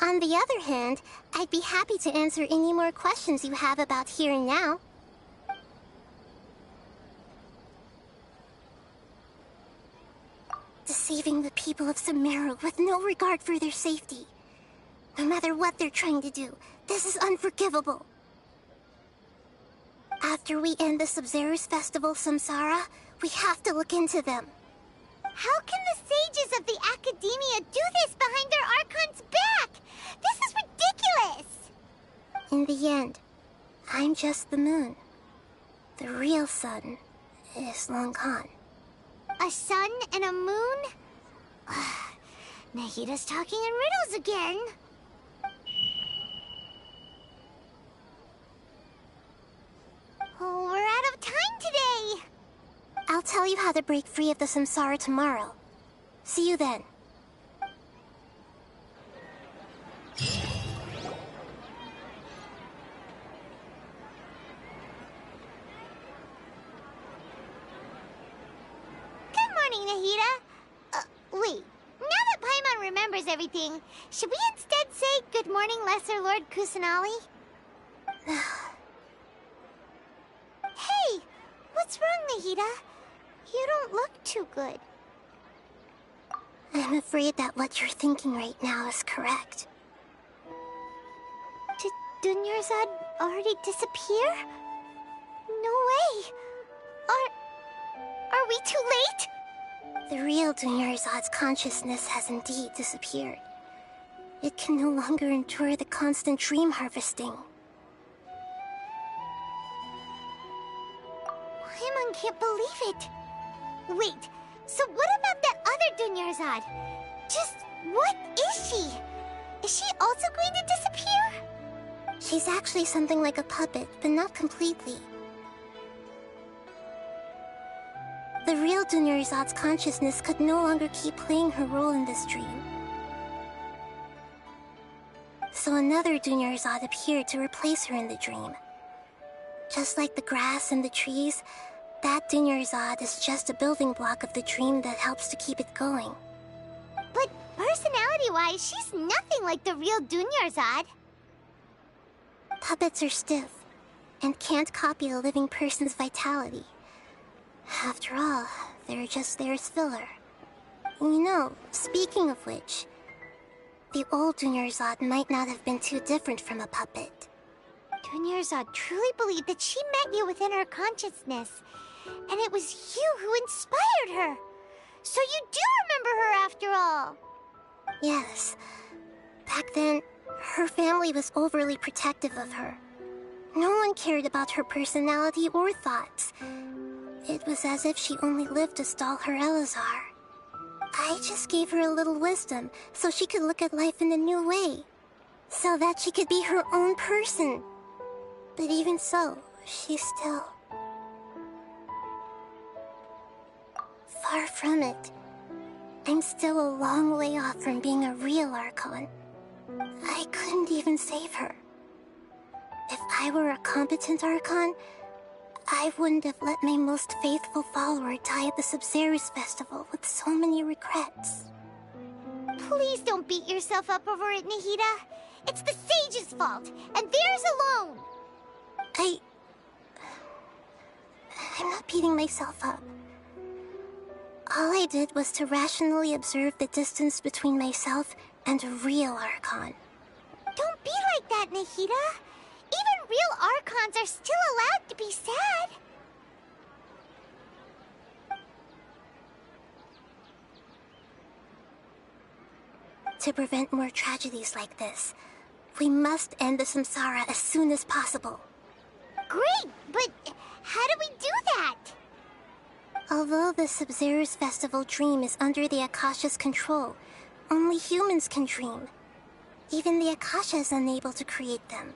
On the other hand, I'd be happy to answer any more questions you have about here and now. Deceiving the people of Sumeru with no regard for their safety. No matter what they're trying to do, this is unforgivable. After we end the Sub-Zero's festival, Samsara, we have to look into them. How can the sages of the Academia do this behind their Archon's back? This is ridiculous! In the end, I'm just the moon. The real sun is long gone. A sun and a moon? Nahida's talking in riddles again. Oh, we're out of time today. I'll tell you how to break free of the samsara tomorrow. See you then. Good morning, Nahida. Wait. Now that Paimon remembers everything, should we instead say good morning, Lesser Lord Kusanali? Hey! What's wrong, Nahida? You don't look too good. I'm afraid that what you're thinking right now is correct. Did Dunyarzad already disappear? No way! Are we too late? The real Dunyarzad's consciousness has indeed disappeared. It can no longer endure the constant dream harvesting. Paimon can't believe it. Wait, so what about that other Dunyarzad? Just what is she? Is she also going to disappear? She's actually something like a puppet, but not completely. The real Dunyarzad's consciousness could no longer keep playing her role in this dream. So another Dunyarzad appeared to replace her in the dream. Just like the grass and the trees, that Dunyarzad is just a building block of the dream that helps to keep it going. But personality-wise, she's nothing like the real Dunyarzad. Puppets are stiff, and can't copy a living person's vitality. After all, they're just there as filler. You know, speaking of which, the old Dunyarzad might not have been too different from a puppet. Dunyarzad truly believed that she met you within her consciousness, and it was you who inspired her. So you do remember her after all. Yes. Back then, her family was overly protective of her. No one cared about her personality or thoughts. It was as if she only lived to stall her Elazar. I just gave her a little wisdom so she could look at life in a new way. So that she could be her own person. But even so, she's still... far from it. I'm still a long way off from being a real Archon. I couldn't even save her. If I were a competent Archon, I wouldn't have let my most faithful follower die at the Sumeru's festival with so many regrets. Please don't beat yourself up over it, Nahida. It's the sage's fault, and theirs alone. I'm not beating myself up. All I did was to rationally observe the distance between myself and a real Archon. Don't be like that, Nahida. Even real Archons are still allowed to be sad. To prevent more tragedies like this, we must end the samsara as soon as possible. Great, but how do we do that? Although the Sumeru's festival dream is under the Akasha's control, only humans can dream. Even the Akasha is unable to create them.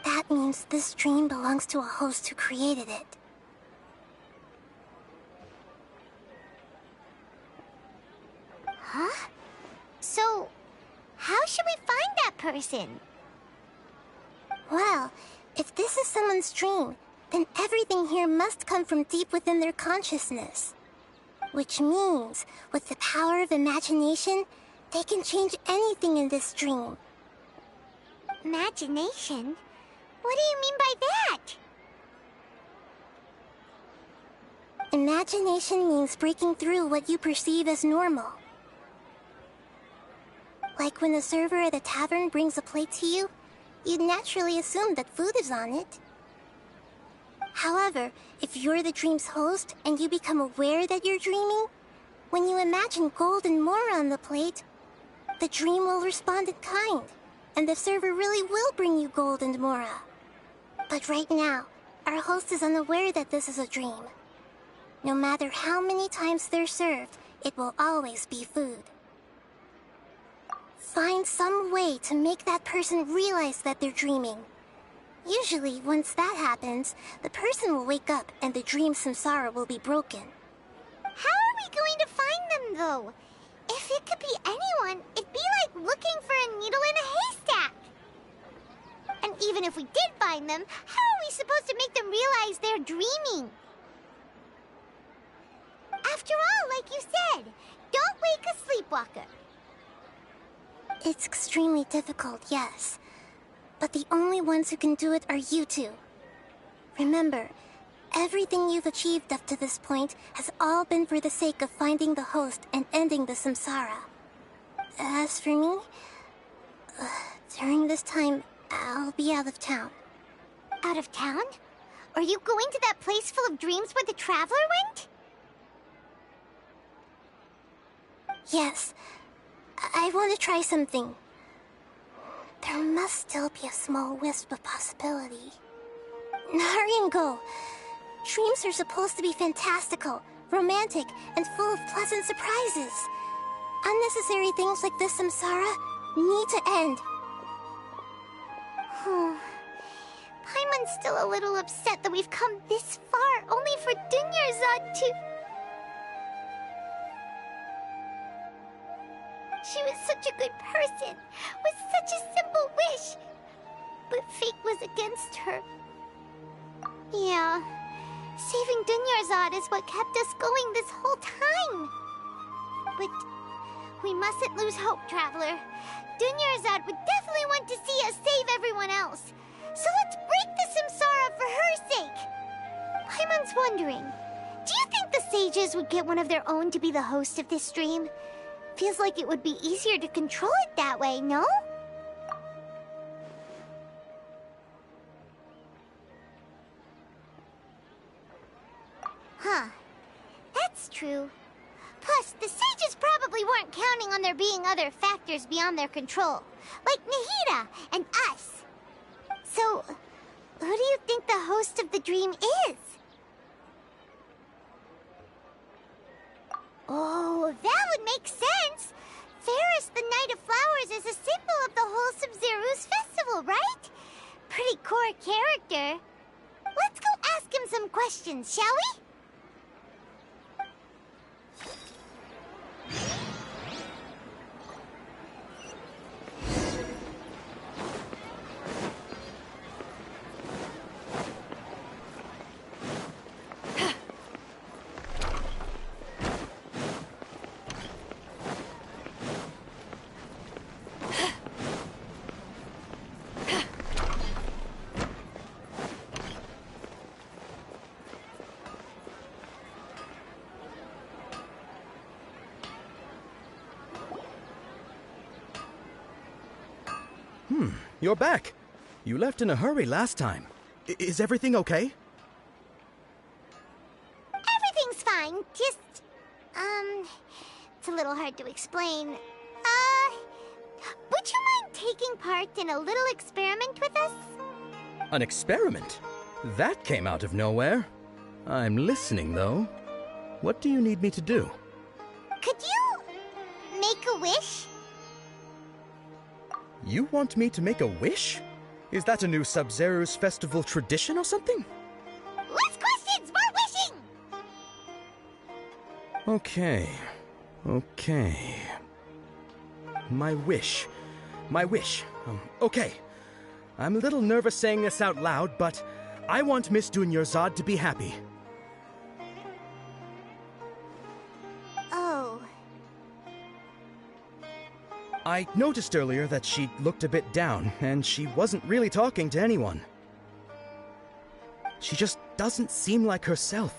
That means this dream belongs to a host who created it. Huh? So, how should we find that person? Well, if this is someone's dream, then everything here must come from deep within their consciousness. Which means, with the power of imagination, they can change anything in this dream. Imagination? What do you mean by that? Imagination means breaking through what you perceive as normal. Like when the server at a tavern brings a plate to you, you'd naturally assume that food is on it. However, if you're the dream's host and you become aware that you're dreaming, when you imagine gold and more on the plate, the dream will respond in kind, and the server really will bring you gold and mora. But right now, our host is unaware that this is a dream. No matter how many times they're served, it will always be food. Find some way to make that person realize that they're dreaming. Usually, once that happens, the person will wake up and the dream samsara will be broken. How are we going to find them, though? If it could be anyone, it'd be like looking for a needle in a haystack. And even if we did find them, how are we supposed to make them realize they're dreaming? After all, like you said, don't wake a sleepwalker. It's extremely difficult, yes. But the only ones who can do it are you two. Remember, everything you've achieved up to this point has all been for the sake of finding the host and ending the samsara. As for me, during this time, I'll be out of town. Out of town? Are you going to that place full of dreams where the Traveler went? Yes. I want to try something. There must still be a small wisp of possibility. Hurry and go. Dreams are supposed to be fantastical, romantic, and full of pleasant surprises. Unnecessary things like this samsara need to end. Paimon's still a little upset that we've come this far only for Dunyarzad to... She was such a good person, with such a simple wish. But fate was against her. Yeah, saving Dunyarzad is what kept us going this whole time. But we mustn't lose hope, Traveler. Dunyarzad would definitely want to see us save everyone else. So let's break the samsara for her sake. Paimon's wondering, do you think the sages would get one of their own to be the host of this stream? Feels like it would be easier to control it that way, no? Huh. That's true. Plus, the sages probably weren't counting on there being other factors beyond their control, like Nahida and us. So, who do you think the host of the dream is? Oh, that would make sense. Ferris, the Knight of Flowers, is a symbol of the whole Sumeru's festival, right? Pretty core character. Let's questions, shall we? You're back. You left in a hurry last time. Is everything okay? Everything's fine. Just, it's a little hard to explain. Would you mind taking part in a little experiment with us? An experiment? That came out of nowhere. I'm listening, though. What do you need me to do? Could you make a wish? You want me to make a wish? Is that a new Sub-Zero's festival tradition or something? Less questions, more wishing! Okay. My wish. Okay. I'm a little nervous saying this out loud, but I want Miss Dunyarzad to be happy. Oh. I noticed earlier that she looked a bit down, and she wasn't really talking to anyone. She just doesn't seem like herself.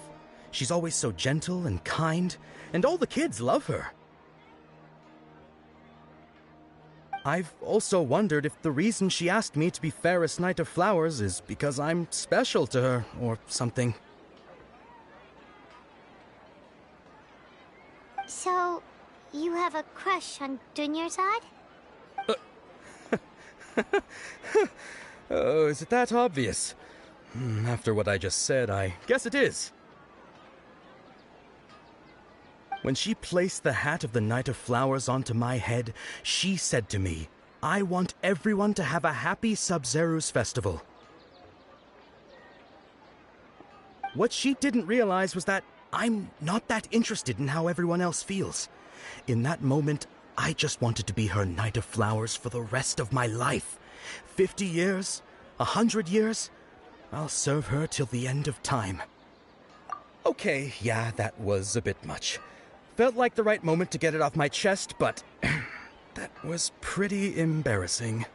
She's always so gentle and kind, and all the kids love her. I've also wondered if the reason she asked me to be Fairest Knight of Flowers is because I'm special to her, or something. So, you have a crush on Dunyarzad? Oh, is it that obvious? After what I just said, I guess it is. When she placed the hat of the Knight of Flowers onto my head, she said to me, I want everyone to have a happy Sub-Zero's festival. What she didn't realize was that I'm not that interested in how everyone else feels. In that moment, I just wanted to be her Knight of Flowers for the rest of my life. 50 years, 100 years, I'll serve her till the end of time. Okay, yeah, that was a bit much. Felt like the right moment to get it off my chest, but that was pretty embarrassing.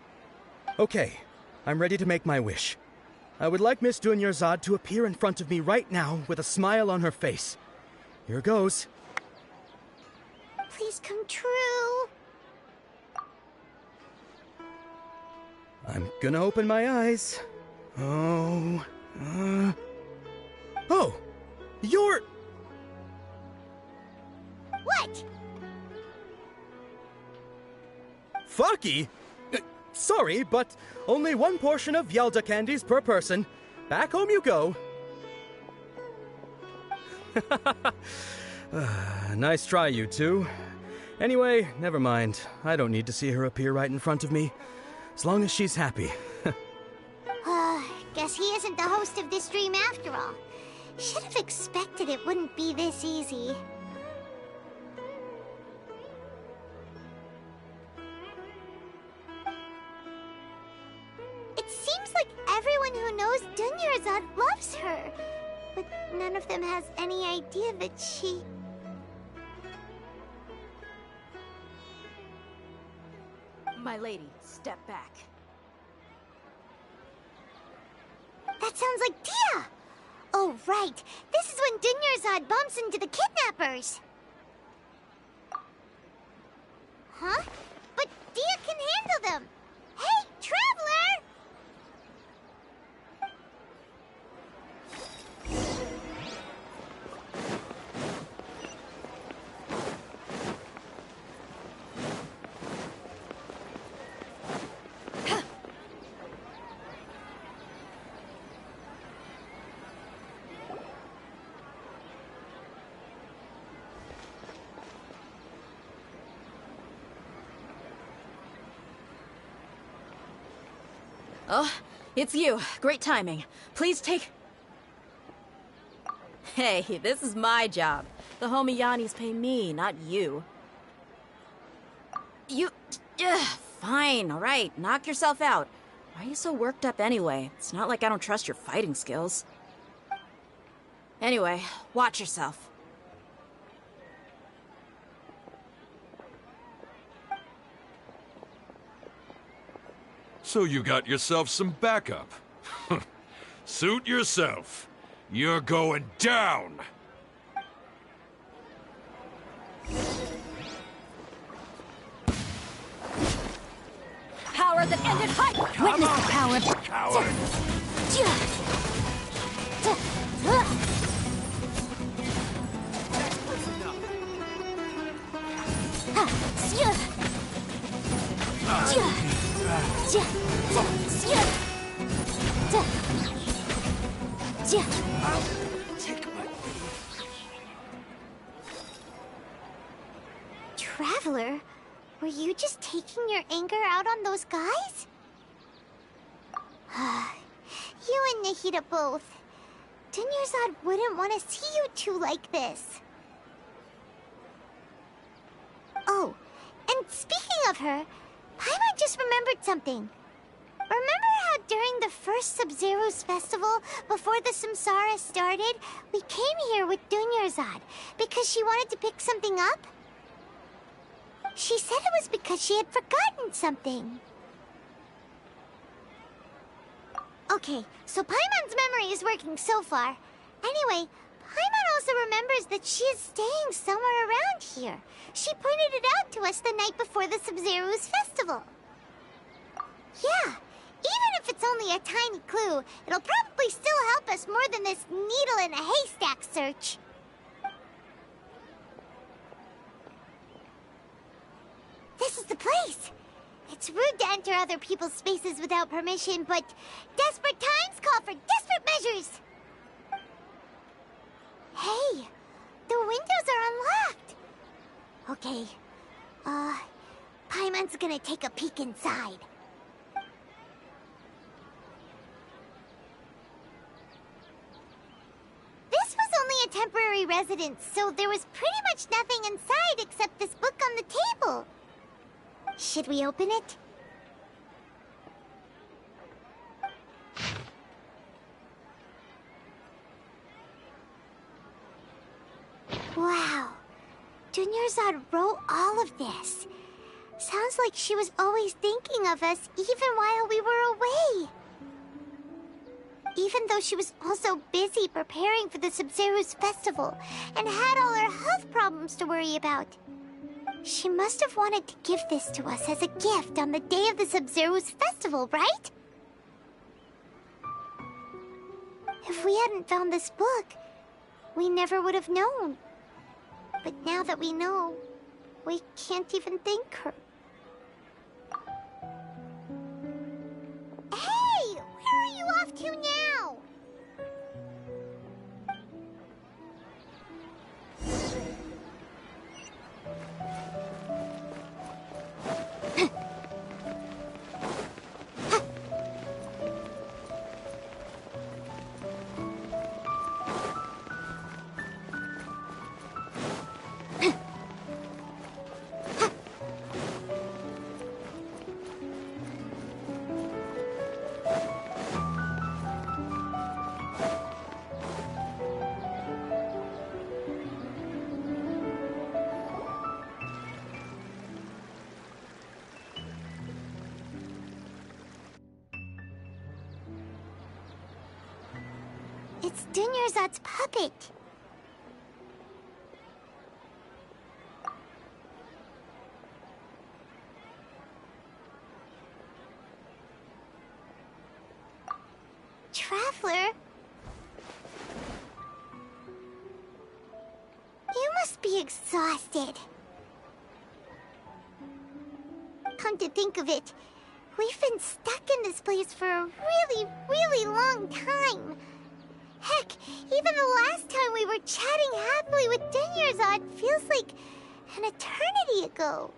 Okay, I'm ready to make my wish. I would like Miss Dunyarzad to appear in front of me right now with a smile on her face. Here goes. Please come true. I'm gonna open my eyes. Oh, you're... What? Fucky? Sorry, but only one portion of Yelda candies per person. Back home you go. Nice try, you two. Anyway, never mind. I don't need to see her appear right in front of me. As long as she's happy. Guess he isn't the host of this dream after all. Should have expected it wouldn't be this easy. It seems like everyone who knows Dunyarzad loves her, but none of them has any idea that she... My lady, step back. That sounds like Dia! Oh, right. This is when Dunyarzad bumps into the kidnappers. Huh? But Dia can handle them. Hey, Traveler! Oh, it's you. Great timing. Please take... Hey, this is my job. The homie Yannis pay me, not you. You... fine, alright. Knock yourself out. Why are you so worked up anyway? It's not like I don't trust your fighting skills. Anyway, watch yourself. So you got yourself some backup. Suit yourself. You're going down! Power that ended fight! Witness the power of... Coward! Traveler, were you just taking your anger out on those guys? You and Nahida both. Dunyarzad wouldn't want to see you two like this. Oh, and speaking of her, Paimon just remembered something. Remember how during the first Sub-Zero's festival, before the Samsara started, we came here with Dunyarzad because she wanted to pick something up? She said it was because she had forgotten something. Okay, so Paimon's memory is working so far. Anyway, Paimon also remembers that she is staying somewhere around here. She pointed it out to us the night before the Sub-Zero's festival. Yeah, even if it's only a tiny clue, it'll probably still help us more than this needle in a haystack search. This is the place. It's rude to enter other people's spaces without permission, but desperate times call for desperate measures. Hey, the windows are unlocked. Okay, Paimon's gonna take a peek inside. This was only a temporary residence, so there was pretty much nothing inside except this book on the table. Should we open it? Wow. Dunyarzad wrote all of this. Sounds like she was always thinking of us even while we were away. Even though she was also busy preparing for the Sub-Zero's festival and had all her health problems to worry about. She must have wanted to give this to us as a gift on the day of the Sub-Zero's festival, right? If we hadn't found this book, we never would have known. But now that we know, we can't even thank her. Hey! Where are you off to now? It's Dunyarzad's puppet. Traveler? You must be exhausted. Come to think of it, we've been stuck in this place for a really, really long time. Heck, even the last time we were chatting happily with Dunyarzad feels like an eternity ago.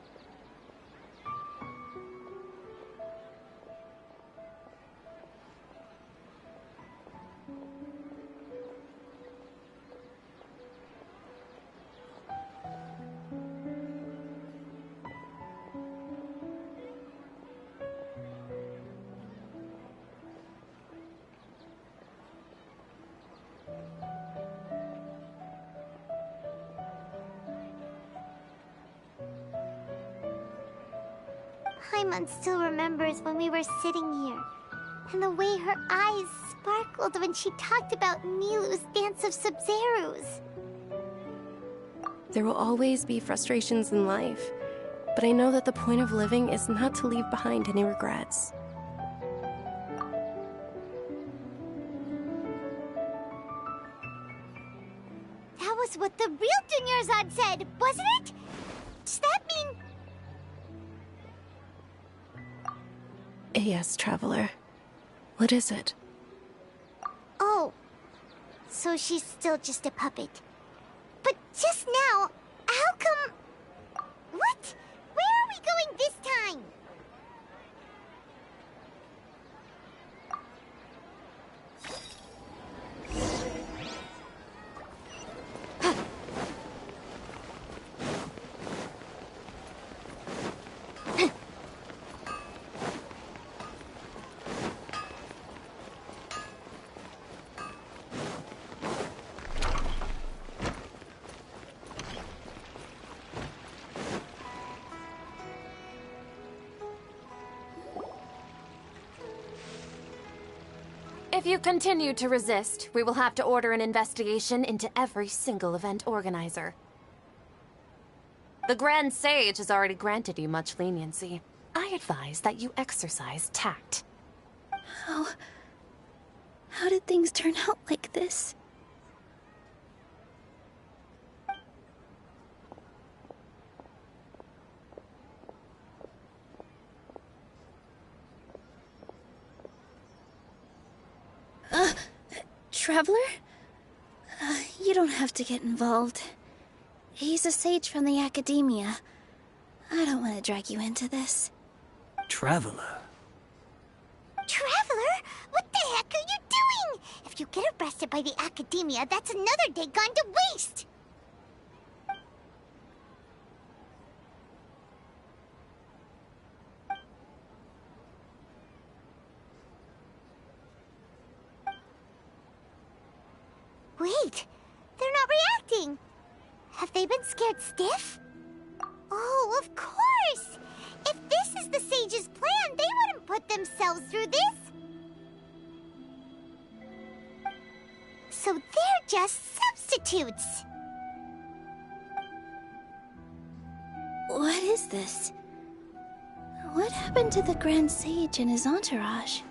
Paimon still remembers when we were sitting here, and the way her eyes sparkled when she talked about Nilu's dance of Sub-Zerus. There will always be frustrations in life, but I know that the point of living is not to leave behind any regrets. That was what the real Dunyarzad said, wasn't it? Does that mean... Yes, Traveler. What is it? Oh, so she's still just a puppet. But just now, how come... What? Where are we going this time? If you continue to resist, we will have to order an investigation into every single event organizer. The Grand Sage has already granted you much leniency. I advise that you exercise tact. How did things turn out like this? Traveler? You don't have to get involved. He's a sage from the Academia. I don't want to drag you into this. Traveler? Traveler? What the heck are you doing? If you get arrested by the Academia, that's another day gone to waste! Wait, they're not reacting. Have they been scared stiff? Oh, of course! If this is the Sage's plan, they wouldn't put themselves through this. So they're just substitutes. What is this? What happened to the Grand Sage and his entourage?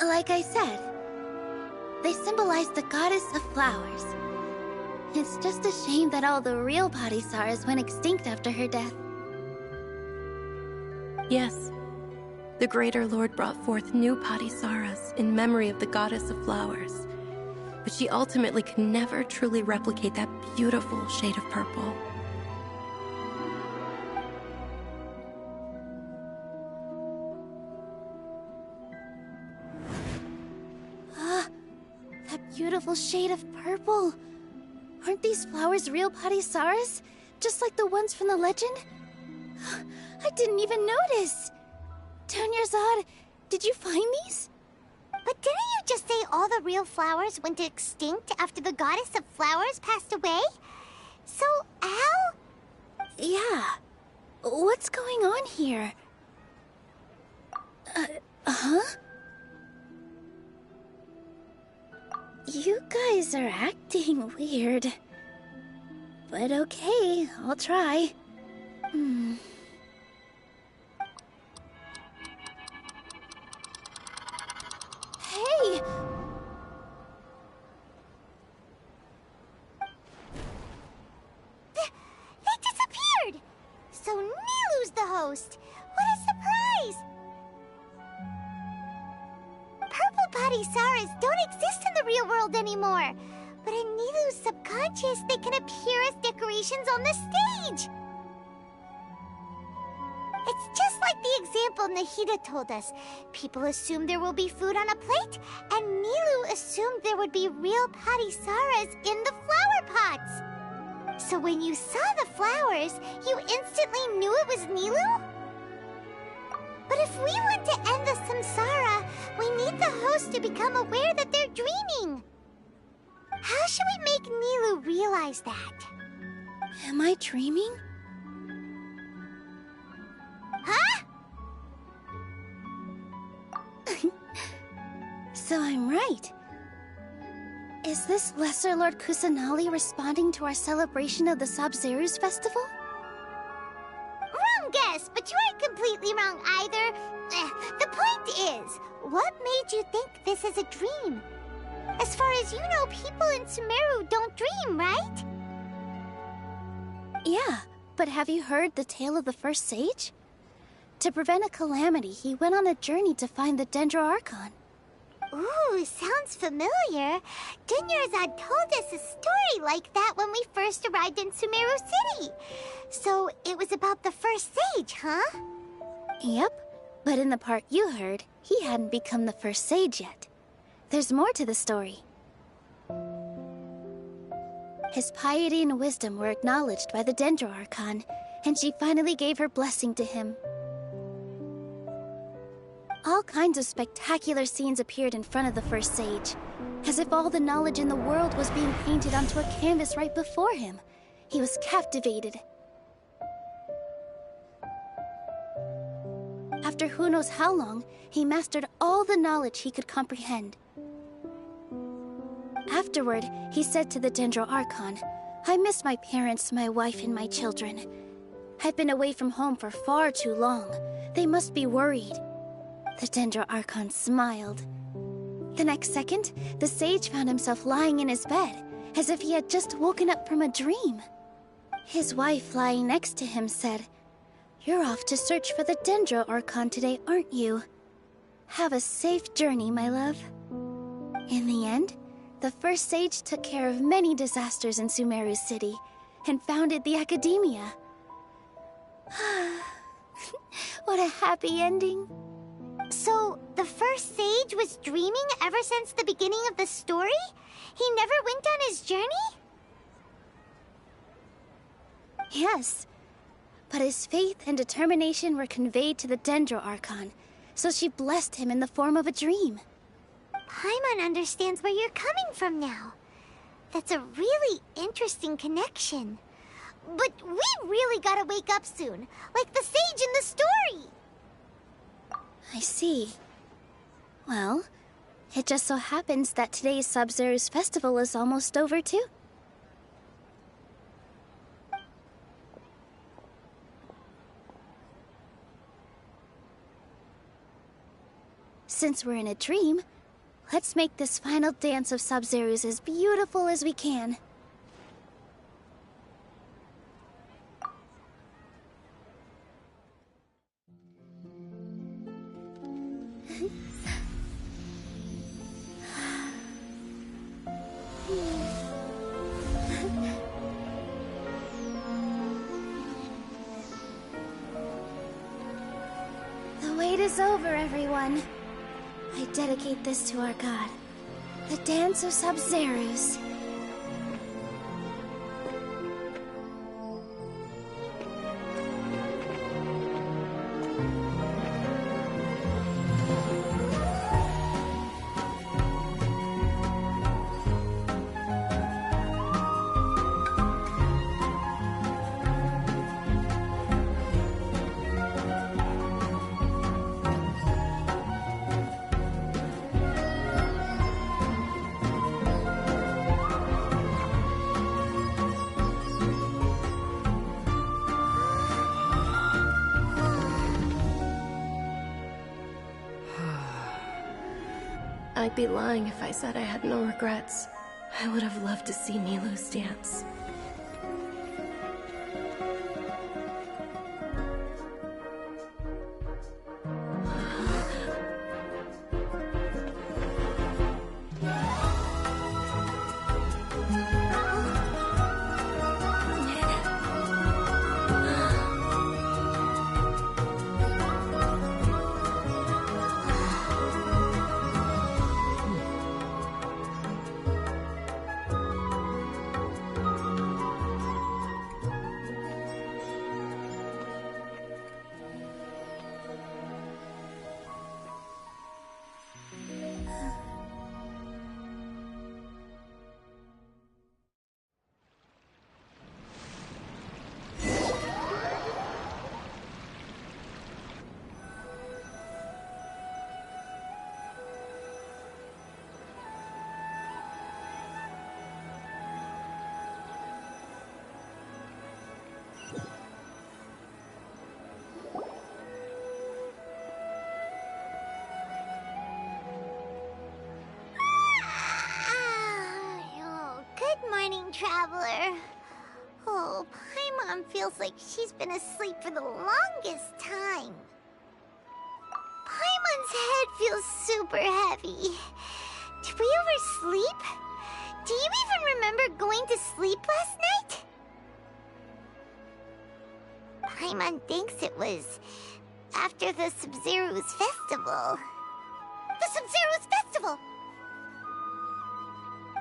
Like I said, they symbolize the goddess of flowers. It's just a shame that all the real Padisaras went extinct after her death. Yes. The Greater Lord brought forth new Padisaras in memory of the goddess of flowers. But she ultimately could never truly replicate that beautiful shade of purple. Beautiful shade of purple. Aren't these flowers real Padisaras? Just like the ones from the legend? I didn't even notice. Dunyarzad, did you find these? But didn't you just say all the real flowers went extinct after the goddess of flowers passed away? So, how? Yeah. What's going on here? Huh? You guys are acting weird. But okay, I'll try. Hey! They disappeared! So Nilu's the host! What a surprise! Purple Padisaras don't exist in the real world anymore. But in Nilu's subconscious, they can appear as decorations on the stage. It's just like the example Nahida told us. People assume there will be food on a plate, and Nilu assumed there would be real Padisaras in the flower pots. So when you saw the flowers, you instantly knew it was Nilu? But if we want to end the samsara, we need the host to become aware that they're dreaming. How should we make Nilu realize that? Am I dreaming? Huh? So I'm right. Is this Lesser Lord Kusanali responding to our celebration of the Sabzeruz festival? Wrong guess, but you aren't completely wrong either. The point is, what made you think this is a dream? As far as you know, people in Sumeru don't dream, right? Yeah, but have you heard the tale of the first sage? To prevent a calamity, he went on a journey to find the Dendro Archon. Ooh, sounds familiar. Dunyarzad told us a story like that when we first arrived in Sumeru City. So it was about the first sage, huh? Yep, but in the part you heard, he hadn't become the first sage yet. There's more to the story. His piety and wisdom were acknowledged by the Dendro Archon, and she finally gave her blessing to him. All kinds of spectacular scenes appeared in front of the first sage, as if all the knowledge in the world was being painted onto a canvas right before him. He was captivated. After who knows how long, he mastered all the knowledge he could comprehend. Afterward, he said to the Dendro Archon, "I miss my parents, my wife, and my children. I've been away from home for far too long. They must be worried." The Dendro Archon smiled. The next second, the sage found himself lying in his bed, as if he had just woken up from a dream. His wife, lying next to him, said, "You're off to search for the Dendro Archon today, aren't you? Have a safe journey, my love." In the end, the first sage took care of many disasters in Sumeru City, and founded the Academia. What a happy ending. So, the first sage was dreaming ever since the beginning of the story? He never went on his journey? Yes, but his faith and determination were conveyed to the Dendro Archon, so she blessed him in the form of a dream. Paimon understands where you're coming from now. That's a really interesting connection. But we really gotta wake up soon, like the sage in the story! I see. Well, it just so happens that today's Sabzeruz festival is almost over too. Since we're in a dream, let's make this final dance of Sabzeruz as beautiful as we can. The wait is over, everyone. I dedicate this to our god, the dance of Sabzeruz. I'd be lying if I said I had no regrets. I would have loved to see Nilu's dance. Good morning, Traveler. Oh, Paimon feels like she's been asleep for the longest time. Paimon's head feels super heavy. Did we oversleep? Do you even remember going to sleep last night? Paimon thinks it was after the Sumeru's festival. The Sumeru's festival!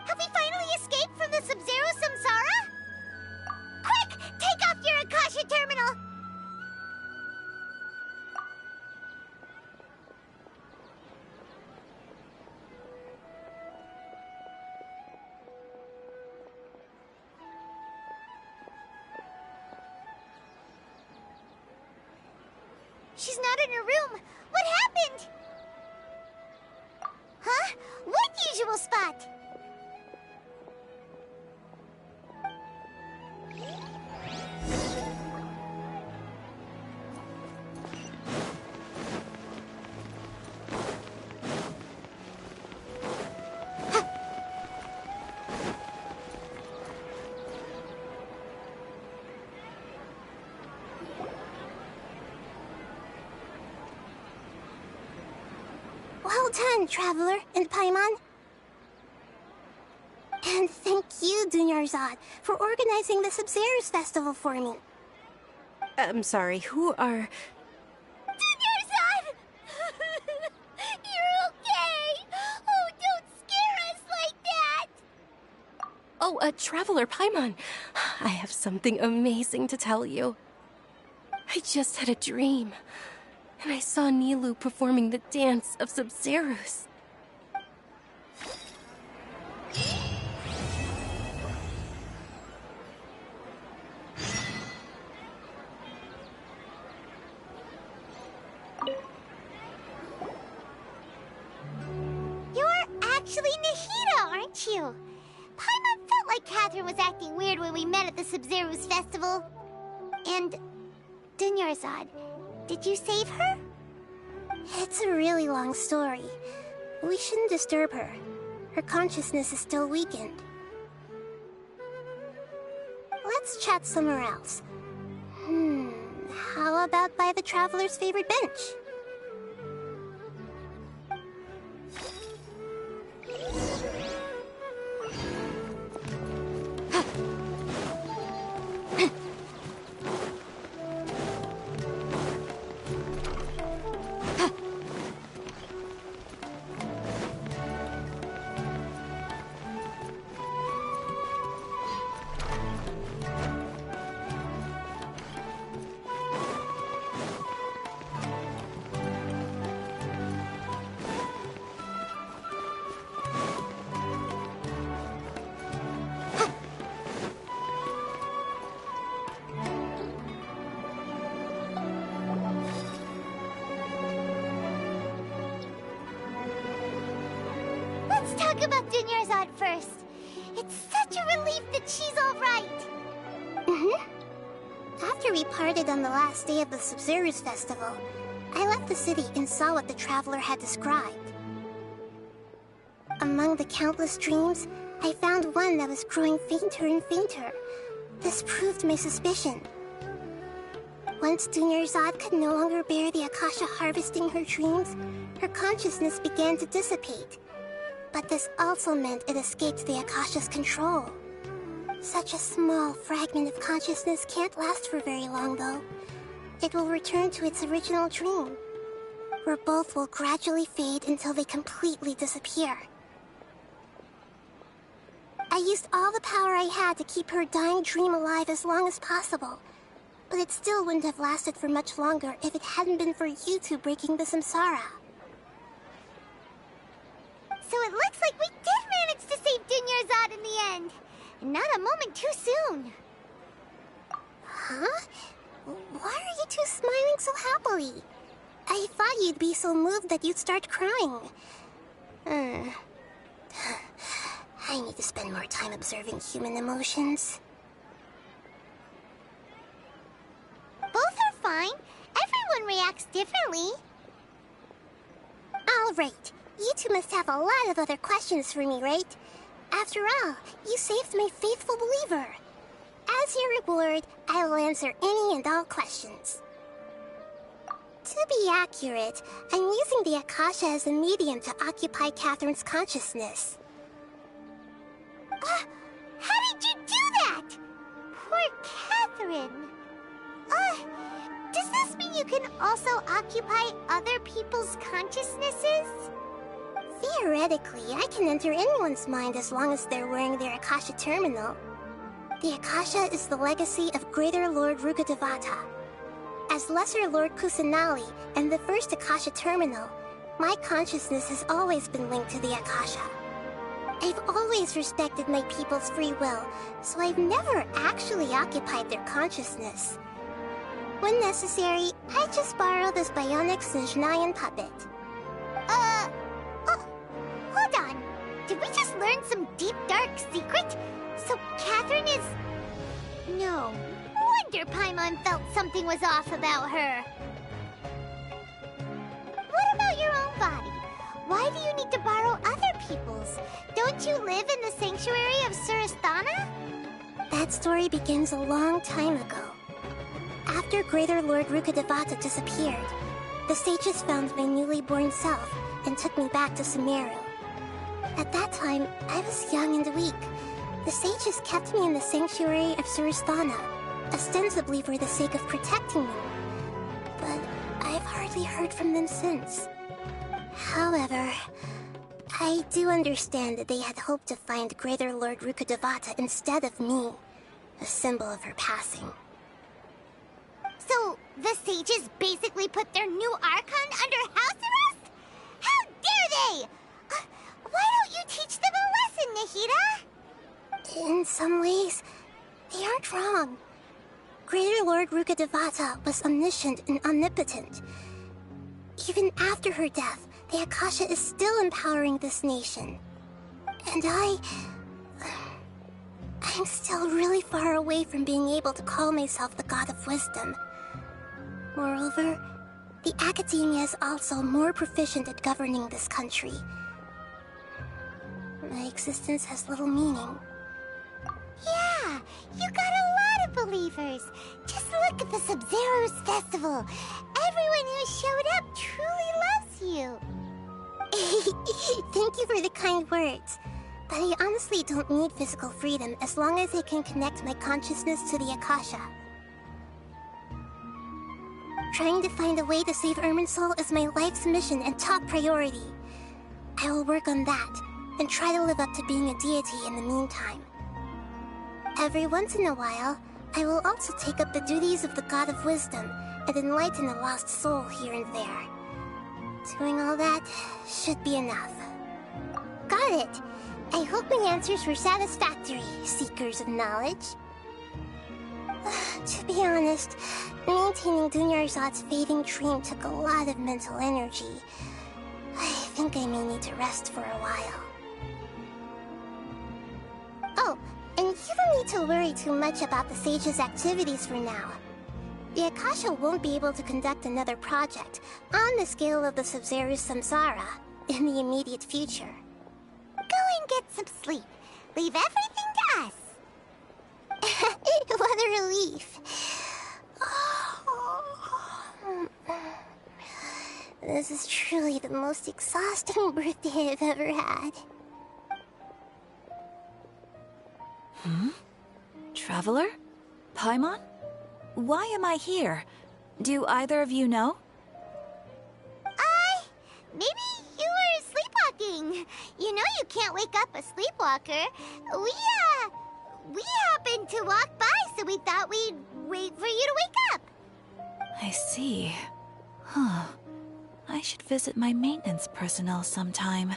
Have we finally escaped from the Sumeru Samsara? Quick! Take off your Akasha terminal! She's not in her room. What happened? Huh? What usual spot? Well done, Traveler and Paimon. And thank you, Dunyarzad, for organizing the Sumeru's festival for me. I'm sorry, who are... Dunyarzad! You're okay! Oh, don't scare us like that! Oh, Traveler Paimon. I have something amazing to tell you. I just had a dream, and I saw Nilou performing the dance of Sumeru's. You're actually Nahida, aren't you? Paimon felt like Catherine was acting weird when we met at the Sumeru's festival. And Dunyarzad, did you save her? It's a really long story. We shouldn't disturb her. Her consciousness is still weakened. Let's chat somewhere else. How about by the Traveler's favorite bench? Let's talk about Dunyarzad first. It's such a relief that she's all right. After we parted on the last day of the Sumeru's festival, I left the city and saw what the Traveler had described. Among the countless dreams, I found one that was growing fainter and fainter. This proved my suspicion. Once Dunyarzad could no longer bear the Akasha harvesting her dreams, her consciousness began to dissipate. But this also meant it escaped the Akasha's control. Such a small fragment of consciousness can't last for very long, though. It will return to its original dream, where both will gradually fade until they completely disappear. I used all the power I had to keep her dying dream alive as long as possible, but it still wouldn't have lasted for much longer if it hadn't been for you two breaking the samsara. So it looks like we did manage to save Dunyarzad in the end. And not a moment too soon. Huh? Why are you two smiling so happily? I thought you'd be so moved that you'd start crying. I need to spend more time observing human emotions. Both are fine. Everyone reacts differently. All right. You two must have a lot of other questions for me, right? After all, you saved my faithful believer. As your reward, I will answer any and all questions. To be accurate, I'm using the Akasha as a medium to occupy Catherine's consciousness. How did you do that? Poor Catherine. Does this mean you can also occupy other people's consciousnesses? Theoretically, I can enter anyone's mind as long as they're wearing their Akasha terminal. The Akasha is the legacy of Greater Lord Rukkhadevata. As Lesser Lord Kusanali and the first Akasha terminal, my consciousness has always been linked to the Akasha. I've always respected my people's free will, so I've never actually occupied their consciousness. When necessary, I just borrow this bionic Snezhnayan puppet. Hold on. Did we just learn some deep, dark secret? So Catherine is... No. Wonder Paimon felt something was off about her. What about your own body? Why do you need to borrow other people's? Don't you live in the sanctuary of Surasthana? That story begins a long time ago. After Greater Lord Rukkhadevata disappeared, the sages found my newly born self and took me back to Sumeru. At that time, I was young and weak. The sages kept me in the sanctuary of Surasthana, ostensibly for the sake of protecting me. But I've hardly heard from them since. However, I do understand that they had hoped to find Greater Lord Rukkhadevata instead of me, a symbol of her passing. So, the sages basically put their new Archon under house arrest? How dare they! Why don't you teach them a lesson, Nahida? In some ways, they aren't wrong. Greater Lord Rukkhadevata was omniscient and omnipotent. Even after her death, the Akasha is still empowering this nation. And I'm still really far away from being able to call myself the God of Wisdom. Moreover, the Academia is also more proficient at governing this country. My existence has little meaning. Yeah, you got a lot of believers. Just look at the Sub-Zero's festival. Everyone who showed up truly loves you. Thank you for the kind words. But I honestly don't need physical freedom as long as I can connect my consciousness to the Akasha. Trying to find a way to save Irminsul is my life's mission and top priority. I will work on that, and try to live up to being a deity in the meantime. Every once in a while, I will also take up the duties of the God of Wisdom and enlighten a lost soul here and there. Doing all that should be enough. Got it! I hope my answers were satisfactory, seekers of knowledge. To be honest, maintaining Dunyarzad's fading dream took a lot of mental energy. I think I may need to rest for a while. Oh, and you don't need to worry too much about the sage's activities for now. The Akasha won't be able to conduct another project on the scale of the Sub-Zero's Samsara in the immediate future. Go and get some sleep. Leave everything to us. What a relief. This is truly the most exhausting birthday I've ever had. Traveler? Paimon? Why am I here? Do either of you know? Maybe you were sleepwalking. You know you can't wake up a sleepwalker. We happened to walk by, so we thought we'd wait for you to wake up. I see. Huh. I should visit my maintenance personnel sometime.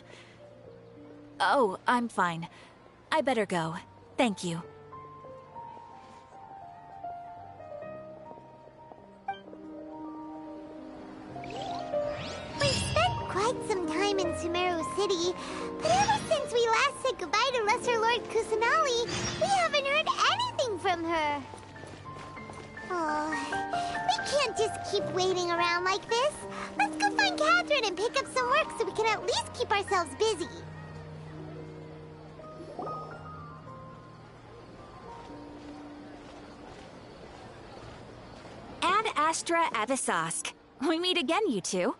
Oh, I'm fine. I better go. Thank you. We've spent quite some time in Sumeru City, but ever since we last said goodbye to Lesser Lord Kusanali, we haven't heard anything from her. Oh, we can't just keep waiting around like this. Let's go find Catherine and pick up some work so we can at least keep ourselves busy. Astra Avisask. We meet again, you two.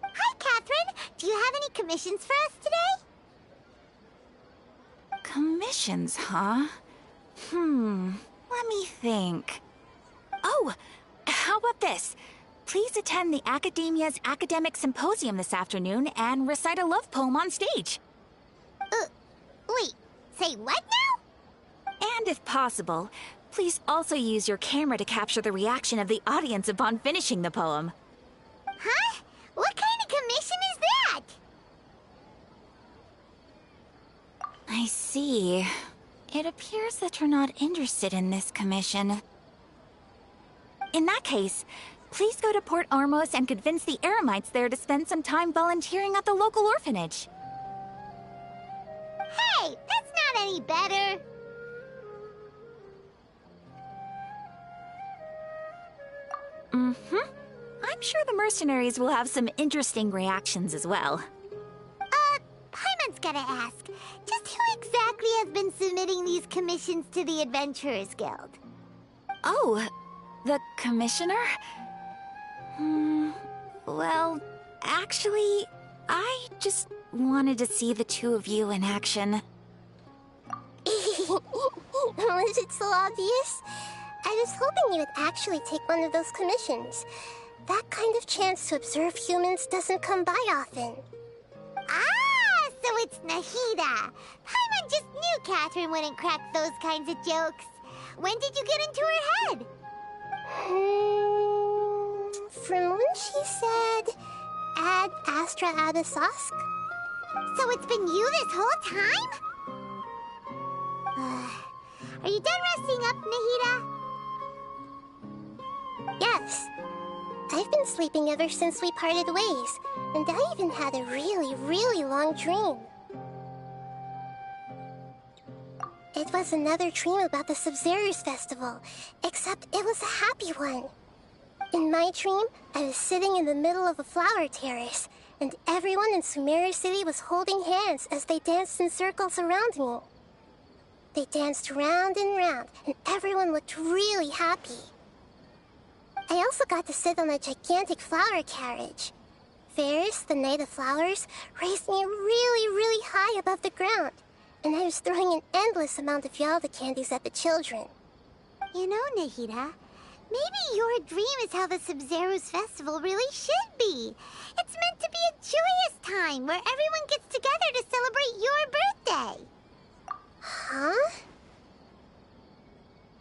Hi, Catherine. Do you have any commissions for us today? Commissions, huh? Let me think. Oh, how about this? Please attend the Academia's Academic Symposium this afternoon and recite a love poem on stage. Wait, say what now? And if possible, please also use your camera to capture the reaction of the audience upon finishing the poem. Huh? What kind of commission is that? I see. It appears that you're not interested in this commission. In that case, please go to Port Ormos and convince the Eremites there to spend some time volunteering at the local orphanage. Hey, that's not any better. I'm sure the mercenaries will have some interesting reactions as well. Paimon's gotta ask, just who exactly has been submitting these commissions to the Adventurers Guild? Oh, the commissioner? Well, actually, I just wanted to see the two of you in action. Was it so obvious? I was hoping you would actually take one of those commissions. That kind of chance to observe humans doesn't come by often. Ah, so it's Nahida. Paimon just knew Catherine wouldn't crack those kinds of jokes. When did you get into her head? From when she said, Ad Astra Abisask. So it's been you this whole time? Are you done resting up, Nahida? Yes. I've been sleeping ever since we parted ways, and I even had a really, really long dream. It was another dream about the Sumeru's festival, except it was a happy one. In my dream, I was sitting in the middle of a flower terrace, and everyone in Sumeru City was holding hands as they danced in circles around me. They danced round and round, and everyone looked really happy. I also got to sit on a gigantic flower carriage. Ferris, the Knight of Flowers, raised me really, really high above the ground, and I was throwing an endless amount of Yalda candies at the children. You know, Nahida, maybe your dream is how the Sumeru's festival really should be. It's meant to be a joyous time where everyone gets together to celebrate your birthday. Huh?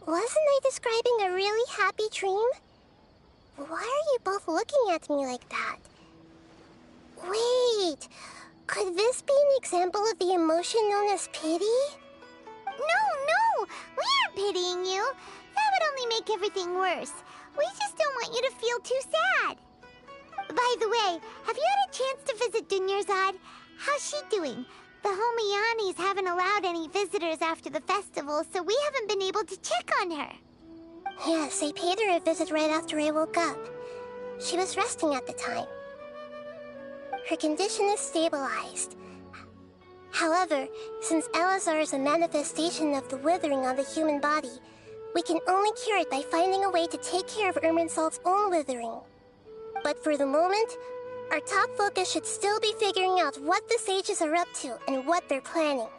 Wasn't I describing a really happy dream? Why are you both looking at me like that? Wait, could this be an example of the emotion known as pity? No, we aren't pitying you. That would only make everything worse. We just don't want you to feel too sad. By the way, have you had a chance to visit Dunyarzad? How's she doing? The Homianis haven't allowed any visitors after the festival, so we haven't been able to check on her. Yes, I paid her a visit right after I woke up. She was resting at the time. Her condition is stabilized. However, since Elazar is a manifestation of the withering on the human body, we can only cure it by finding a way to take care of Irminsul's own withering. But for the moment, our top focus should still be figuring out what the sages are up to and what they're planning.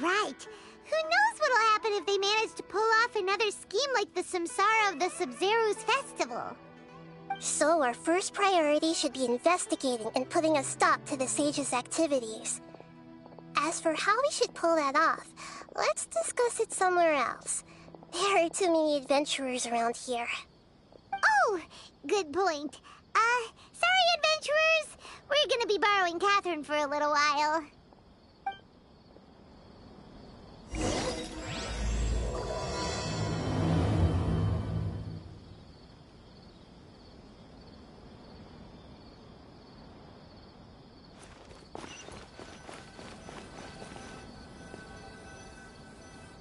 Right. Who knows what'll happen if they manage to pull off another scheme like the Samsara of the Sumeru's festival? So our first priority should be investigating and putting a stop to the sages' activities. As for how we should pull that off, let's discuss it somewhere else. There are too many adventurers around here. Oh, good point. Sorry, adventurers. We're gonna be borrowing Catherine for a little while.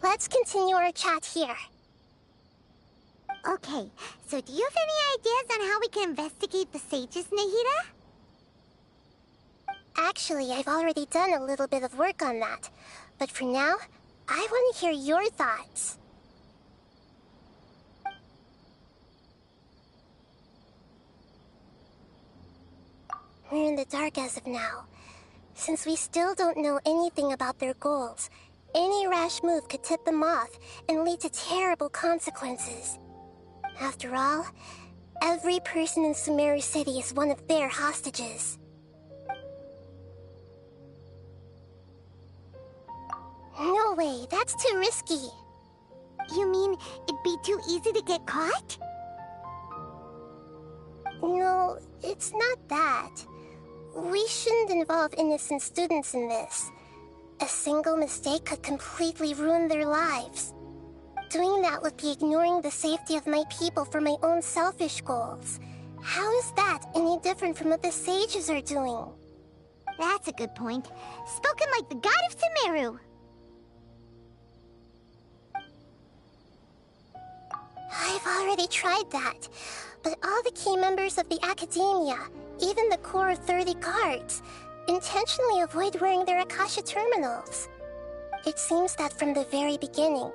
Let's continue our chat here. Okay, so do you have any ideas on how we can investigate the sages, Nahida? Actually, I've already done a little bit of work on that. But for now, I want to hear your thoughts. We're in the dark as of now. Since we still don't know anything about their goals, any rash move could tip them off and lead to terrible consequences. After all, every person in Sumeru City is one of their hostages. No way, that's too risky. You mean it'd be too easy to get caught? No, it's not that. We shouldn't involve innocent students in this. A single mistake could completely ruin their lives. Doing that would be ignoring the safety of my people for my own selfish goals. How is that any different from what the sages are doing? That's a good point. Spoken like the god of Sumeru. I've already tried that, but all the key members of the Academia, even the core of 30 guards, intentionally avoid wearing their Akasha terminals. It seems that from the very beginning,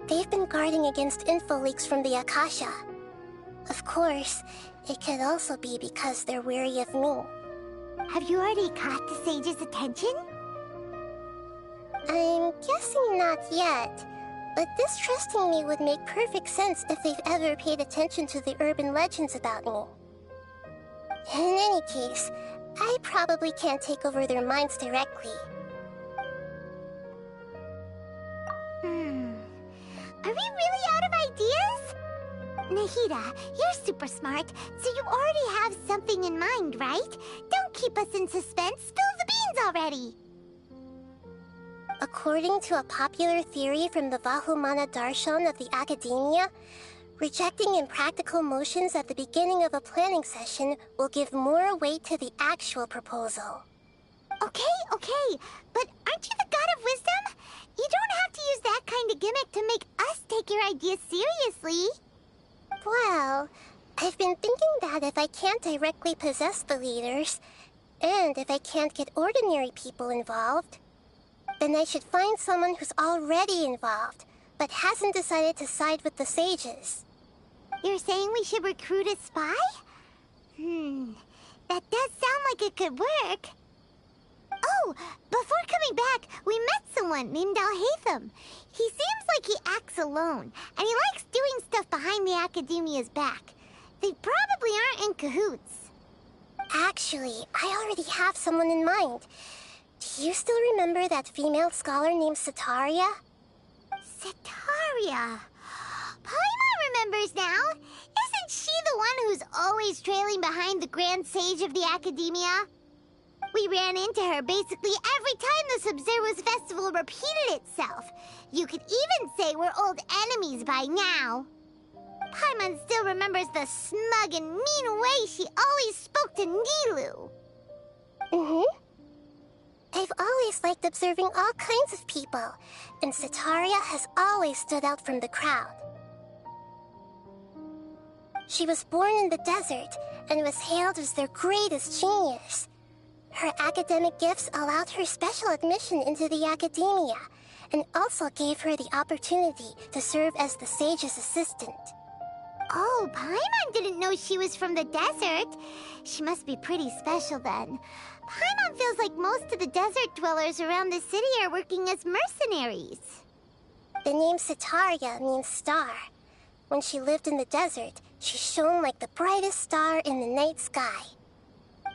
they've been guarding against info leaks from the Akasha. Of course, it could also be because they're wary of me. Have you already caught the sage's attention? I'm guessing not yet. But distrusting me would make perfect sense if they've ever paid attention to the urban legends about me. In any case, I probably can't take over their minds directly. Are we really out of ideas? Nahida, you're super smart, so you already have something in mind, right? Don't keep us in suspense. Spill the beans already. According to a popular theory from the Vahumana Darshan of the Academia, rejecting impractical motions at the beginning of a planning session will give more weight to the actual proposal. Okay, but aren't you the god of wisdom? You don't have to use that kind of gimmick to make us take your ideas seriously. Well, I've been thinking that if I can't directly possess the leaders, and if I can't get ordinary people involved, then I should find someone who's already involved, but hasn't decided to side with the sages. You're saying we should recruit a spy? That does sound like it could work. Oh, before coming back, we met someone named Alhaitham. He seems like he acts alone, and he likes doing stuff behind the Academia's back. They probably aren't in cahoots. Actually, I already have someone in mind. Do you still remember that female scholar named Setaria? Setaria? Paimon remembers now. Isn't she the one who's always trailing behind the Grand Sage of the Academia? We ran into her basically every time the Sub-Zero's festival repeated itself. You could even say we're old enemies by now. Paimon still remembers the smug and mean way she always spoke to Nilou. I've always liked observing all kinds of people, and Setaria has always stood out from the crowd. She was born in the desert and was hailed as their greatest genius. Her academic gifts allowed her special admission into the Academia, and also gave her the opportunity to serve as the sage's assistant. Oh, Paimon didn't know she was from the desert. She must be pretty special then. Paimon feels like most of the desert dwellers around the city are working as mercenaries. The name Setaria means star. When she lived in the desert, she shone like the brightest star in the night sky.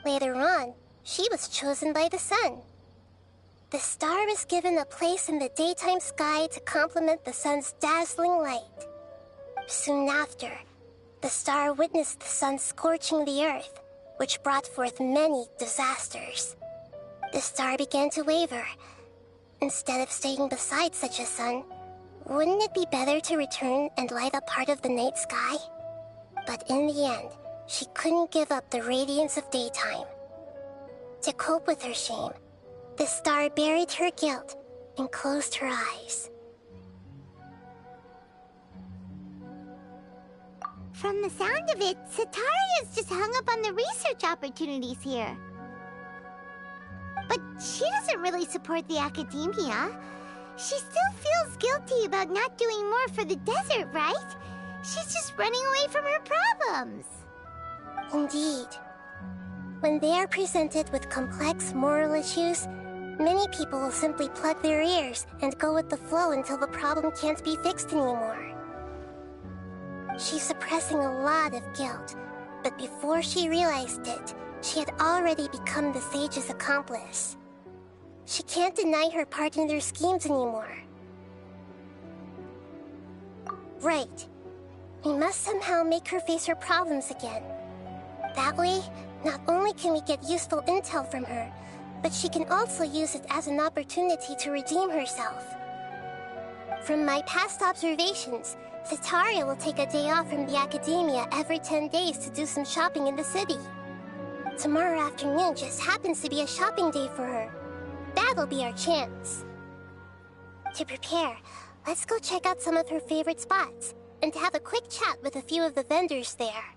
Later on, she was chosen by the sun. The star was given a place in the daytime sky to complement the sun's dazzling light. Soon after, the star witnessed the sun scorching the earth, which brought forth many disasters. The star began to waver. Instead of staying beside such a sun, wouldn't it be better to return and light up part of the night sky? But in the end, she couldn't give up the radiance of daytime. To cope with her shame, the star buried her guilt and closed her eyes. From the sound of it, Setaria's just hung up on the research opportunities here. But she doesn't really support the Academia. She still feels guilty about not doing more for the desert, right? She's just running away from her problems. Indeed. When they are presented with complex moral issues, many people will simply plug their ears and go with the flow until the problem can't be fixed anymore. She's suppressing a lot of guilt, but before she realized it, she had already become the sage's accomplice. She can't deny her part in their schemes anymore. Right. We must somehow make her face her problems again. That way, not only can we get useful intel from her, but she can also use it as an opportunity to redeem herself. From my past observations, Setaria will take a day off from the academia every 10 days to do some shopping in the city. Tomorrow afternoon just happens to be a shopping day for her. That'll be our chance. To prepare, let's go check out some of her favorite spots, and have a quick chat with a few of the vendors there.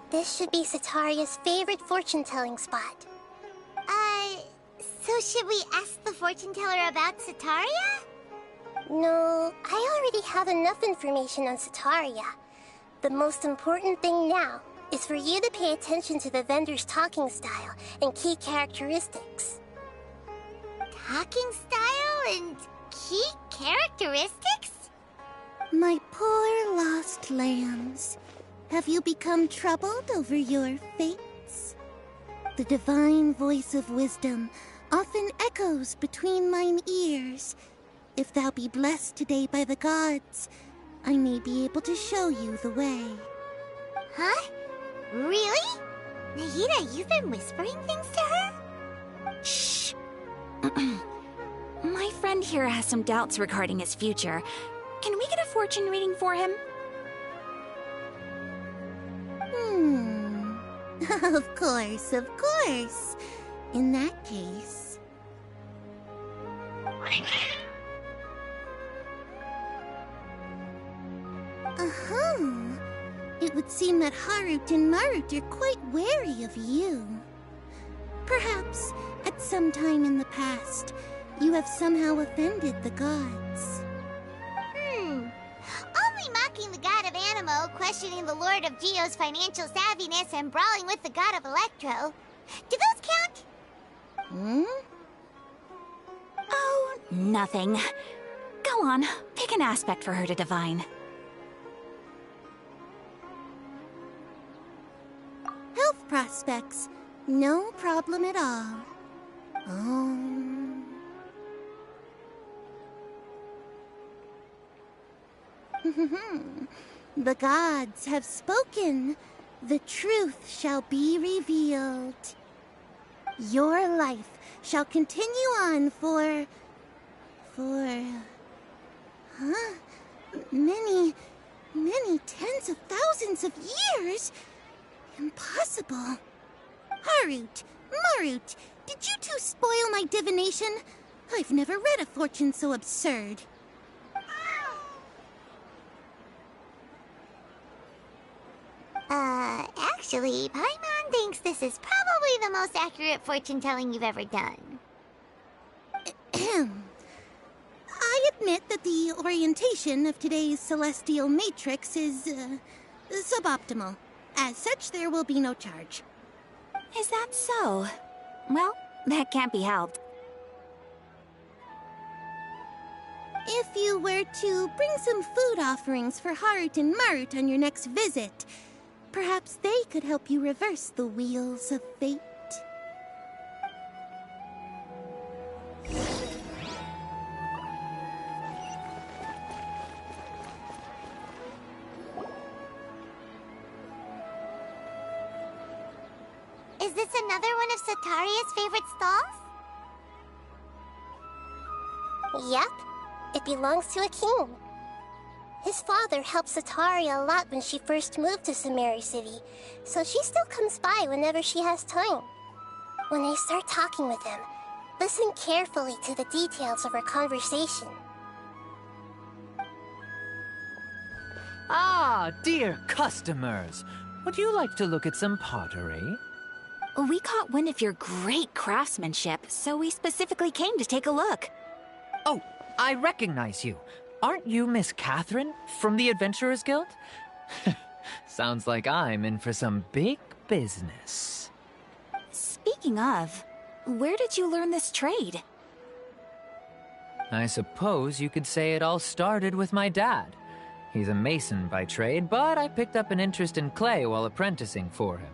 This should be Setaria's favorite fortune-telling spot. So should we ask the fortune teller about Setaria? No, I already have enough information on Setaria. The most important thing now is for you to pay attention to the vendor's talking style and key characteristics. Talking style and key characteristics? My poor lost lambs. Have you become troubled over your fates? The divine voice of wisdom often echoes between mine ears. If thou be blessed today by the gods, I may be able to show you the way. Huh? Really? Nahida, you've been whispering things to her? Shh. My friend here has some doubts regarding his future. Can we get a fortune reading for him? Of course, of course. In that case... It would seem that Harut and Marut are quite wary of you. Perhaps, at some time in the past, you have somehow offended the gods. Only mocking the god of Animo, questioning the Lord of Geo's financial savviness, and brawling with the god of Electro. Do those count? Oh, nothing. Go on, pick an aspect for her to divine. Health prospects. No problem at all. The gods have spoken. The truth shall be revealed. Your life shall continue on for... many tens of thousands of years? Impossible. Harut, Marut, did you two spoil my divination? I've never read a fortune so absurd. Actually, Paimon thinks this is probably the most accurate fortune-telling you've ever done. I admit that the orientation of today's celestial matrix is, suboptimal. As such, there will be no charge. Is that so? Well, that can't be helped. If you were to bring some food offerings for Harut and Marut on your next visit, perhaps they could help you reverse the wheels of fate. Is this another one of Setaria's favorite stalls? Yep. It belongs to a king. His father helped Setaria a lot when she first moved to Sumeru City, so she still comes by whenever she has time. When I start talking with him, listen carefully to the details of our conversation. Ah, dear customers! Would you like to look at some pottery? We caught wind of your great craftsmanship, so we specifically came to take a look. Oh, I recognize you. Aren't you Miss Catherine from the Adventurers Guild? Sounds like I'm in for some big business. Speaking of, where did you learn this trade? I suppose you could say it all started with my dad. He's a mason by trade, but I picked up an interest in clay while apprenticing for him.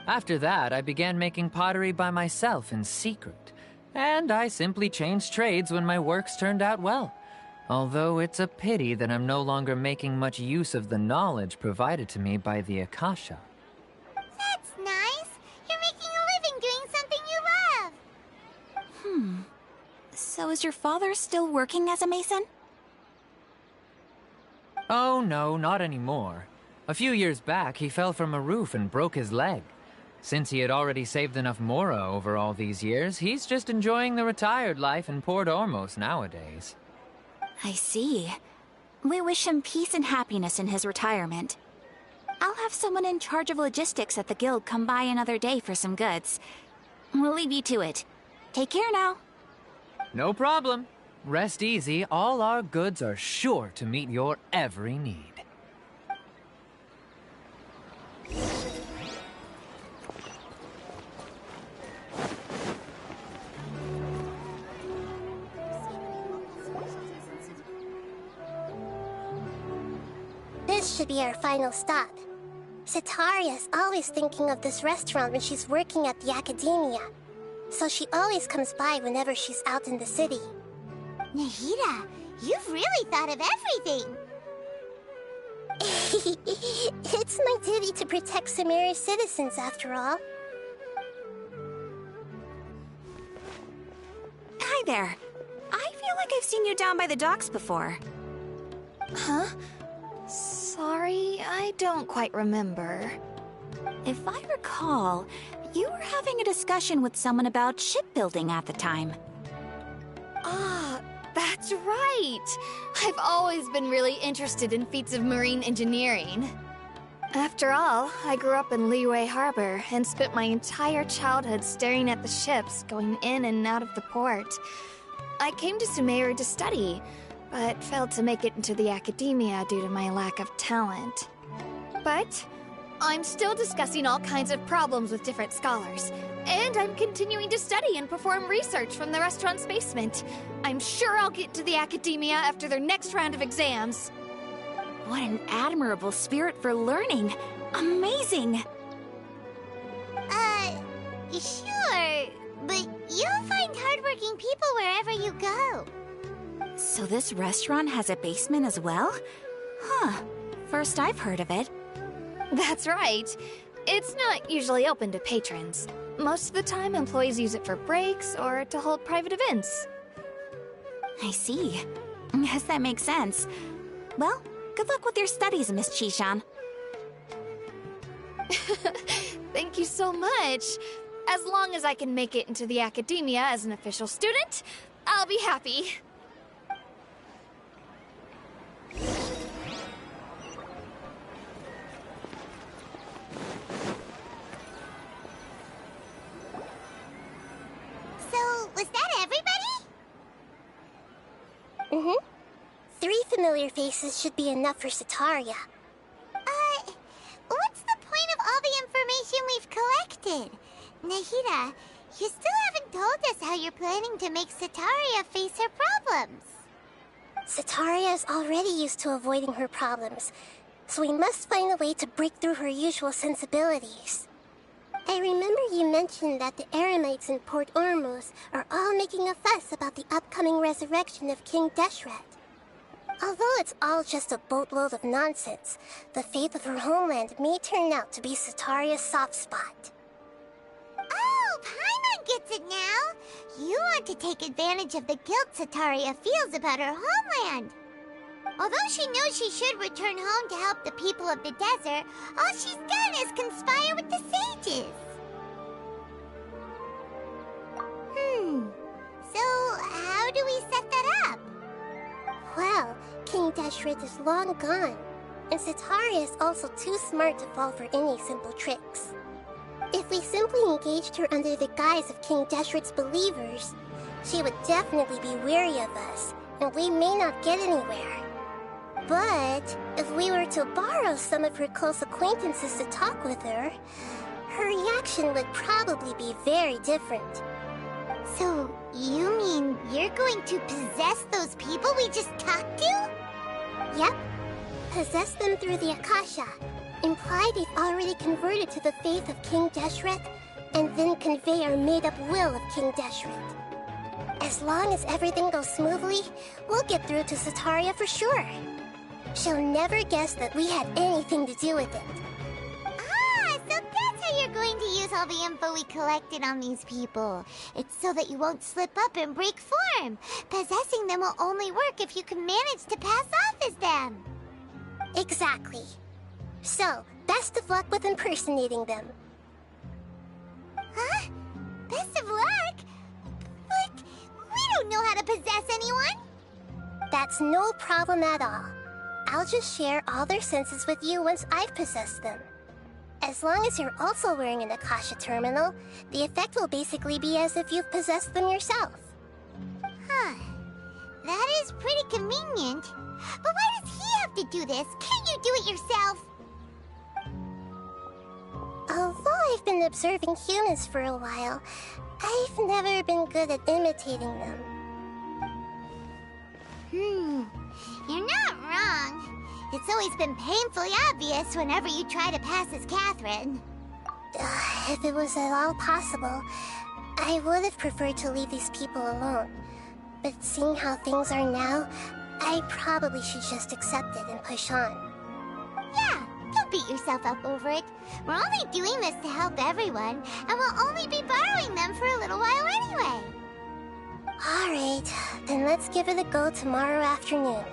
After that, I began making pottery by myself in secret, and I simply changed trades when my works turned out well. Although it's a pity that I'm no longer making much use of the knowledge provided to me by the Akasha. That's nice. You're making a living doing something you love. So is your father still working as a mason? Oh no, not anymore. A few years back, he fell from a roof and broke his leg. Since he had already saved enough mora over all these years, he's just enjoying the retired life in Port Ormos nowadays. I see. We wish him peace and happiness in his retirement. I'll have someone in charge of logistics at the guild come by another day for some goods. We'll leave you to it. Take care now. No problem. Rest easy, all our goods are sure to meet your every need. This should be our final stop. Cetaria's always thinking of this restaurant when she's working at the academia, so she always comes by whenever she's out in the city. Nahida, you've really thought of everything. It's my duty to protect Sumeru's citizens, after all. Hi there. I feel like I've seen you down by the docks before. Huh? Sorry, I don't quite remember. If I recall, you were having a discussion with someone about shipbuilding at the time. Ah, that's right! I've always been really interested in feats of marine engineering. After all, I grew up in Liyue Harbor and spent my entire childhood staring at the ships going in and out of the port. I came to Sumeru to study, but failed to make it into the academia due to my lack of talent. But I'm still discussing all kinds of problems with different scholars, and I'm continuing to study and perform research from the restaurant's basement. I'm sure I'll get to the academia after their next round of exams. What an admirable spirit for learning! Amazing! Sure, but you'll find hardworking people wherever you go. So this restaurant has a basement as well? Huh. First I've heard of it. That's right. It's not usually open to patrons. Most of the time, employees use it for breaks or to hold private events. I see. Guess that makes sense. Well, good luck with your studies, Miss Chishan. Thank you so much. As long as I can make it into the academia as an official student, I'll be happy. So, was that everybody? Mm-hmm. 3 familiar faces should be enough for Cetaria. What's the point of all the information we've collected? Nahida, you still haven't told us how you're planning to make Cetaria face her problems. Cetaria is already used to avoiding her problems, so we must find a way to break through her usual sensibilities. I remember you mentioned that the Eremites in Port Ormos are all making a fuss about the upcoming resurrection of King Deshret. Although it's all just a boatload of nonsense, the fate of her homeland may turn out to be Cetaria's soft spot. Oh, Paimon gets it now! You want to take advantage of the guilt Cetaria feels about her homeland. Although she knows she should return home to help the people of the desert, all she's done is conspire with the sages. So how do we set that up? Well, King Deshret is long gone. and Sitaria is also too smart to fall for any simple tricks. If we simply engaged her under the guise of King Deshret's believers, she would definitely be wary of us, and we may not get anywhere. But if we were to borrow some of her close acquaintances to talk with her, her reaction would probably be very different. So, you mean you're going to possess those people we just talked to? Yep. Possess them through the Akasha. Imply they've already converted to the faith of King Deshret, and then convey our made-up will of King Deshret. As long as everything goes smoothly, we'll get through to Sitaria for sure. She'll never guess that we had anything to do with it. Ah, so that's how you're going to use all the info we collected on these people. It's so that you won't slip up and break form. Possessing them will only work if you can manage to pass off as them. Exactly. So, best of luck with impersonating them. Huh? Best of luck? But we don't know how to possess anyone. That's no problem at all. I'll just share all their senses with you once I've possessed them. As long as you're also wearing an Akasha terminal, the effect will basically be as if you've possessed them yourself. Huh. That is pretty convenient. But why does he have to do this? Can't you do it yourself? Although I've been observing humans for a while, I've never been good at imitating them. You're not wrong. It's always been painfully obvious whenever you try to pass as Catherine. If it was at all possible, I would have preferred to leave these people alone. But seeing how things are now, I probably should just accept it and push on. Yeah, don't beat yourself up over it. We're only doing this to help everyone, and we'll only be borrowing them for a little while anyway. Alright, then let's give it a go tomorrow afternoon.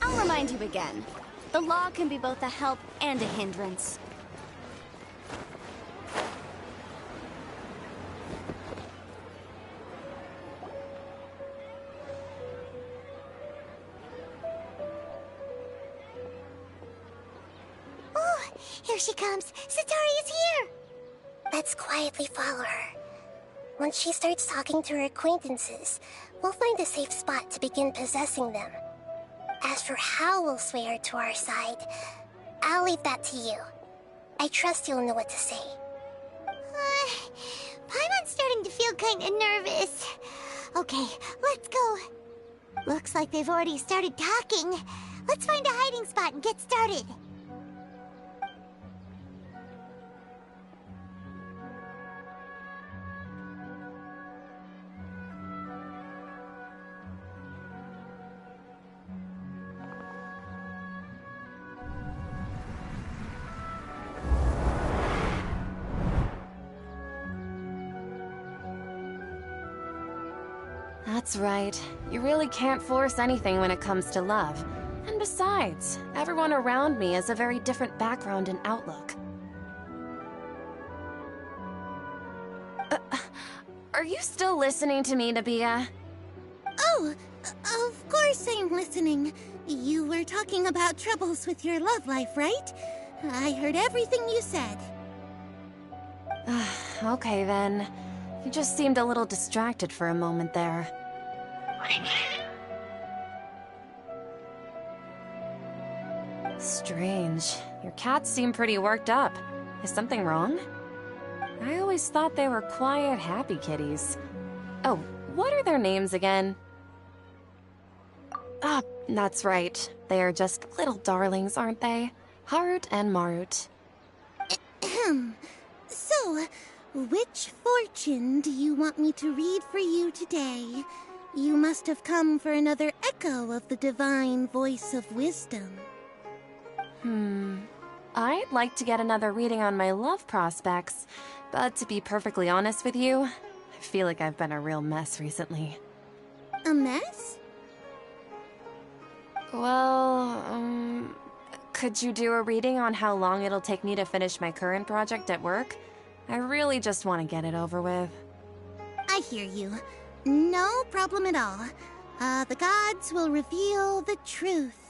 I'll remind you again. The law can be both a help and a hindrance. Oh, here she comes. Sitaria's here. Let's quietly follow her. Once she starts talking to her acquaintances, we'll find a safe spot to begin possessing them. As for how we'll sway her to our side, I'll leave that to you. I trust you'll know what to say. Paimon's starting to feel kinda nervous. Okay, let's go. Looks like they've already started talking. Let's find a hiding spot and get started. That's right. You really can't force anything when it comes to love. And besides, everyone around me has a very different background and outlook. Are you still listening to me, Nabia? Oh, of course I'm listening. You were talking about troubles with your love life, right? I heard everything you said. Okay then. You just seemed a little distracted for a moment there. strange. Your cats seem pretty worked up. Is something wrong? I always thought they were quiet, happy kitties. Oh, what are their names again? Ah, that's right. They are just little darlings, aren't they? Harut and Marut. So, which fortune do you want me to read for you today? You must have come for another echo of the divine voice of wisdom. I'd like to get another reading on my love prospects, but to be perfectly honest with you, I feel like I've been a real mess recently. A mess? Well, could you do a reading on how long it'll take me to finish my current project at work? I really just want to get it over with. I hear you. No problem at all. The gods will reveal the truth.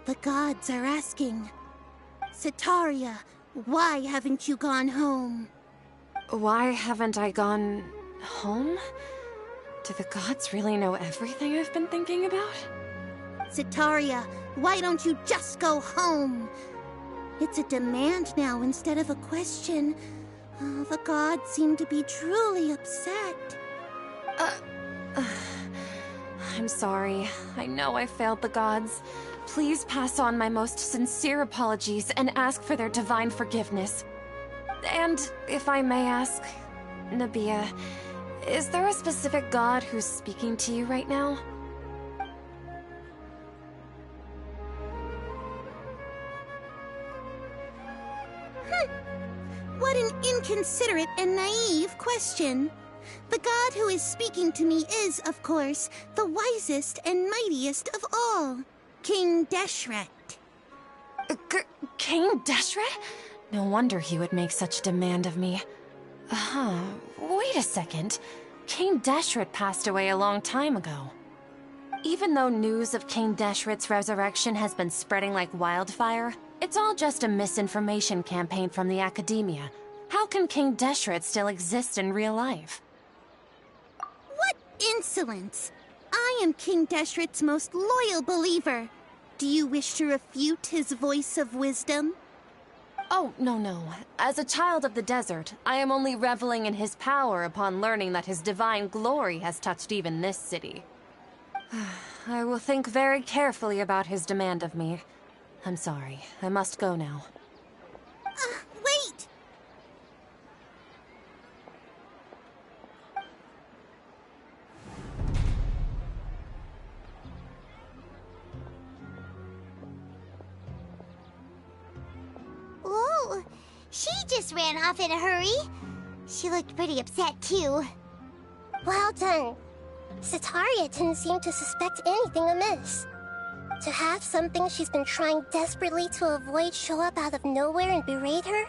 The gods are asking, Setaria, why haven't you gone home? Why haven't I gone home? Do the gods really know everything I've been thinking about? Setaria, why don't you just go home? It's a demand now instead of a question. The gods seem to be truly upset. I'm sorry. I know I failed the gods. Please pass on my most sincere apologies and ask for their divine forgiveness. And if I may ask, Nabia, is there a specific god who's speaking to you right now? What an inconsiderate and naive question. The god who is speaking to me is, of course, the wisest and mightiest of all, King Deshret. King Deshret? No wonder he would make such demand of me. Wait a second. King Deshret passed away a long time ago. Even though news of King Deshret's resurrection has been spreading like wildfire, it's all just a misinformation campaign from the academia. How can King Deshret still exist in real life? What insolence! I am King Deshret's most loyal believer. Do you wish to refute his voice of wisdom? Oh, no. As a child of the desert, I am only reveling in his power upon learning that his divine glory has touched even this city. I will think very carefully about his demand of me. I'm sorry. I must go now. Wait! Whoa! She just ran off in a hurry. She looked pretty upset, too. Well done. Setaria didn't seem to suspect anything amiss. To have something she's been trying desperately to avoid show up out of nowhere and berate her,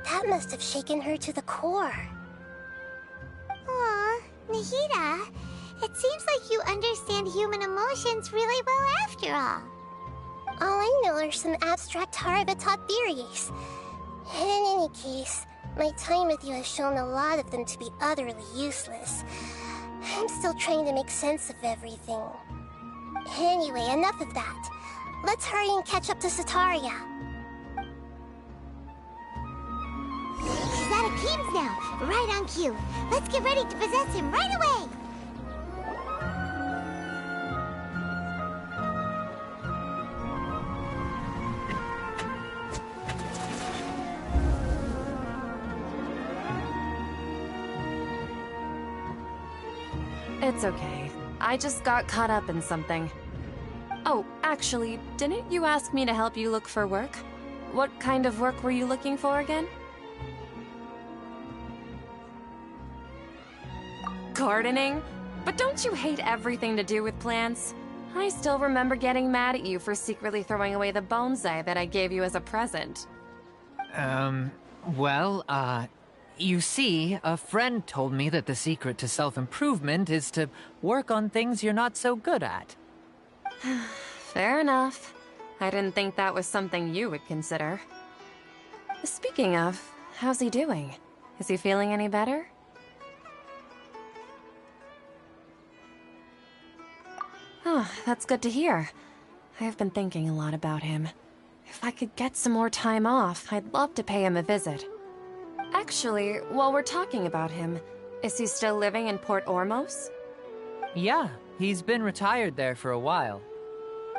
that must have shaken her to the core. Aw, Nahida, it seems like you understand human emotions really well after all. All I know are some abstract Harabata theories. And in any case, my time with you has shown a lot of them to be utterly useless. I'm still trying to make sense of everything. Anyway, enough of that. Let's hurry and catch up to Setaria. He's at Akeem's now, right on cue. Let's get ready to possess him right away! It's okay. I just got caught up in something. Oh, actually, didn't you ask me to help you look for work? What kind of work were you looking for again? Gardening? But don't you hate everything to do with plants? I still remember getting mad at you for secretly throwing away the bonsai that I gave you as a present. You see, a friend told me that the secret to self-improvement is to work on things you're not so good at. Fair enough. I didn't think that was something you would consider. Speaking of, how's he doing? Is he feeling any better? Oh, that's good to hear. I have been thinking a lot about him. If I could get some more time off, I'd love to pay him a visit. Actually, while we're talking about him, is he still living in Port Ormos? Yeah, he's been retired there for a while.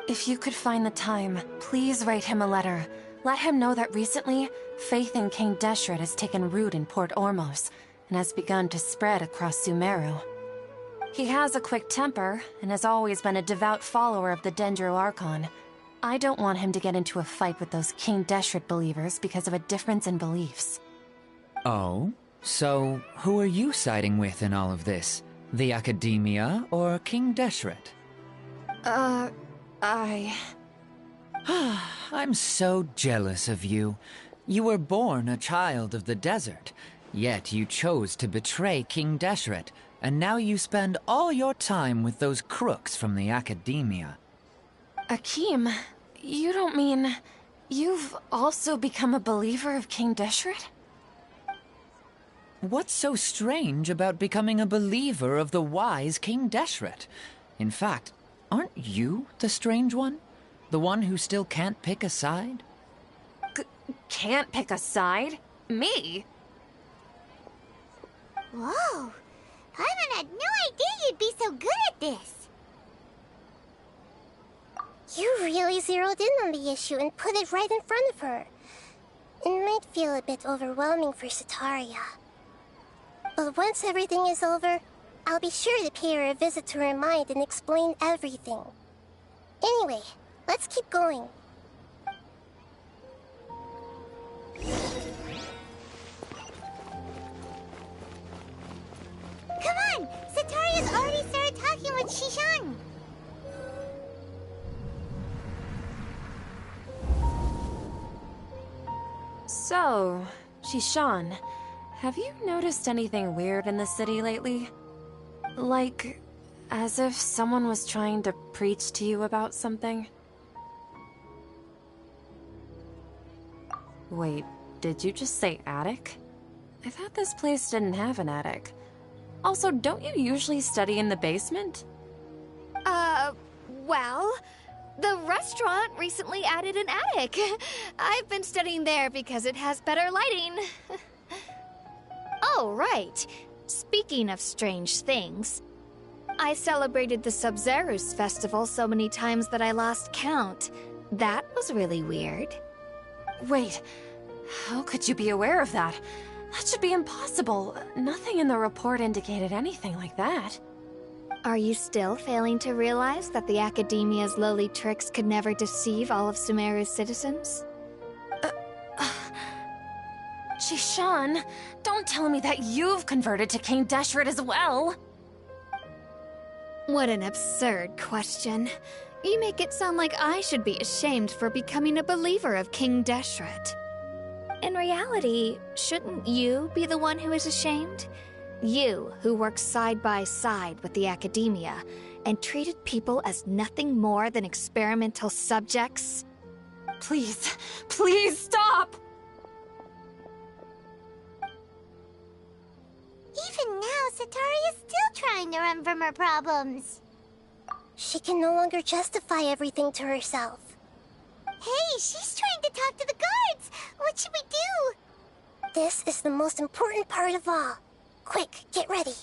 If you could find the time, please write him a letter. Let him know that recently, faith in King Deshret has taken root in Port Ormos and has begun to spread across Sumeru. He has a quick temper and has always been a devout follower of the Dendro Archon. I don't want him to get into a fight with those King Deshret believers because of a difference in beliefs. Oh? So, who are you siding with in all of this? The Academia or King Deshret? I'm so jealous of you. You were born a child of the desert, yet you chose to betray King Deshret, and now you spend all your time with those crooks from the Academia. Akeem, you don't mean... you've also become a believer of King Deshret? What's so strange about becoming a believer of the wise King Deshret? In fact, aren't you the strange one? The one who still can't pick a side? Can't pick a side? Me? Whoa! Paimon had no idea you'd be so good at this. You really zeroed in on the issue and put it right in front of her. It might feel a bit overwhelming for Setaria. But once everything is over, I'll be sure to pay her a visit to her mind and explain everything. Anyway, let's keep going. Come on! Setaria's already started talking with Shishan! So, Shishan, have you noticed anything weird in the city lately? Like, as if someone was trying to preach to you about something? Wait, did you just say attic? I thought this place didn't have an attic. Also, don't you usually study in the basement? Well, the restaurant recently added an attic. I've been studying there because it has better lighting. Oh, right. Speaking of strange things, I celebrated the Sub-Zerus festival so many times that I lost count. That was really weird. Wait, how could you be aware of that? That should be impossible. Nothing in the report indicated anything like that. Are you still failing to realize that the Academia's lowly tricks could never deceive all of Sumeru's citizens? Shishan, don't tell me that you've converted to King Deshret as well! What an absurd question. You make it sound like I should be ashamed for becoming a believer of King Deshret. In reality, shouldn't you be the one who is ashamed? You, who worked side by side with the Academia and treated people as nothing more than experimental subjects? Please, please stop! Even now, Setaria's still trying to run from her problems. She can no longer justify everything to herself. Hey, she's trying to talk to the guards! What should we do? This is the most important part of all. Quick, get ready.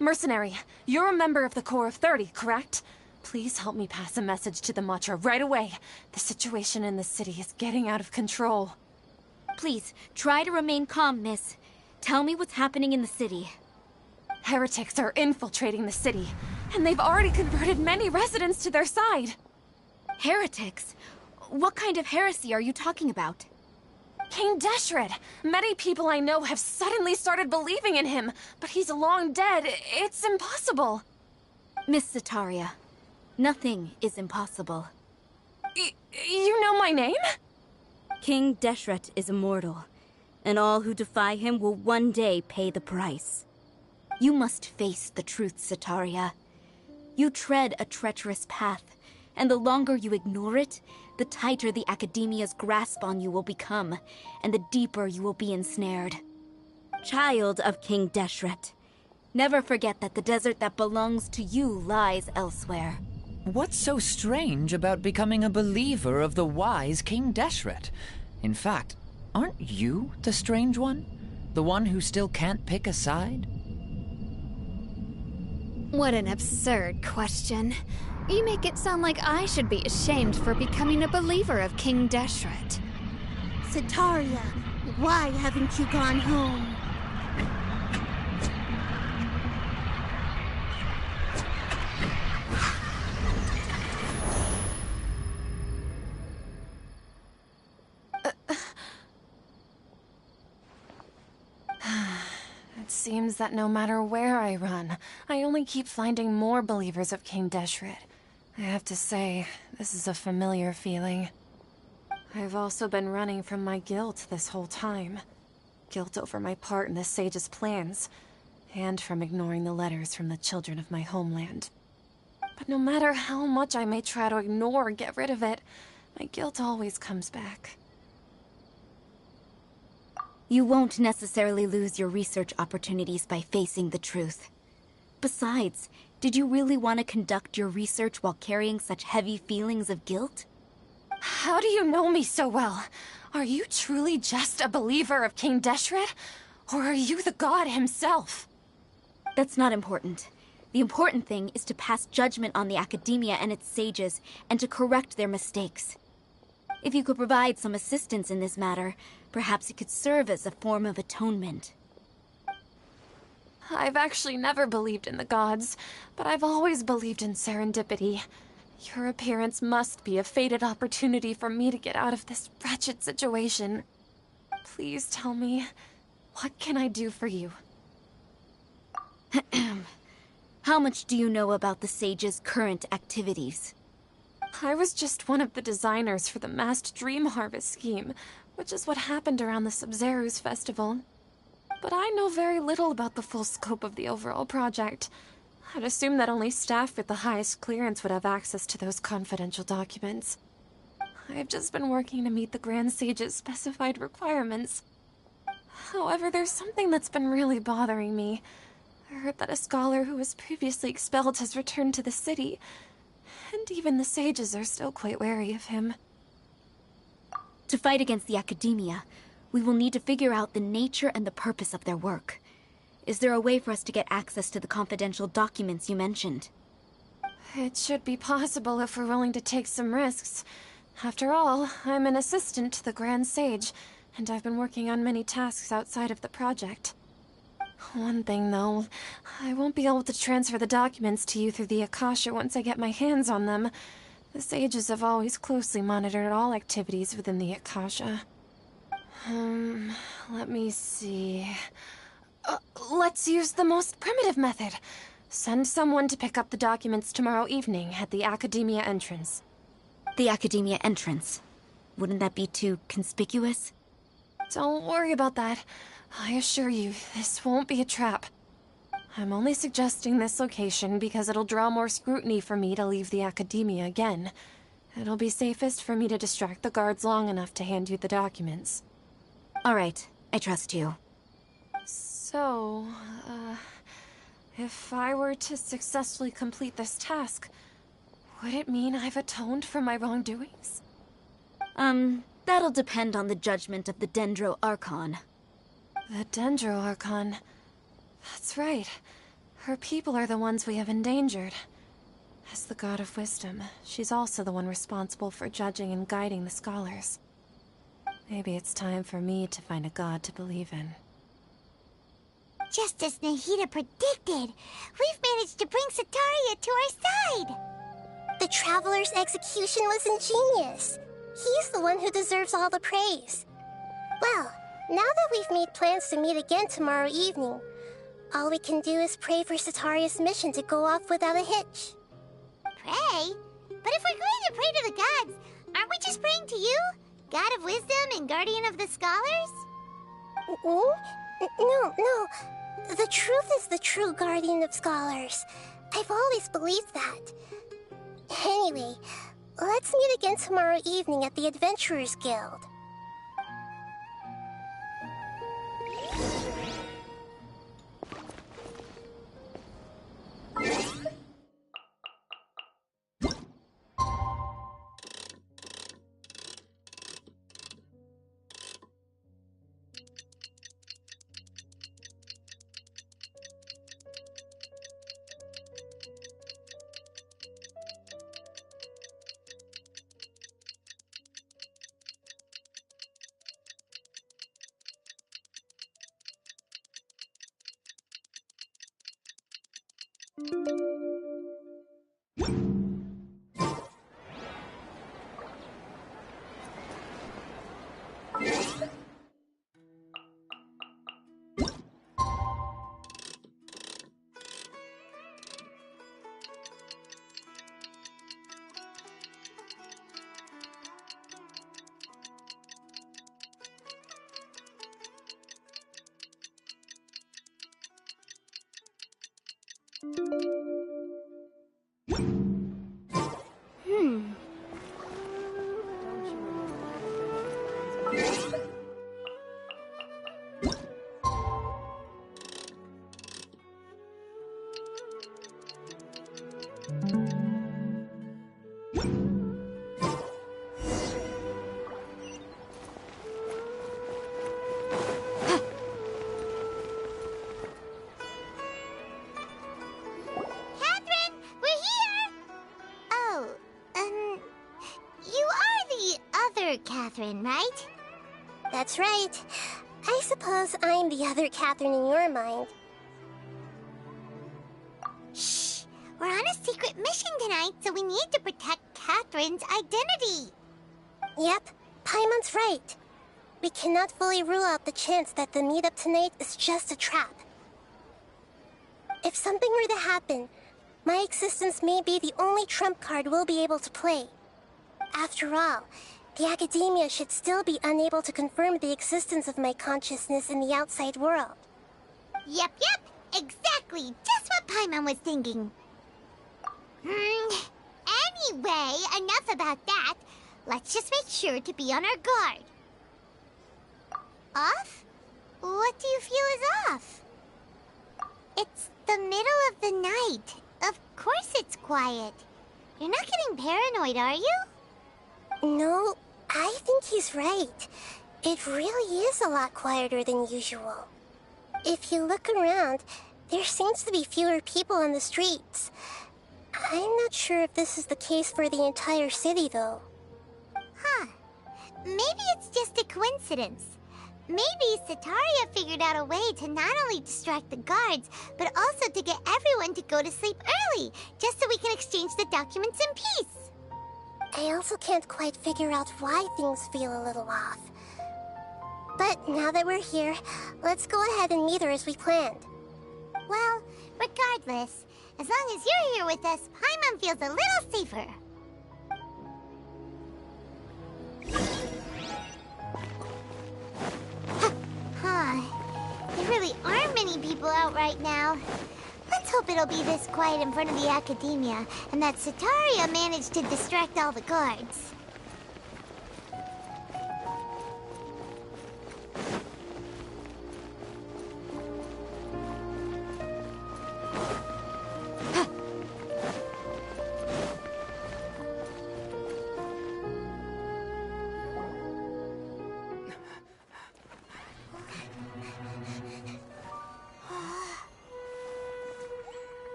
Mercenary, you're a member of the Corps of 30, correct? Please help me pass a message to the Matcha right away. The situation in the city is getting out of control. Please, try to remain calm, miss. Tell me what's happening in the city. Heretics are infiltrating the city, and they've already converted many residents to their side. Heretics? What kind of heresy are you talking about? King Deshret! Many people I know have suddenly started believing in him, but he's long dead. It's impossible. Miss Setaria, nothing is impossible. You know my name? King Deshret is immortal, and all who defy him will one day pay the price. You must face the truth, Setaria. You tread a treacherous path, and the longer you ignore it, the tighter the Academia's grasp on you will become, and the deeper you will be ensnared. Child of King Deshret, never forget that the desert that belongs to you lies elsewhere. What's so strange about becoming a believer of the wise King Deshret? In fact, aren't you the strange one? The one who still can't pick a side? What an absurd question. You make it sound like I should be ashamed for becoming a believer of King Deshret. Setaria, why haven't you gone home? It seems that no matter where I run, I only keep finding more believers of King Deshret. I have to say, this is a familiar feeling. I've also been running from my guilt this whole time. Guilt over my part in the Sage's plans, and from ignoring the letters from the children of my homeland. But no matter how much I may try to ignore or get rid of it, my guilt always comes back. You won't necessarily lose your research opportunities by facing the truth. Besides, did you really want to conduct your research while carrying such heavy feelings of guilt? How do you know me so well? Are you truly just a believer of King Deshret? Or are you the god himself? That's not important. The important thing is to pass judgment on the academia and its sages, and to correct their mistakes. If you could provide some assistance in this matter, perhaps it could serve as a form of atonement. I've actually never believed in the gods, but I've always believed in serendipity. Your appearance must be a fated opportunity for me to get out of this wretched situation. Please tell me, what can I do for you? How much do you know about the Sage's current activities? I was just one of the designers for the massed dream harvest scheme, which is what happened around the Sumeru's festival. But I know very little about the full scope of the overall project. I'd assume that only staff with the highest clearance would have access to those confidential documents. I've just been working to meet the Grand Sage's specified requirements. However, there's something that's been really bothering me. I heard that a scholar who was previously expelled has returned to the city, and even the sages are still quite wary of him. To fight against the academia, we will need to figure out the nature and the purpose of their work. Is there a way for us to get access to the confidential documents you mentioned? It should be possible if we're willing to take some risks. After all, I'm an assistant to the Grand Sage, and I've been working on many tasks outside of the project. One thing, though, I won't be able to transfer the documents to you through the Akasha once I get my hands on them. The sages have always closely monitored all activities within the Akasha. Let me see... let's use the most primitive method. Send someone to pick up the documents tomorrow evening at the Academia entrance. The Academia entrance? Wouldn't that be too conspicuous? Don't worry about that. I assure you, this won't be a trap. I'm only suggesting this location because it'll draw more scrutiny for me to leave the Academia again. It'll be safest for me to distract the guards long enough to hand you the documents. All right, I trust you. So, if I were to successfully complete this task, would it mean I've atoned for my wrongdoings? That'll depend on the judgment of the Dendro Archon. The Dendro Archon. That's right. Her people are the ones we have endangered. As the God of Wisdom, she's also the one responsible for judging and guiding the scholars. Maybe it's time for me to find a god to believe in. Just as Nahida predicted, we've managed to bring Setaria to our side! The Traveler's execution was ingenious. He's the one who deserves all the praise. Well, now that we've made plans to meet again tomorrow evening, all we can do is pray for Setaria's mission to go off without a hitch. Pray? But if we're going to pray to the gods, aren't we just praying to you? God of Wisdom and Guardian of the Scholars? No. The truth is the true Guardian of Scholars. I've always believed that. Anyway, let's meet again tomorrow evening at the Adventurers Guild. Catherine, we're here! Oh, you are the other Catherine, right? That's right. I suppose I'm the other Catherine in your mind. Shh! We're on a secret mission tonight, so we need to protect Catherine's identity. Yep, Paimon's right. We cannot fully rule out the chance that the meetup tonight is just a trap. If something were to happen, my existence may be the only trump card we'll be able to play. After all, the Academia should still be unable to confirm the existence of my consciousness in the outside world. Yep, exactly. Just what Paimon was thinking. Anyway, enough about that. Let's just make sure to be on our guard. Off? What do you feel is off? It's the middle of the night. Of course it's quiet. You're not getting paranoid, are you? No, I think he's right. It really is a lot quieter than usual. If you look around, there seems to be fewer people on the streets. I'm not sure if this is the case for the entire city, though. Huh. Maybe it's just a coincidence. Maybe Sataria figured out a way to not only distract the guards, but also to get everyone to go to sleep early, just so we can exchange the documents in peace. I also can't quite figure out why things feel a little off. But now that we're here, let's go ahead and meet her as we planned. Well, regardless, as long as you're here with us, Paimon feels a little safer. There really aren't many people out right now. Let's hope it'll be this quiet in front of the Academia, and that Sataria managed to distract all the guards.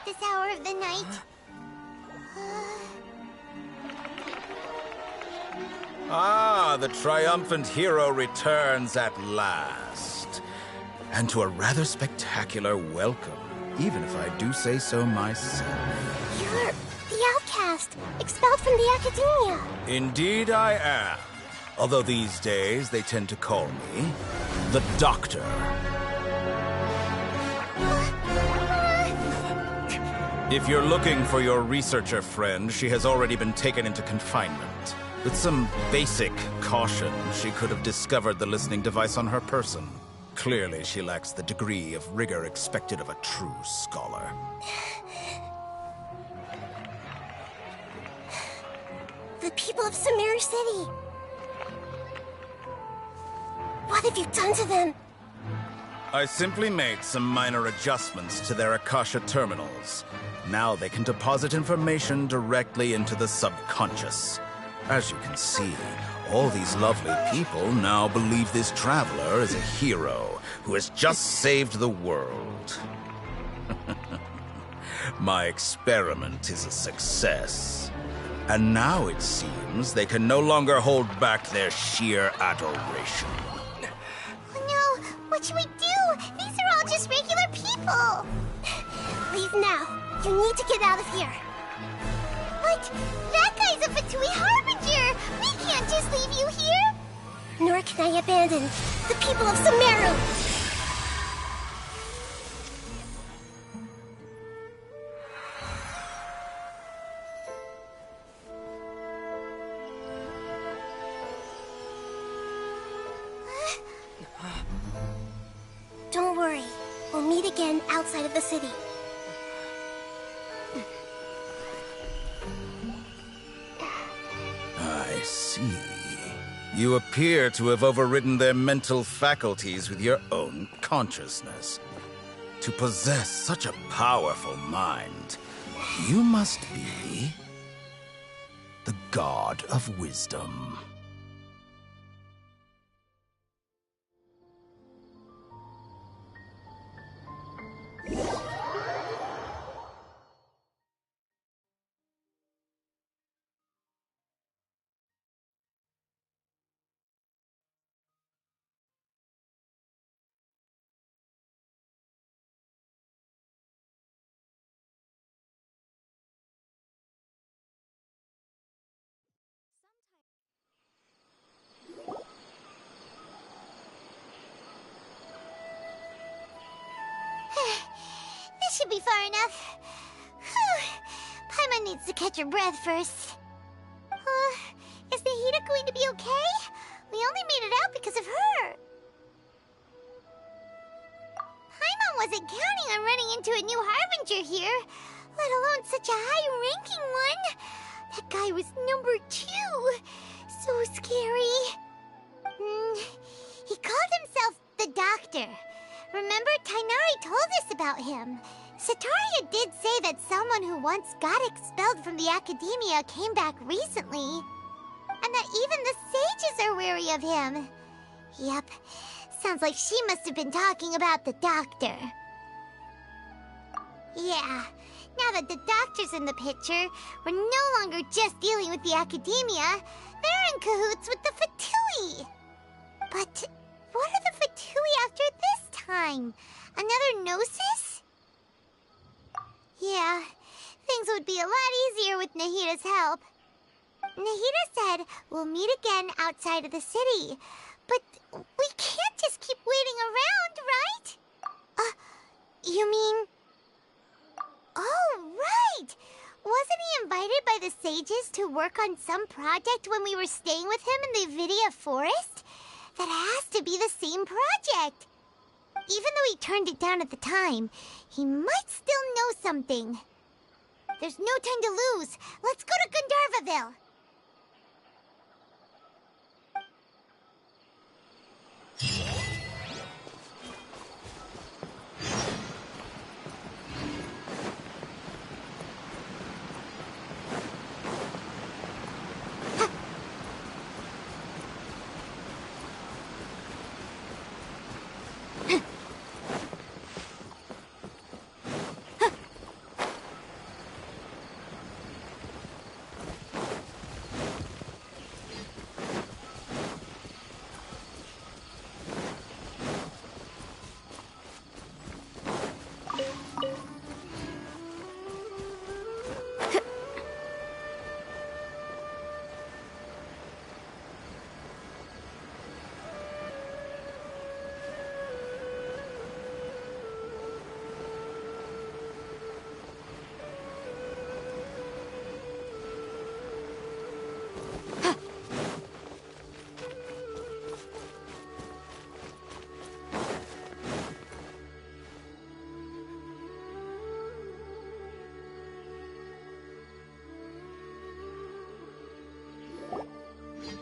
This hour of the night. Ah, the triumphant hero returns at last. And to a rather spectacular welcome, even if I do say so myself. You're the outcast, expelled from the Academia. Indeed I am. Although these days they tend to call me the Doctor. If you're looking for your researcher friend, she has already been taken into confinement. With some basic caution, she could have discovered the listening device on her person. Clearly, she lacks the degree of rigor expected of a true scholar. The people of Sumeru City! What have you done to them? I simply made some minor adjustments to their Akasha terminals. Now they can deposit information directly into the subconscious. As you can see, all these lovely people now believe this traveler is a hero who has just saved the world. My experiment is a success. And now it seems they can no longer hold back their sheer adoration. Oh no! What should we do? These are all just regular people! Leave now. You need to get out of here. What? That guy's a Fatui Harbinger! We can't just leave you here! Nor can I abandon the people of Sumeru! We'll meet again outside of the city. I see. You appear to have overridden their mental faculties with your own consciousness. To possess such a powerful mind, you must be the God of Wisdom. This should be far enough. Whew. Paimon needs to catch her breath first. Is Nahida going to be okay? We only made it out because of her. Paimon wasn't counting on running into a new Harbinger here, let alone such a high-ranking one. That guy was number 2. So scary. He called himself the Doctor. Remember, Tainari told us about him. Sataria did say that someone who once got expelled from the Academia came back recently. And that even the sages are wary of him. Yep, sounds like she must have been talking about the Doctor. Yeah, now that the Doctor's in the picture, we're no longer just dealing with the Academia. They're in cahoots with the Fatui. But what are the Fatui after this time? Another Gnosis? Yeah, things would be a lot easier with Nahida's help. Nahida said we'll meet again outside of the city. But we can't just keep waiting around, right? You mean... Oh, right! Wasn't he invited by the sages to work on some project when we were staying with him in the Vidia Forest? That has to be the same project. Even though he turned it down at the time, he might still know something. There's no time to lose. Let's go to Gandharvaville.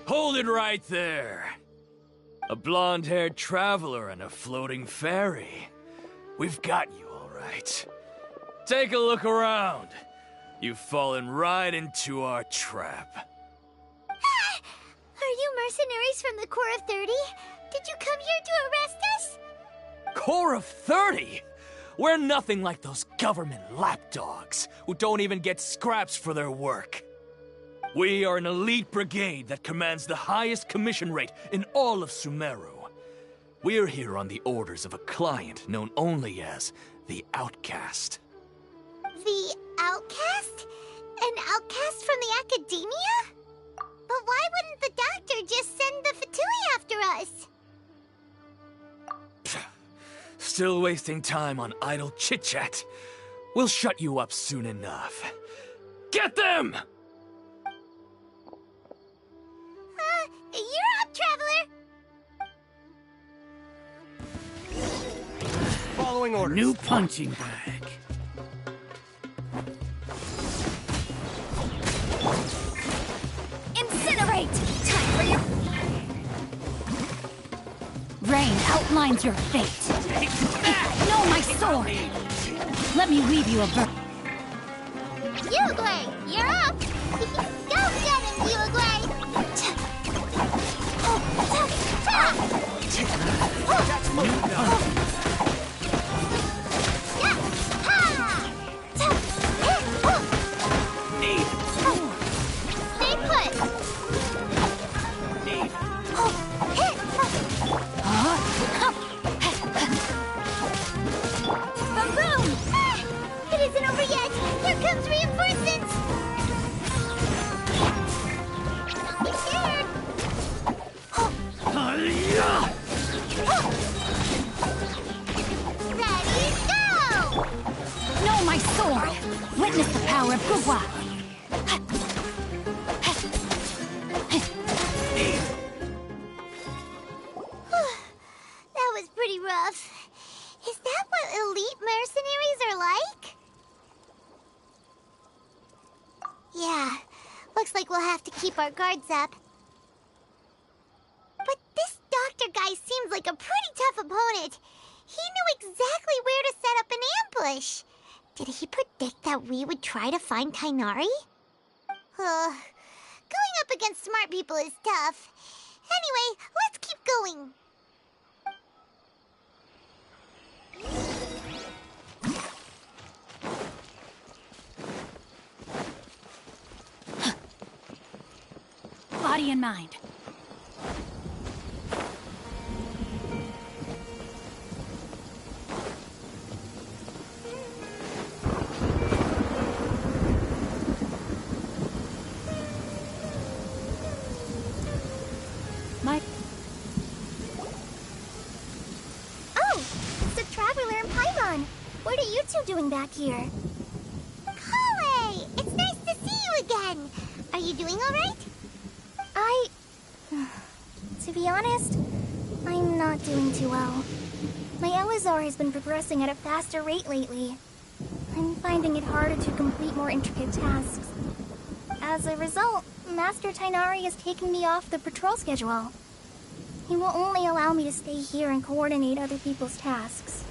Hold it right there. A blonde-haired traveler and a floating fairy. We've got you, all right. Take a look around. You've fallen right into our trap. Are you mercenaries from the Corps of 30? Did you come here to arrest us? Corps of 30? We're nothing like those government lapdogs who don't even get scraps for their work. We are an elite brigade that commands the highest commission rate in all of Sumeru. We're here on the orders of a client known only as the Outcast. The Outcast? An outcast from the Academia? But why wouldn't the Doctor just send the Fatui after us? Still wasting time on idle chit-chat. We'll shut you up soon enough. Get them! You're up, Traveler! Following Following orders. New punching bag. Incinerate! Time for your... Rain outlines your fate. Know my sword! Let me weave you a Uruguay, you're up! Go get him, Uruguay! Stay put! Boom, boom! It isn't over yet! Here comes reinforcements! Don't be scared! Ready, go! Know my sword! Witness the power of Gugwa! That was pretty rough. Is that what elite mercenaries are like? Yeah, looks like we'll have to keep our guards up. But this doctor guy seems like a pretty tough opponent. He knew exactly where to set up an ambush. Did he predict that we would try to find Tainari? Going up against smart people is tough. Anyway, let's keep going. Body and mind. Oh, it's the Traveler and Paimon. What are you two doing back here? Kale! It's nice to see you again. Are you doing all right? To be honest, I'm not doing too well. My Elazar has been progressing at a faster rate lately. I'm finding it harder to complete more intricate tasks. As a result, Master Tainari is taking me off the patrol schedule. He will only allow me to stay here and coordinate other people's tasks.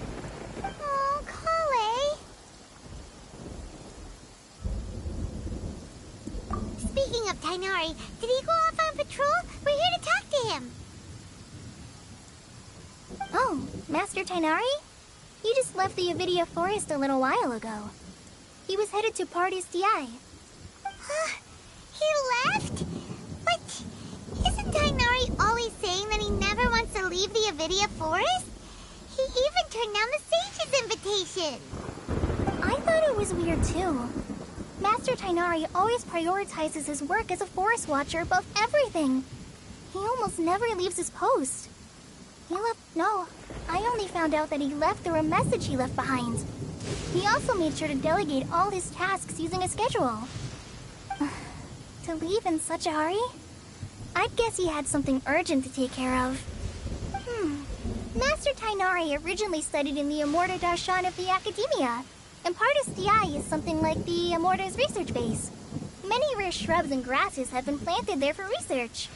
Oh, Kale. Speaking of Tainari, did he go off on patrol? We're here to talk to him. Oh, Master Tainari? He just left the Avidia Forest a little while ago. He was headed to Pardis Di. He left? But isn't Tainari always saying that he never wants to leave the Avidia Forest? He even turned down the Sage's invitation. I thought it was weird too. Master Tainari always prioritizes his work as a forest watcher above everything. He almost never leaves his post. No, I only found out that he left through a message he left behind. He also made sure to delegate all his tasks using a schedule. To leave in such a hurry? I'd guess he had something urgent to take care of. Master Tainari originally studied in the Amorta Darshan of the Academia, and Pardis Di is something like the Amorta's research base. Many rare shrubs and grasses have been planted there for research.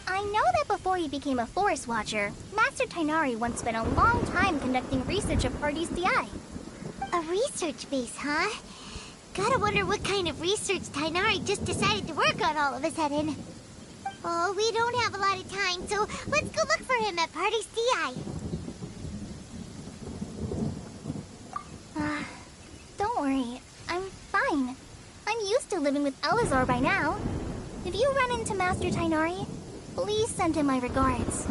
I know that before he became a forest watcher, Master Tainari once spent a long time conducting research at Pardis Di. A research base, huh? Gotta wonder what kind of research Tainari just decided to work on all of a sudden. Oh, we don't have a lot of time, so let's go look for him at Pardis Di. Don't worry, I'm fine. I'm used to living with Elazar by now. If you run into Master Tainari, please send him my regards.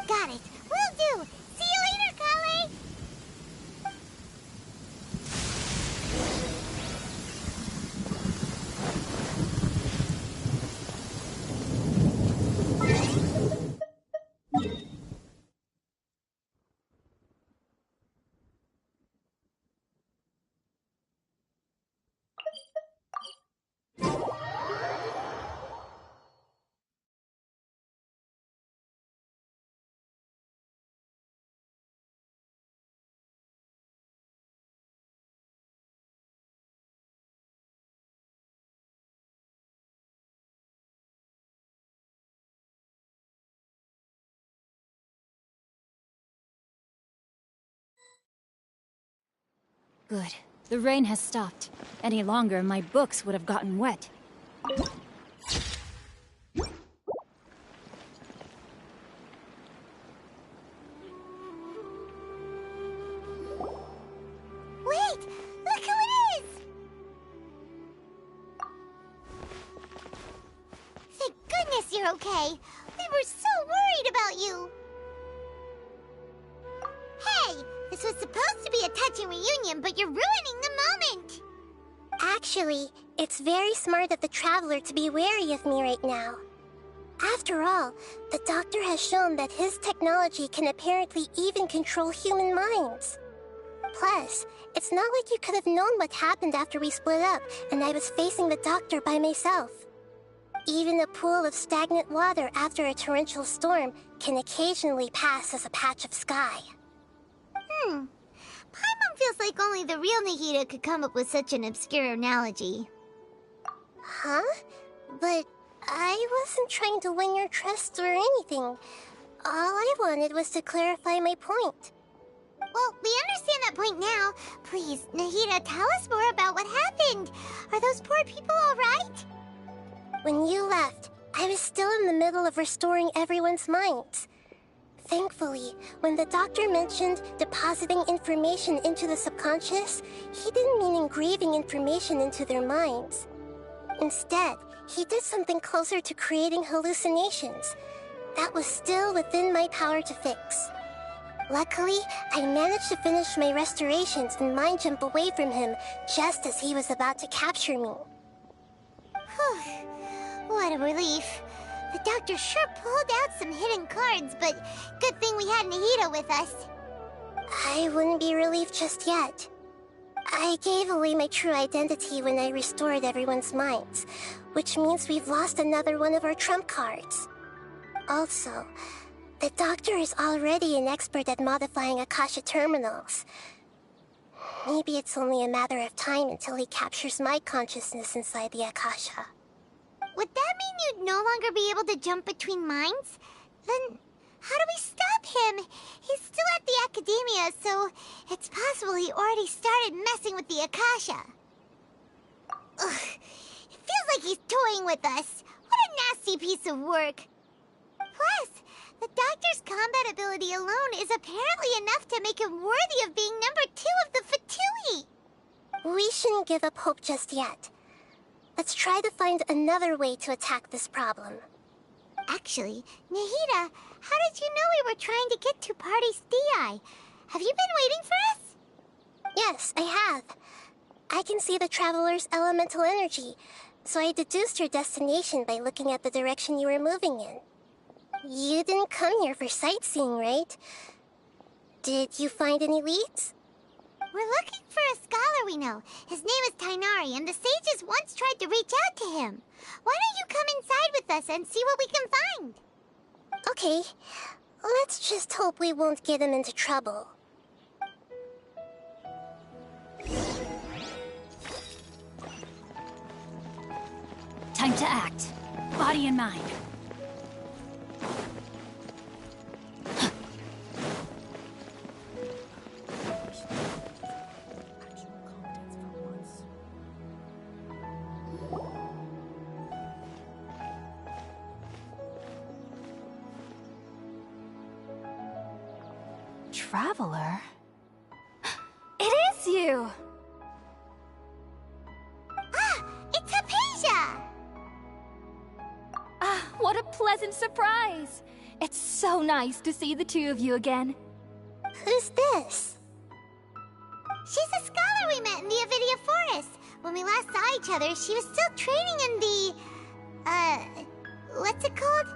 Got it. Will do. See you later, Kale. Good. The rain has stopped. Any longer, my books would have gotten wet. Wait! Look who it is! Thank goodness you're okay. We were so worried about you. Hey! This was supposed to be a touching reunion, but you're ruining the moment! Actually, it's very smart of the Traveler to be wary of me right now. After all, the Doctor has shown that his technology can apparently even control human minds. Plus, it's not like you could have known what happened after we split up and I was facing the Doctor by myself. Even a pool of stagnant water after a torrential storm can occasionally pass as a patch of sky. Paimon feels like only the real Nahida could come up with such an obscure analogy. Huh? But I wasn't trying to win your trust or anything. All I wanted was to clarify my point. Well, we understand that point now. Please, Nahida, tell us more about what happened. Are those poor people all right? When you left, I was still in the middle of restoring everyone's minds. Thankfully, when the Doctor mentioned depositing information into the subconscious, he didn't mean engraving information into their minds. Instead, he did something closer to creating hallucinations. That was still within my power to fix. Luckily, I managed to finish my restorations and mind jump away from him just as he was about to capture me. What a relief. The Doctor sure pulled out some hidden cards, but good thing we had Nahida with us. I wouldn't be relieved just yet. I gave away my true identity when I restored everyone's minds, which means we've lost another one of our trump cards. Also, the Doctor is already an expert at modifying Akasha terminals. Maybe it's only a matter of time until he captures my consciousness inside the Akasha. Would that mean you'd no longer be able to jump between minds? Then how do we stop him? He's still at the Academia, so it's possible he already started messing with the Akasha. Ugh, it feels like he's toying with us. What a nasty piece of work. Plus, the Doctor's combat ability alone is apparently enough to make him worthy of being number 2 of the Fatui. We shouldn't give up hope just yet. Let's try to find another way to attack this problem. Actually, Nahida, how did you know we were trying to get to Party Stii? Have you been waiting for us? Yes, I have. I can see the Traveler's elemental energy, so I deduced your destination by looking at the direction you were moving in. You didn't come here for sightseeing, right? Did you find any leads? We're looking for a scholar we know. His name is Tainari, and the sages once tried to reach out to him. Why don't you come inside with us and see what we can find? Okay, let's just hope we won't get him into trouble. Time to act. Body and mind. Traveler? It is you! It's Hypatia! What a pleasant surprise! It's so nice to see the two of you again. Who's this? She's a scholar we met in the Avidia Forest. When we last saw each other, she was still training in the... what's it called?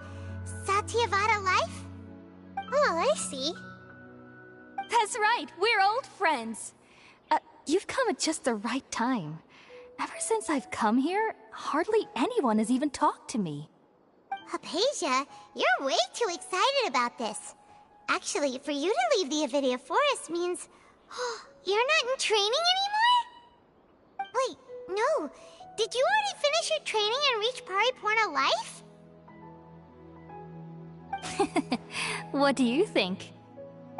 Satyavada life? Oh, I see. That's right, we're old friends. You've come at just the right time. Ever since I've come here, hardly anyone has even talked to me. Hypatia, you're way too excited about this. Actually, for you to leave the Avidia Forest means... you're not in training anymore? Wait, no. Did you already finish your training and reach Paripurna life? What do you think?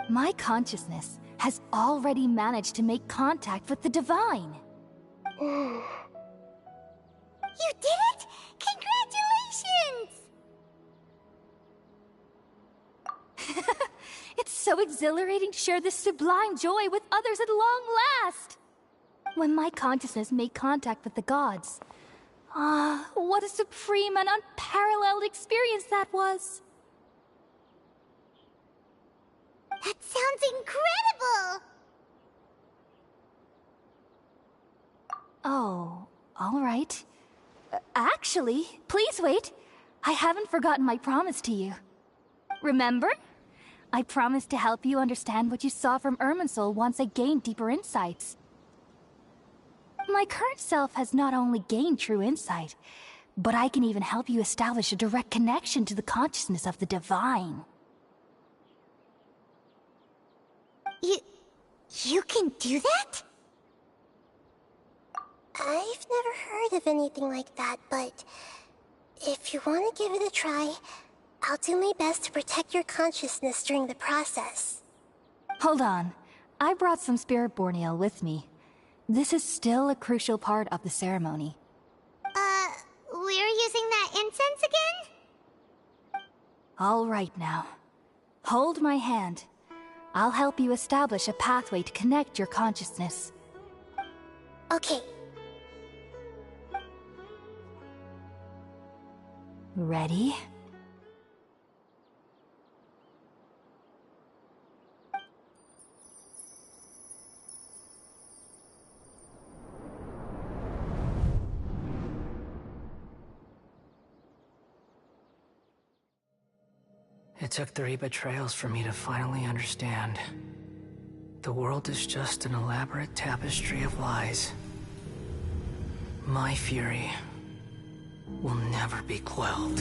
My consciousness has already managed to make contact with the divine. You did it! Congratulations! It's so exhilarating to share this sublime joy with others at long last! When my consciousness made contact with the gods, what a supreme and unparalleled experience that was! That sounds incredible! Oh, all right. Actually, please wait. I haven't forgotten my promise to you. Remember? I promised to help you understand what you saw from Irminsul once I gained deeper insights. My current self has not only gained true insight, but I can even help you establish a direct connection to the consciousness of the divine. You can do that? I've never heard of anything like that, but if you want to give it a try, I'll do my best to protect your consciousness during the process. Hold on. I brought some spirit borneal with me. This is still a crucial part of the ceremony. We're using that incense again? All right now. Hold my hand. I'll help you establish a pathway to connect your consciousness. Okay. Ready? It took 3 betrayals for me to finally understand. The world is just an elaborate tapestry of lies. My fury will never be quelled.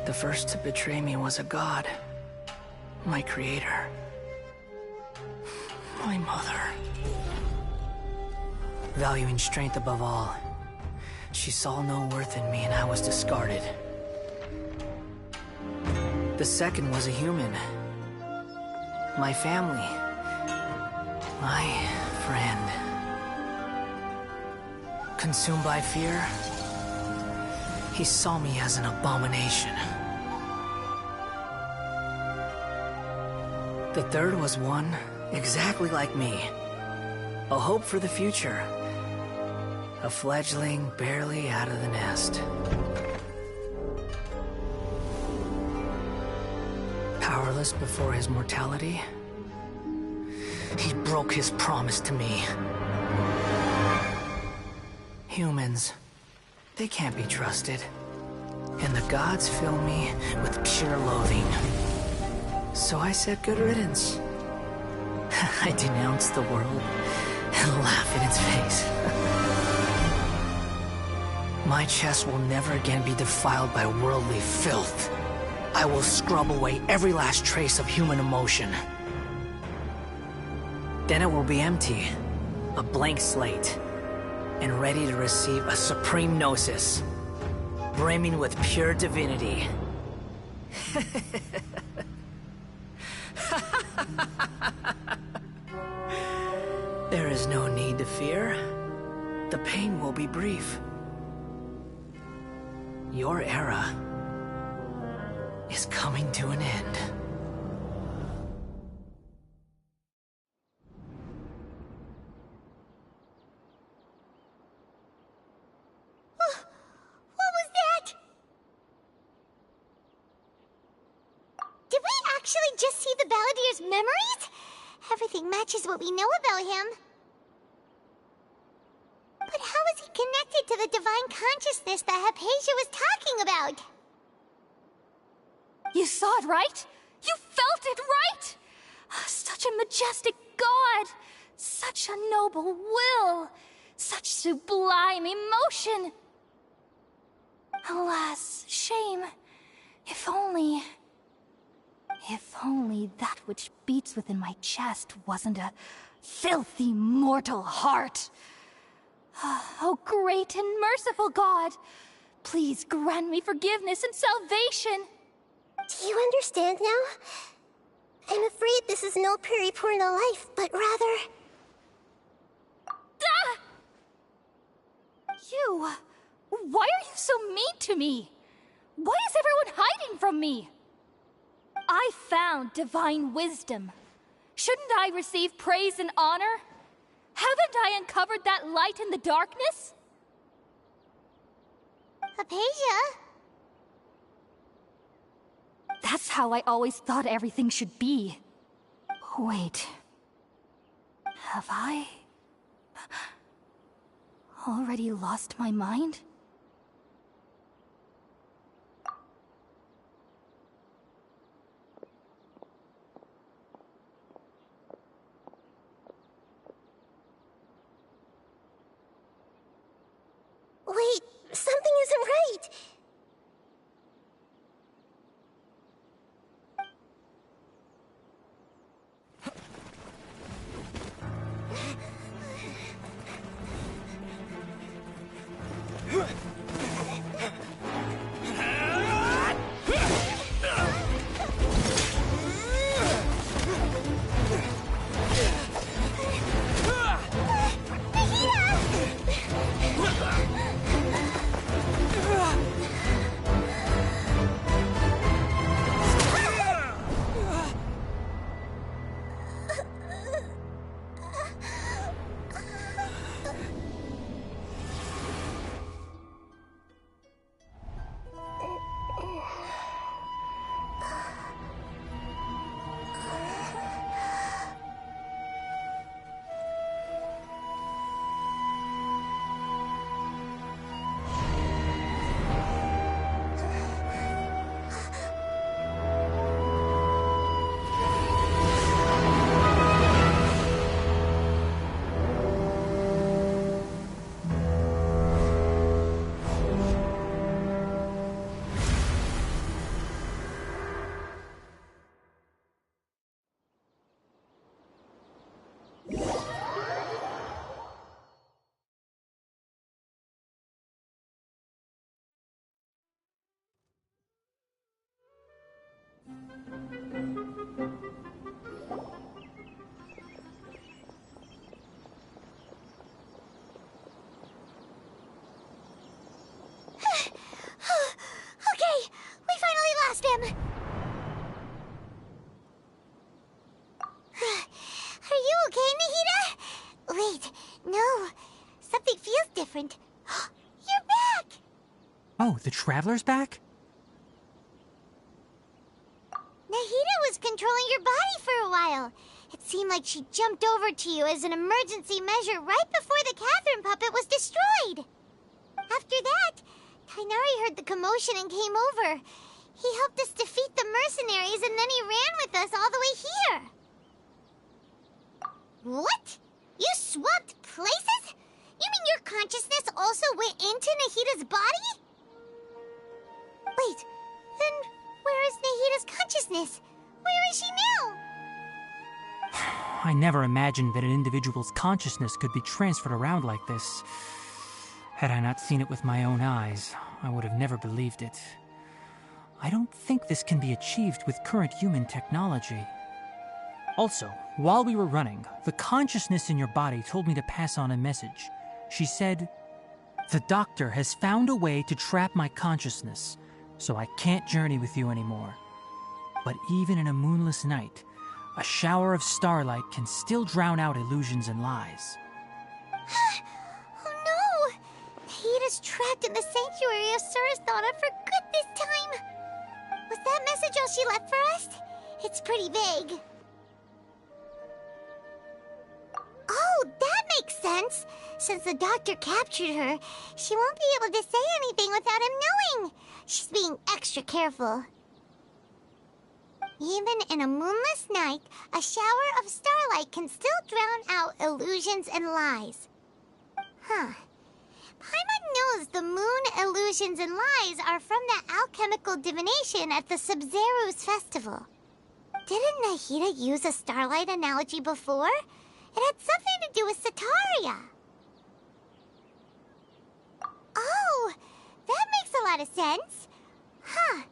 The first to betray me was a god. My creator. My mother. Valuing strength above all, she saw no worth in me and I was discarded. The second was a human. My family. My friend. Consumed by fear, he saw me as an abomination. The third was one exactly like me. A hope for the future. A fledgling barely out of the nest. Powerless before his mortality, he broke his promise to me. Humans, they can't be trusted. And the gods fill me with pure loathing. So I said good riddance. I denounced the world and laugh in its face. My chest will never again be defiled by worldly filth. I will scrub away every last trace of human emotion. Then it will be empty, a blank slate, and ready to receive a supreme gnosis, brimming with pure divinity. There is no need to fear. The pain will be brief. Your era is coming to an end. What was that? Did we actually just see the Balladier's memories? Everything matches what we know about him. But how is he connected to the divine consciousness that Hypatia was talking about? You saw it, right? You felt it, right? Such a majestic god! Such a noble will! Such sublime emotion! Alas, shame. If only that which beats within my chest wasn't a filthy mortal heart. Oh, great and merciful God! Please grant me forgiveness and salvation! Do you understand now? I'm afraid this is no periportal life, but rather... You! Why are you so mean to me? Why is everyone hiding from me? I found divine wisdom. Shouldn't I receive praise and honor? Haven't I uncovered that light in the darkness? Hypatia? That's how I always thought everything should be. Wait. Have I... already lost my mind? Wait, something isn't right. Okay, we finally lost him. Are you okay, Nahida? Wait, no. Something feels different. You're back! Oh, the Traveler's back? Nahida was controlling your body for a while. It seemed like she jumped over to you as an emergency measure right before the Catherine puppet was destroyed. After that, Kainari heard the commotion and came over. He helped us defeat the mercenaries and then he ran with us all the way here. What? You swapped places? You mean your consciousness also went into Nahida's body? Wait, then where is Nahida's consciousness? Where is she now? I never imagined that an individual's consciousness could be transferred around like this. Had I not seen it with my own eyes, I would have never believed it. I don't think this can be achieved with current human technology. Also, while we were running, the consciousness in your body told me to pass on a message. She said, "The doctor has found a way to trap my consciousness, so I can't journey with you anymore. But even in a moonless night, a shower of starlight can still drown out illusions and lies." Oh no! Nahida's trapped in the sanctuary of Surasthana for good this time. Was that message all she left for us? It's pretty vague. Oh, that makes sense. Since the doctor captured her, she won't be able to say anything without him knowing. She's being extra careful. Even in a moonless night, a shower of starlight can still drown out illusions and lies. Huh. Paimon knows the moon illusions and lies are from that alchemical divination at the Sub-Zeru's festival. Didn't Nahida use a starlight analogy before? It had something to do with Sataria. Oh, that makes a lot of sense. Huh.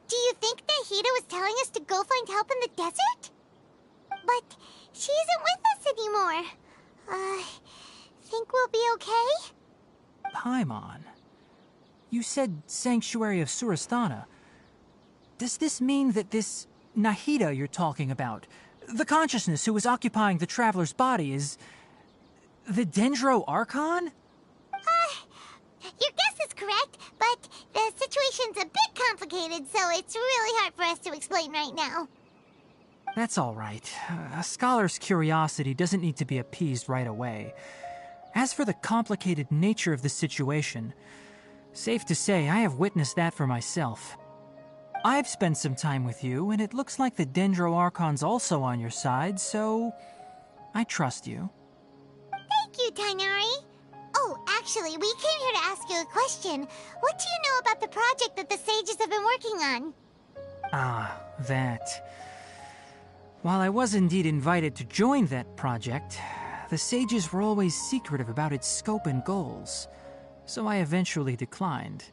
Do you think Nahida was telling us to go find help in the desert? But she isn't with us anymore. Think we'll be okay? Paimon, you said Sanctuary of Surasthana. Does this mean that this Nahida you're talking about, the consciousness who was occupying the traveler's body, is the Dendro Archon? Your guess is correct, but the situation's a bit complicated, so it's really hard for us to explain right now. That's all right. A scholar's curiosity doesn't need to be appeased right away. As for the complicated nature of the situation, safe to say I have witnessed that for myself. I've spent some time with you, and it looks like the Dendro Archon's also on your side, so I trust you. Thank you, Tighnari. Oh, actually, we came here to ask you a question. What do you know about the project that the sages have been working on? Ah, that. While I was indeed invited to join that project, the sages were always secretive about its scope and goals, so I eventually declined.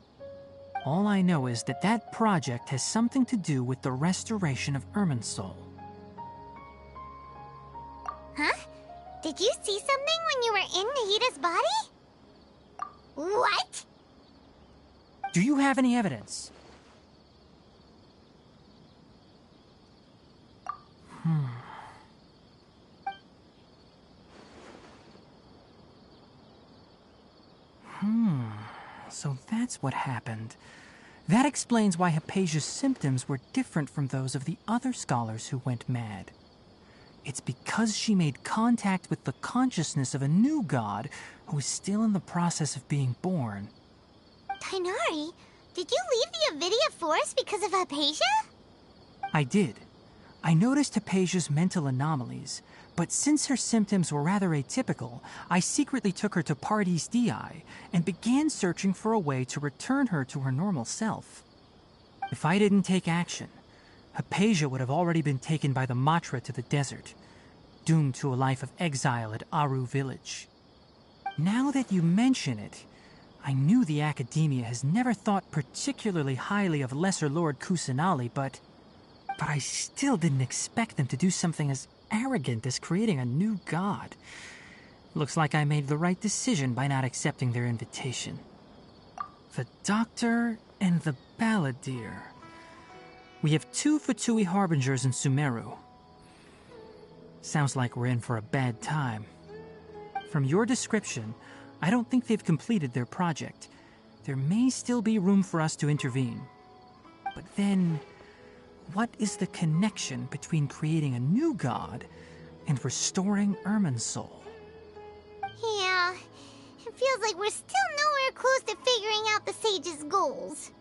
All I know is that that project has something to do with the restoration of Irminsul. Huh? Did you see something when you were in Nahida's body? What? Do you have any evidence? So that's what happened. That explains why Hypatia's symptoms were different from those of the other scholars who went mad. It's because she made contact with the consciousness of a new god who is still in the process of being born. Tighnari, did you leave the Avidia Forest because of Hypatia? I did. I noticed Hypatia's mental anomalies, but since her symptoms were rather atypical, I secretly took her to Pardis Dii and began searching for a way to return her to her normal self. If I didn't take action, Hypatia would have already been taken by the Matra to the desert, doomed to a life of exile at Aru village. Now that you mention it, I knew the Academia has never thought particularly highly of Lesser Lord Kusanali, but I still didn't expect them to do something as arrogant as creating a new god. Looks like I made the right decision by not accepting their invitation. The Doctor and the Balladeer. We have 2 Fatui Harbingers in Sumeru. Sounds like we're in for a bad time. From your description, I don't think they've completed their project. There may still be room for us to intervene. But then, what is the connection between creating a new god and restoring Irminsul? Yeah, it feels like we're still nowhere close to figuring out the sage's goals.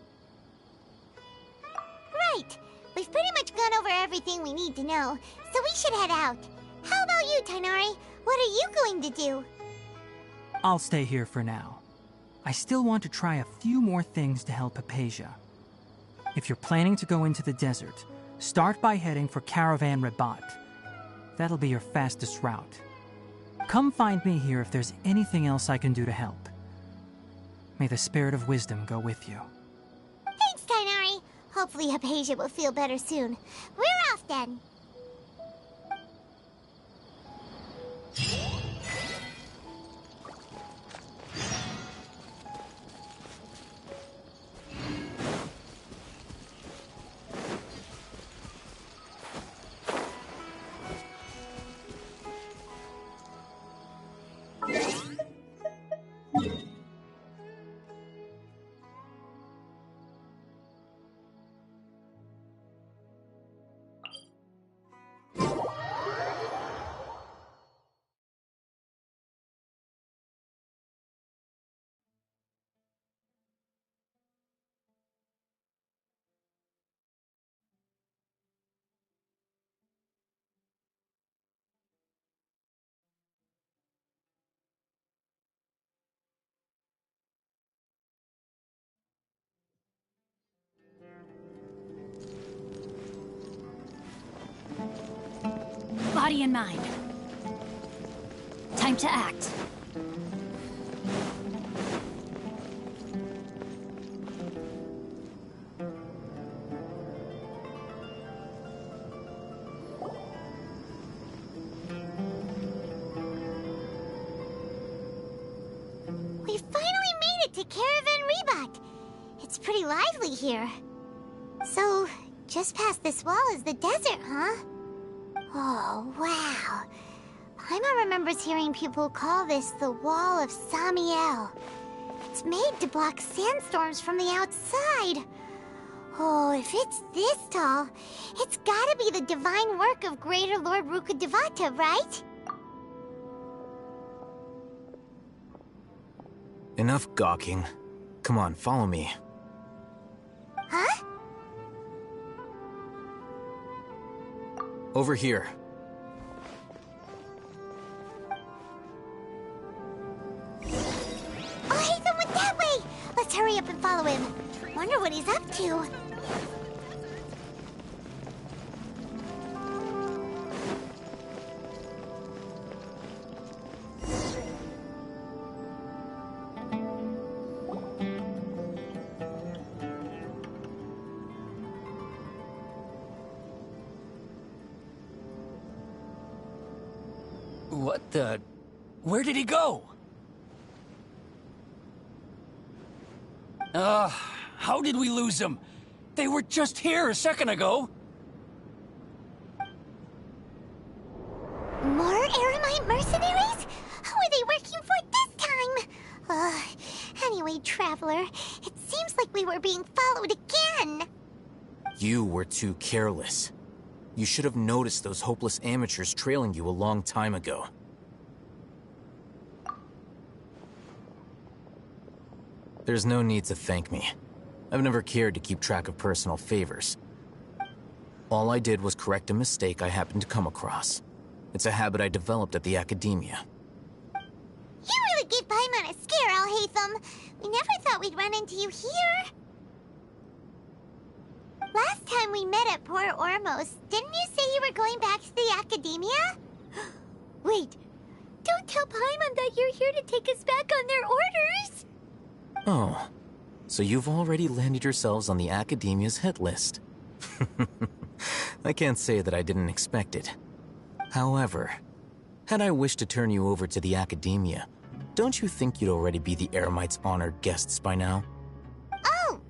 Right, we've pretty much gone over everything we need to know, so we should head out. How about you, Tighnari? What are you going to do? I'll stay here for now. I still want to try a few more things to help Hypatia. If you're planning to go into the desert, start by heading for Caravan Rabat. That'll be your fastest route. Come find me here if there's anything else I can do to help. May the spirit of wisdom go with you. Thanks, Tighnari. Hopefully Hypatia will feel better soon. We're off then. Body and mind. Time to act. it to Caravan Rebut. It's pretty lively here. So, just past this wall is the desert, huh? Oh, wow. Paimon remembers hearing people call this the Wall of Samiel. It's made to block sandstorms from the outside. Oh, if it's this tall, it's gotta be the divine work of Greater Lord Rukkhadevata, right? Enough gawking. Come on, follow me. Huh? Over here. Oh, Haytham went that way! Let's hurry up and follow him. Wonder what he's up to. What the... Where did he go? How did we lose him? They were just here a second ago. More Eremite mercenaries? Who are they working for this time? Anyway, Traveler, it seems like we were being followed again. You were too careless. You should have noticed those hopeless amateurs trailing you a long time ago. There's no need to thank me. I've never cared to keep track of personal favors. All I did was correct a mistake I happened to come across. It's a habit I developed at the Academia. You really gave Paimon a scare, Alhaitham. We never thought we'd run into you here. Last time we met at Port Ormos, didn't you say you were going back to the Academia? Wait, don't tell Paimon that you're here to take us back on their orders! Oh, so you've already landed yourselves on the Academia's hit list. I can't say that I didn't expect it. However, had I wished to turn you over to the Academia, don't you think you'd already be the Eremites' honored guests by now? Oh,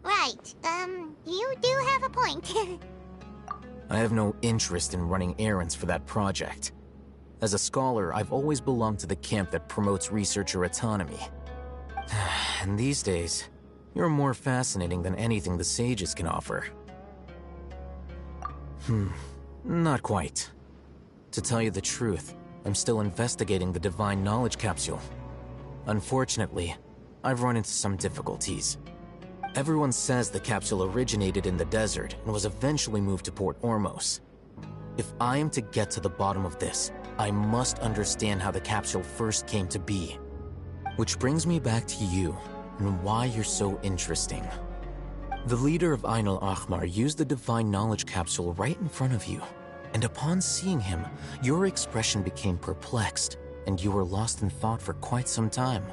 right. You do have a point. I have no interest in running errands for that project. As a scholar, I've always belonged to the camp that promotes researcher autonomy. And these days, you're more fascinating than anything the sages can offer. Not quite. To tell you the truth, I'm still investigating the Divine Knowledge Capsule. Unfortunately, I've run into some difficulties. Everyone says the capsule originated in the desert and was eventually moved to Port Ormos. If I am to get to the bottom of this, I must understand how the capsule first came to be. Which brings me back to you, and why you're so interesting. The leader of Ain al-Ahmar used the Divine Knowledge Capsule right in front of you, and upon seeing him, your expression became perplexed, and you were lost in thought for quite some time.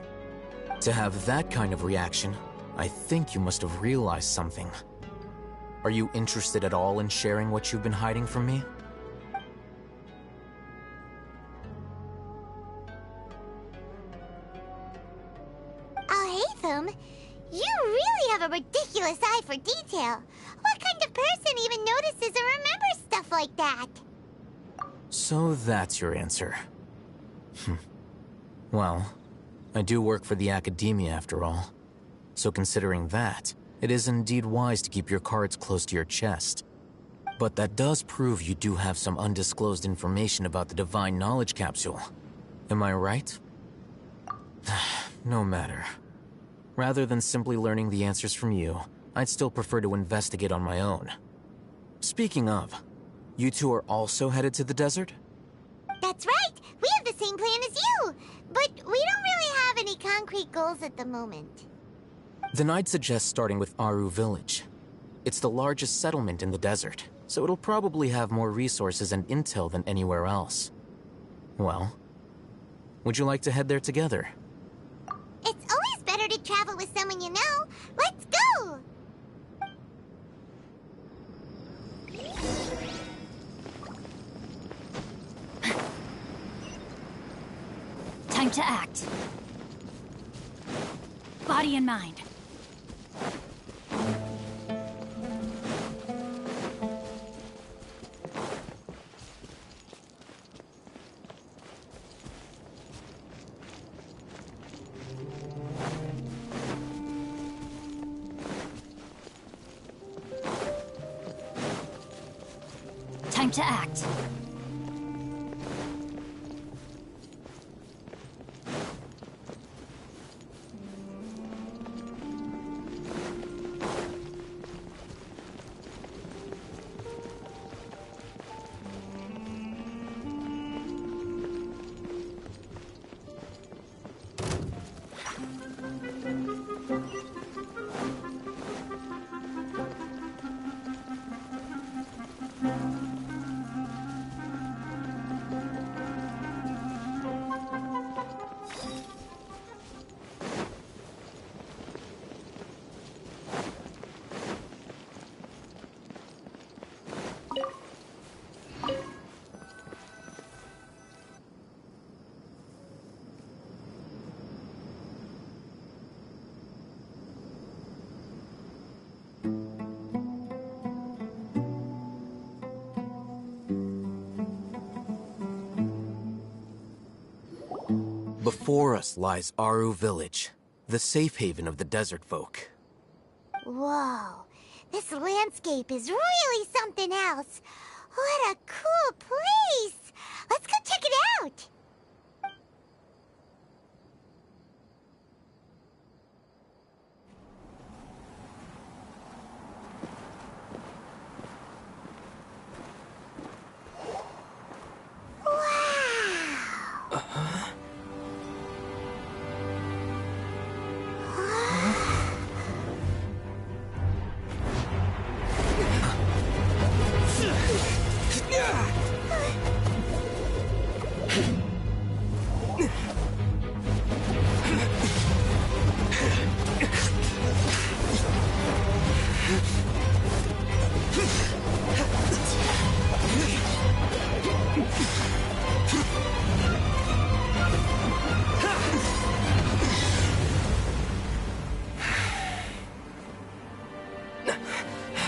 To have that kind of reaction, I think you must have realized something. Are you interested at all in sharing what you've been hiding from me? Alhaitham, you really have a ridiculous eye for detail. What kind of person even notices or remembers stuff like that? So that's your answer. Well, I do work for the Academia after all. So considering that, it is indeed wise to keep your cards close to your chest. But that does prove you do have some undisclosed information about the Divine Knowledge Capsule. Am I right? No matter. Rather than simply learning the answers from you, I'd still prefer to investigate on my own. Speaking of, you two are also headed to the desert? That's right! We have the same plan as you! But we don't really have any concrete goals at the moment. Then I'd suggest starting with Aru Village. It's the largest settlement in the desert, so it'll probably have more resources and intel than anywhere else. Well, would you like to head there together? It's always better to travel with someone you know. Let's go! Time to act. body and mind. Time to act. Before us lies Aru Village, the safe haven of the desert folk. Whoa, this landscape is really something else. What a cool place! Let's go check it out!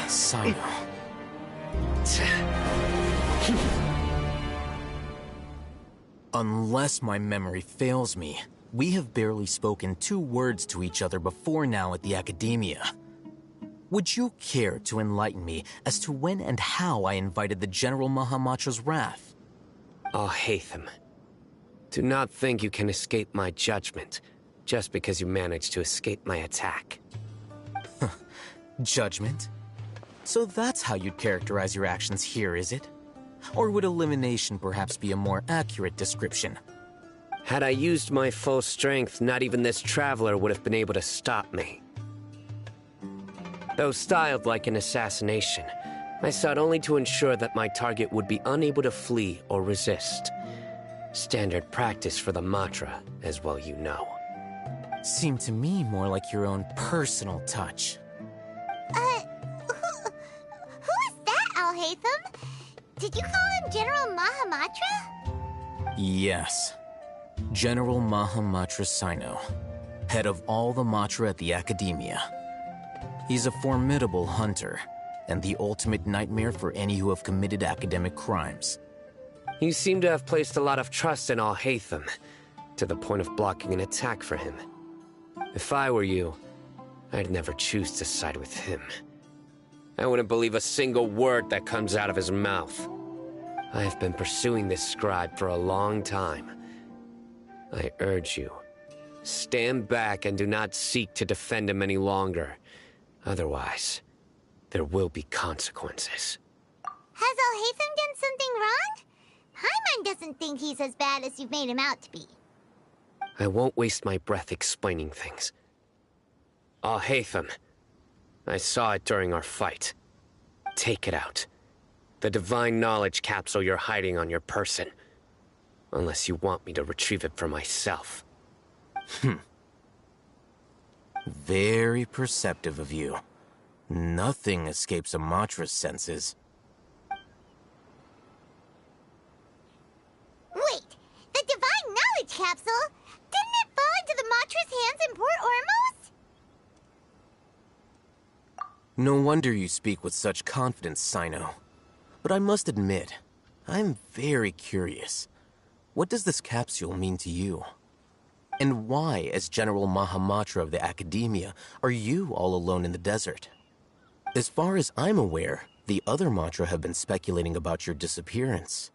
Sino. Unless my memory fails me, we have barely spoken 2 words to each other before now at the Academia. Would you care to enlighten me as to when and how I invited the General Mahamatra's wrath? Alhaitham, do not think you can escape my judgment just because you managed to escape my attack. Judgment? So that's how you'd characterize your actions here, is it? Or would elimination perhaps be a more accurate description? Had I used my full strength, not even this traveler would have been able to stop me. Though styled like an assassination, I sought only to ensure that my target would be unable to flee or resist. Standard practice for the Matra, as well you know. Seemed to me more like your own personal touch. Who is that, Alhaitham? Did you call him General Mahamatra? Yes. General Mahamatra Sino, head of all the Matra at the Academia. He's a formidable hunter, and the ultimate nightmare for any who have committed academic crimes. You seem to have placed a lot of trust in Alhaitham, to the point of blocking an attack for him. If I were you, I'd never choose to side with him. I wouldn't believe a single word that comes out of his mouth. I have been pursuing this scribe for a long time. I urge you, stand back and do not seek to defend him any longer. Otherwise, there will be consequences. Has Alhaitham done something wrong? Paimon doesn't think he's as bad as you've made him out to be. I won't waste my breath explaining things. Alhaitham, I saw it during our fight. Take it out. The divine knowledge capsule you're hiding on your person. Unless you want me to retrieve it for myself. Very perceptive of you. Nothing escapes a Matra's senses. Wait, the divine knowledge capsule? Didn't it fall into the Matra's hands in Port Ormos? No wonder you speak with such confidence, Sino. But I must admit, I'm very curious. What does this capsule mean to you? And why, as General Mahamatra of the Academia, are you all alone in the desert? As far as I'm aware, the other Matra have been speculating about your disappearance.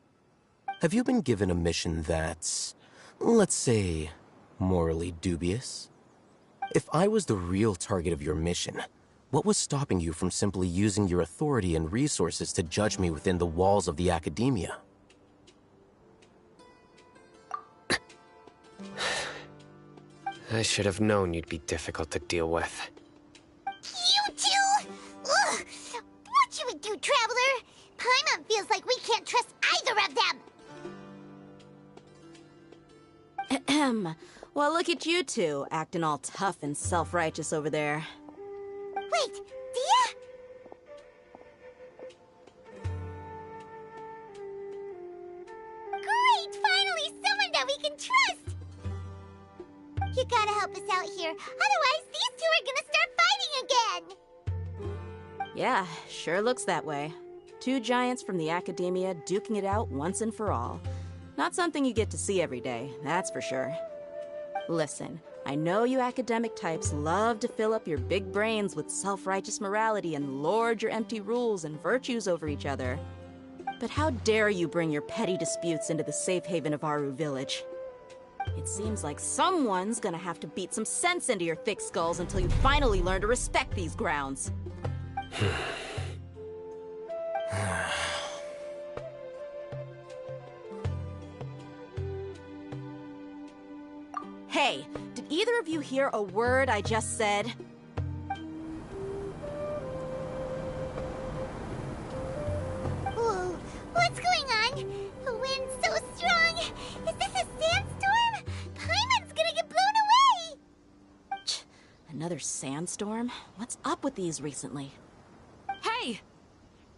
Have you been given a mission that's, let's say, morally dubious? If I was the real target of your mission, what was stopping you from simply using your authority and resources to judge me within the walls of the Academia? I should have known you'd be difficult to deal with. You two! Ugh! What should we do, Traveler? Paimon feels like we can't trust either of them! Ahem. Well, look at you two, acting all tough and self-righteous over there. Wait, Dia? Great! Finally someone that we can trust! You gotta help us out here, otherwise these two are gonna start fighting again! Yeah, sure looks that way. Two giants from the Academia duking it out once and for all. Not something you get to see every day, that's for sure. Listen, I know you academic types love to fill up your big brains with self-righteous morality and lord your empty rules and virtues over each other. But how dare you bring your petty disputes into the safe haven of Aru Village? It seems like someone's gonna have to beat some sense into your thick skulls until you finally learn to respect these grounds. Hey, did either of you hear a word I just said? Whoa, what's going on? The wind's so strong! Is this a sandstorm? Paimon's gonna get blown away! Another sandstorm? What's up with these recently? Hey!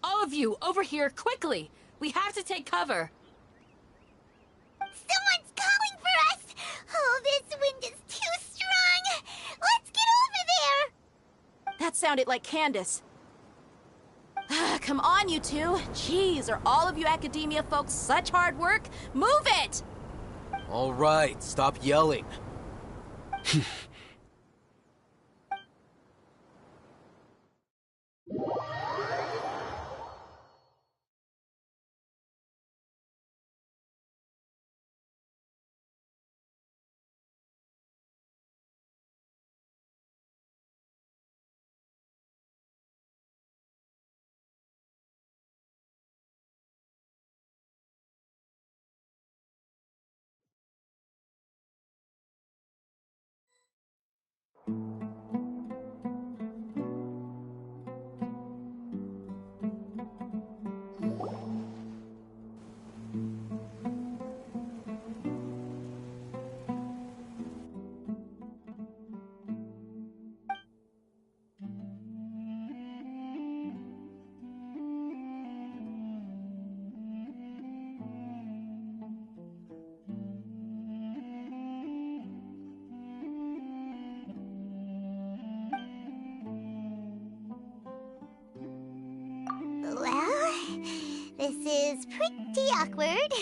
All of you, over here, quickly! We have to take cover! Someone's calling for us! Oh, this wind is too strong! Let's get over there! That sounded like Candace. Come on, you two. Jeez, are all of you Academia folks such hard work? Move it! All right, stop yelling. Well, this is pretty awkward.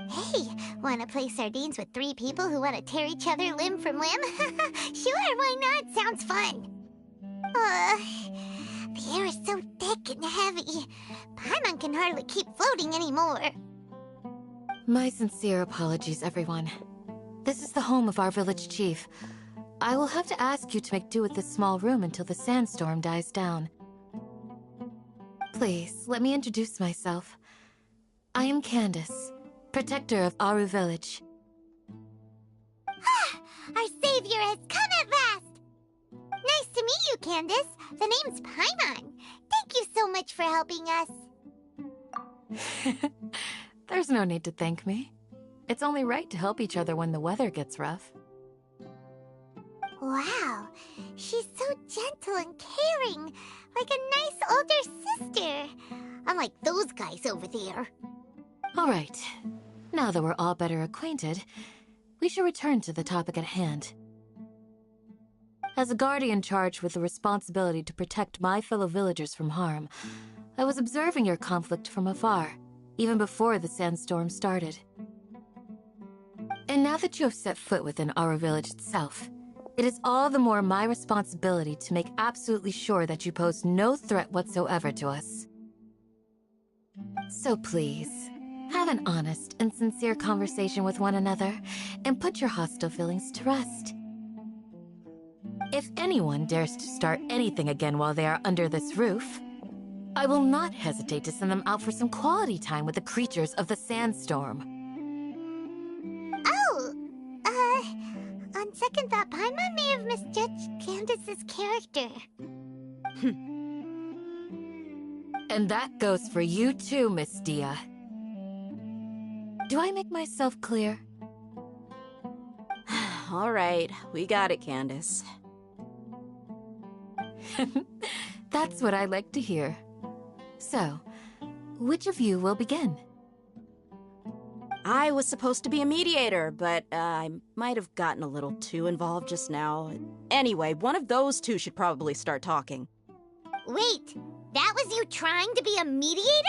Hey, wanna play sardines with three people who want to tear each other limb from limb? Sure, why not? Sounds fun. The air is so thick and heavy. Paimon can hardly keep floating anymore. My sincere apologies, everyone. This is the home of our village chief. I will have to ask you to make do with this small room until the sandstorm dies down. Please, let me introduce myself. I am Candace, protector of Aru Village. Our savior has come at last! Nice to meet you, Candace. The name's Paimon. Thank you so much for helping us. There's no need to thank me. It's only right to help each other when the weather gets rough. Wow, she's so gentle and caring, like a nice older sister. Unlike those guys over there. All right, now that we're all better acquainted, we should return to the topic at hand. As a guardian charged with the responsibility to protect my fellow villagers from harm, I was observing your conflict from afar, even before the sandstorm started. And now that you have set foot within our village itself, it is all the more my responsibility to make absolutely sure that you pose no threat whatsoever to us. So please, have an honest and sincere conversation with one another, and put your hostile feelings to rest. If anyone dares to start anything again while they are under this roof, I will not hesitate to send them out for some quality time with the creatures of the sandstorm. Oh, on second thought, Paimon may have misjudged Candace's character. And that goes for you too, Miss Dia. Do I make myself clear? All right, we got it, Candace. That's what I like to hear. So, which of you will begin? I was supposed to be a mediator, but I might have gotten a little too involved just now. Anyway, one of those two should probably start talking. Wait, that was you trying to be a mediator?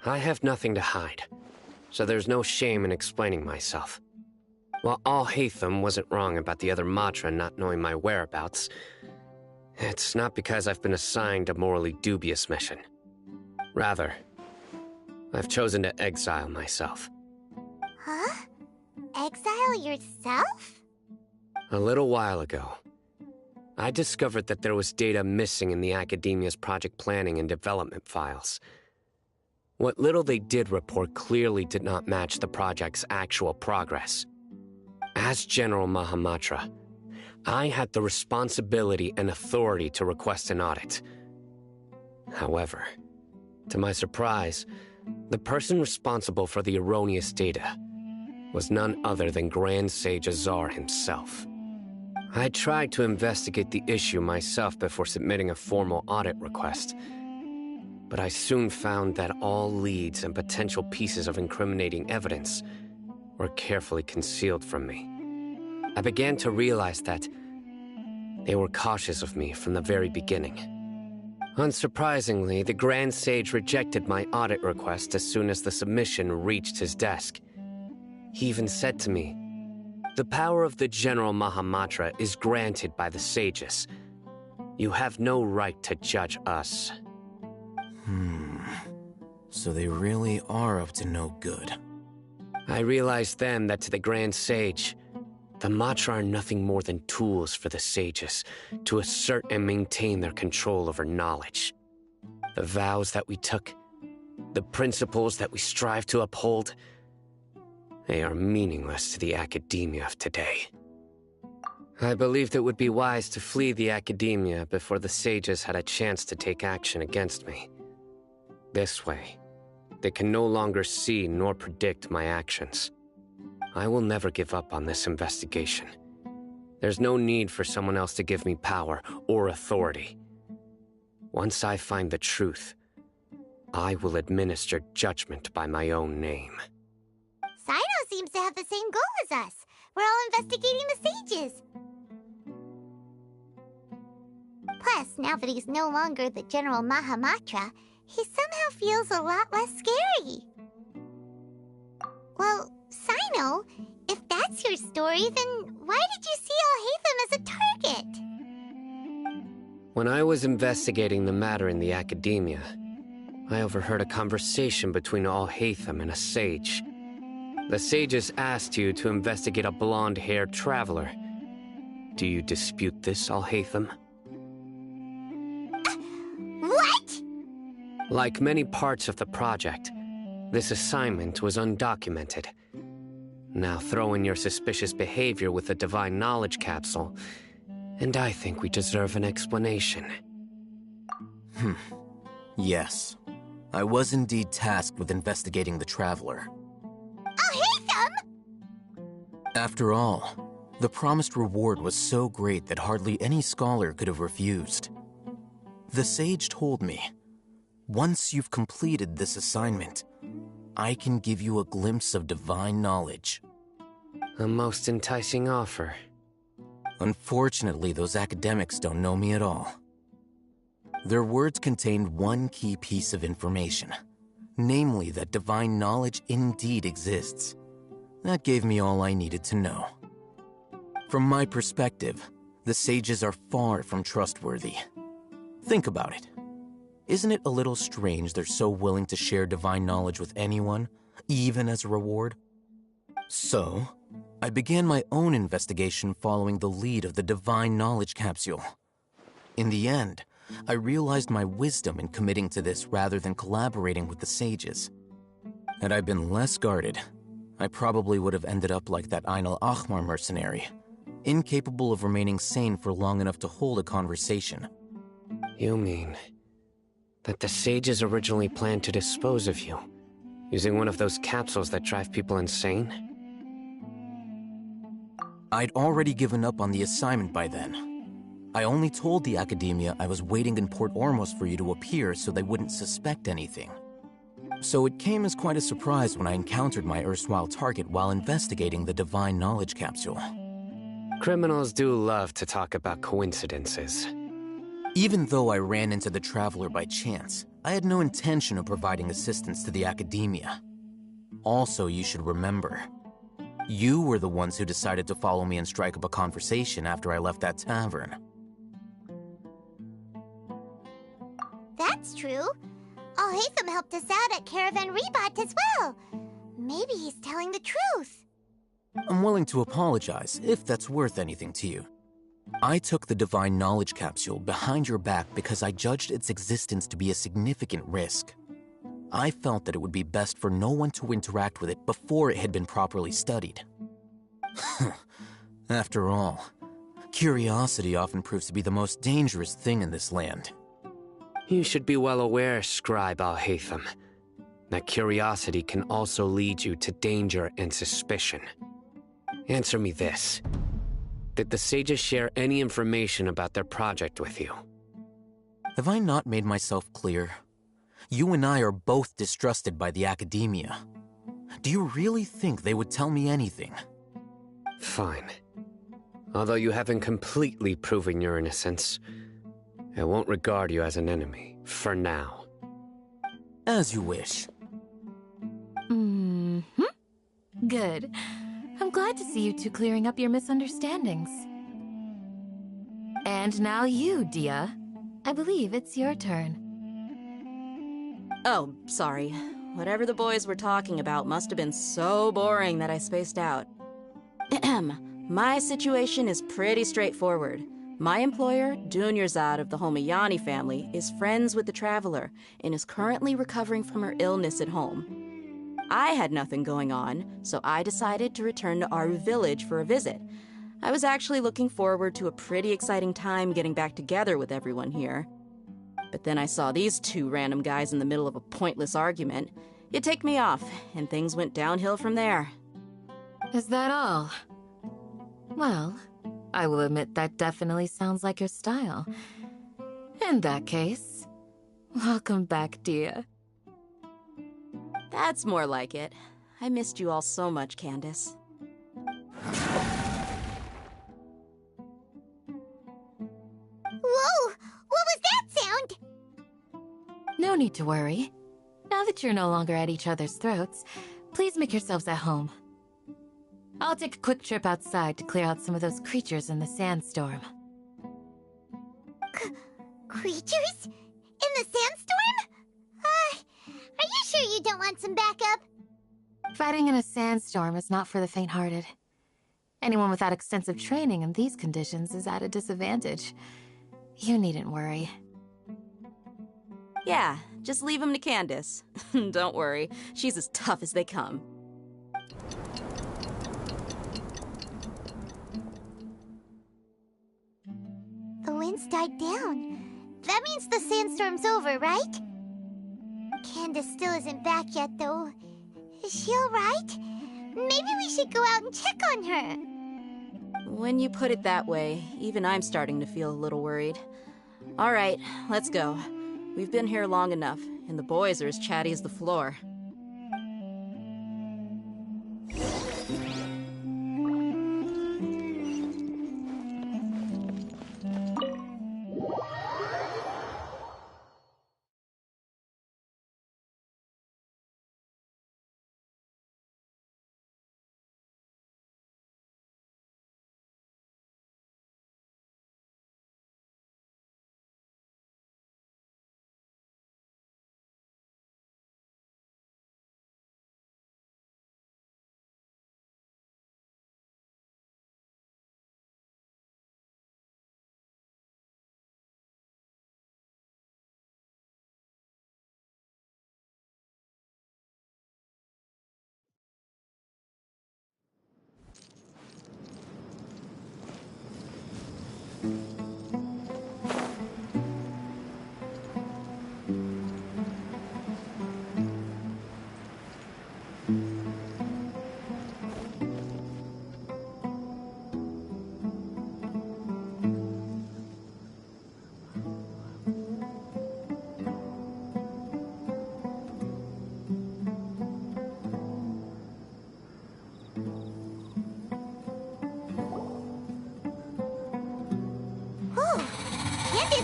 I have nothing to hide, so there's no shame in explaining myself. While Alhaitham wasn't wrong about the other Matra not knowing my whereabouts, it's not because I've been assigned a morally dubious mission. Rather, I've chosen to exile myself. Huh? Exile yourself? A little while ago, I discovered that there was data missing in the Academia's project planning and development files. What little they did report clearly did not match the project's actual progress. As General Mahamatra, I had the responsibility and authority to request an audit. However, to my surprise, the person responsible for the erroneous data was none other than Grand Sage Azar himself. I tried to investigate the issue myself before submitting a formal audit request, but I soon found that all leads and potential pieces of incriminating evidence were carefully concealed from me. I began to realize that they were cautious of me from the very beginning. Unsurprisingly, the Grand Sage rejected my audit request as soon as the submission reached his desk. He even said to me, "The power of the General Mahamatra is granted by the sages. You have no right to judge us." So they really are up to no good. I realized then that to the Grand Sage, the Matra are nothing more than tools for the sages to assert and maintain their control over knowledge. The vows that we took, the principles that we strive to uphold, they are meaningless to the Academia of today. I believed it would be wise to flee the Academia before the sages had a chance to take action against me. This way, they can no longer see nor predict my actions. I will never give up on this investigation. There's no need for someone else to give me power or authority. Once I find the truth, I will administer judgment by my own name. Sino seems to have the same goal as us. We're all investigating the sages. Plus, now that he's no longer the General Mahamatra, he somehow feels a lot less scary. Well, Sino, if that's your story, then why did you see Alhaitham as a target? When I was investigating the matter in the Academia, I overheard a conversation between Alhaitham and a sage. The sages asked you to investigate a blonde-haired traveler. Do you dispute this, Alhaitham? What? Like many parts of the project, this assignment was undocumented. Now throw in your suspicious behavior with the Divine Knowledge Capsule, and I think we deserve an explanation. Yes. I was indeed tasked with investigating the Traveler. Alhaitham! After all, the promised reward was so great that hardly any scholar could have refused. The sage told me, once you've completed this assignment, I can give you a glimpse of divine knowledge. A most enticing offer. Unfortunately, those academics don't know me at all. Their words contained one key piece of information, namely that divine knowledge indeed exists. That gave me all I needed to know. From my perspective, the sages are far from trustworthy. Think about it. Isn't it a little strange they're so willing to share divine knowledge with anyone, even as a reward? So, I began my own investigation following the lead of the divine knowledge capsule. In the end, I realized my wisdom in committing to this rather than collaborating with the sages. Had I been less guarded, I probably would have ended up like that Ain al-Ahmar mercenary, incapable of remaining sane for long enough to hold a conversation. You mean that the sages originally planned to dispose of you, using one of those capsules that drive people insane? I'd already given up on the assignment by then. I only told the Academia I was waiting in Port Ormos for you to appear so they wouldn't suspect anything. So it came as quite a surprise when I encountered my erstwhile target while investigating the divine knowledge capsule. Criminals do love to talk about coincidences. Even though I ran into the Traveler by chance, I had no intention of providing assistance to the Academia. Also, you should remember, you were the ones who decided to follow me and strike up a conversation after I left that tavern. That's true. Alhaitham helped us out at Caravan Rebat as well. Maybe he's telling the truth. I'm willing to apologize, if that's worth anything to you. I took the Divine Knowledge Capsule behind your back because I judged its existence to be a significant risk. I felt that it would be best for no one to interact with it before it had been properly studied. After all, curiosity often proves to be the most dangerous thing in this land. You should be well aware, Scribe Alhaitham, that curiosity can also lead you to danger and suspicion. Answer me this. Did the sages share any information about their project with you? Have I not made myself clear? You and I are both distrusted by the Academia. Do you really think they would tell me anything? Fine. Although you haven't completely proven your innocence, I won't regard you as an enemy, for now. As you wish. Good. I'm glad to see you two clearing up your misunderstandings. And now you, Dia. I believe it's your turn. Oh, sorry. Whatever the boys were talking about must have been so boring that I spaced out. My situation is pretty straightforward. My employer, Dunyarzad of the Homayani family, is friends with the Traveler and is currently recovering from her illness at home. I had nothing going on, so I decided to return to Aru village for a visit. I was actually looking forward to a pretty exciting time getting back together with everyone here. But then I saw these two random guys in the middle of a pointless argument. It ticked me off, and things went downhill from there. Is that all? Well, I will admit that definitely sounds like your style. In that case, welcome back, Dia. That's more like it. I missed you all so much, Candace. Whoa! What was that sound? No need to worry. Now that you're no longer at each other's throats, please make yourselves at home. I'll take a quick trip outside to clear out some of those creatures in the sandstorm. Creatures? In the sandstorm? Are you sure you don't want some backup? Fighting in a sandstorm is not for the faint-hearted. Anyone without extensive training in these conditions is at a disadvantage. You needn't worry. Yeah, just leave him to Candace. Don't worry, she's as tough as they come. The wind's died down. That means the sandstorm's over, right? Candace still isn't back yet, though. Is she alright? Maybe we should go out and check on her. When you put it that way, even I'm starting to feel a little worried. All right, let's go. We've been here long enough, and the boys are as chatty as the floor.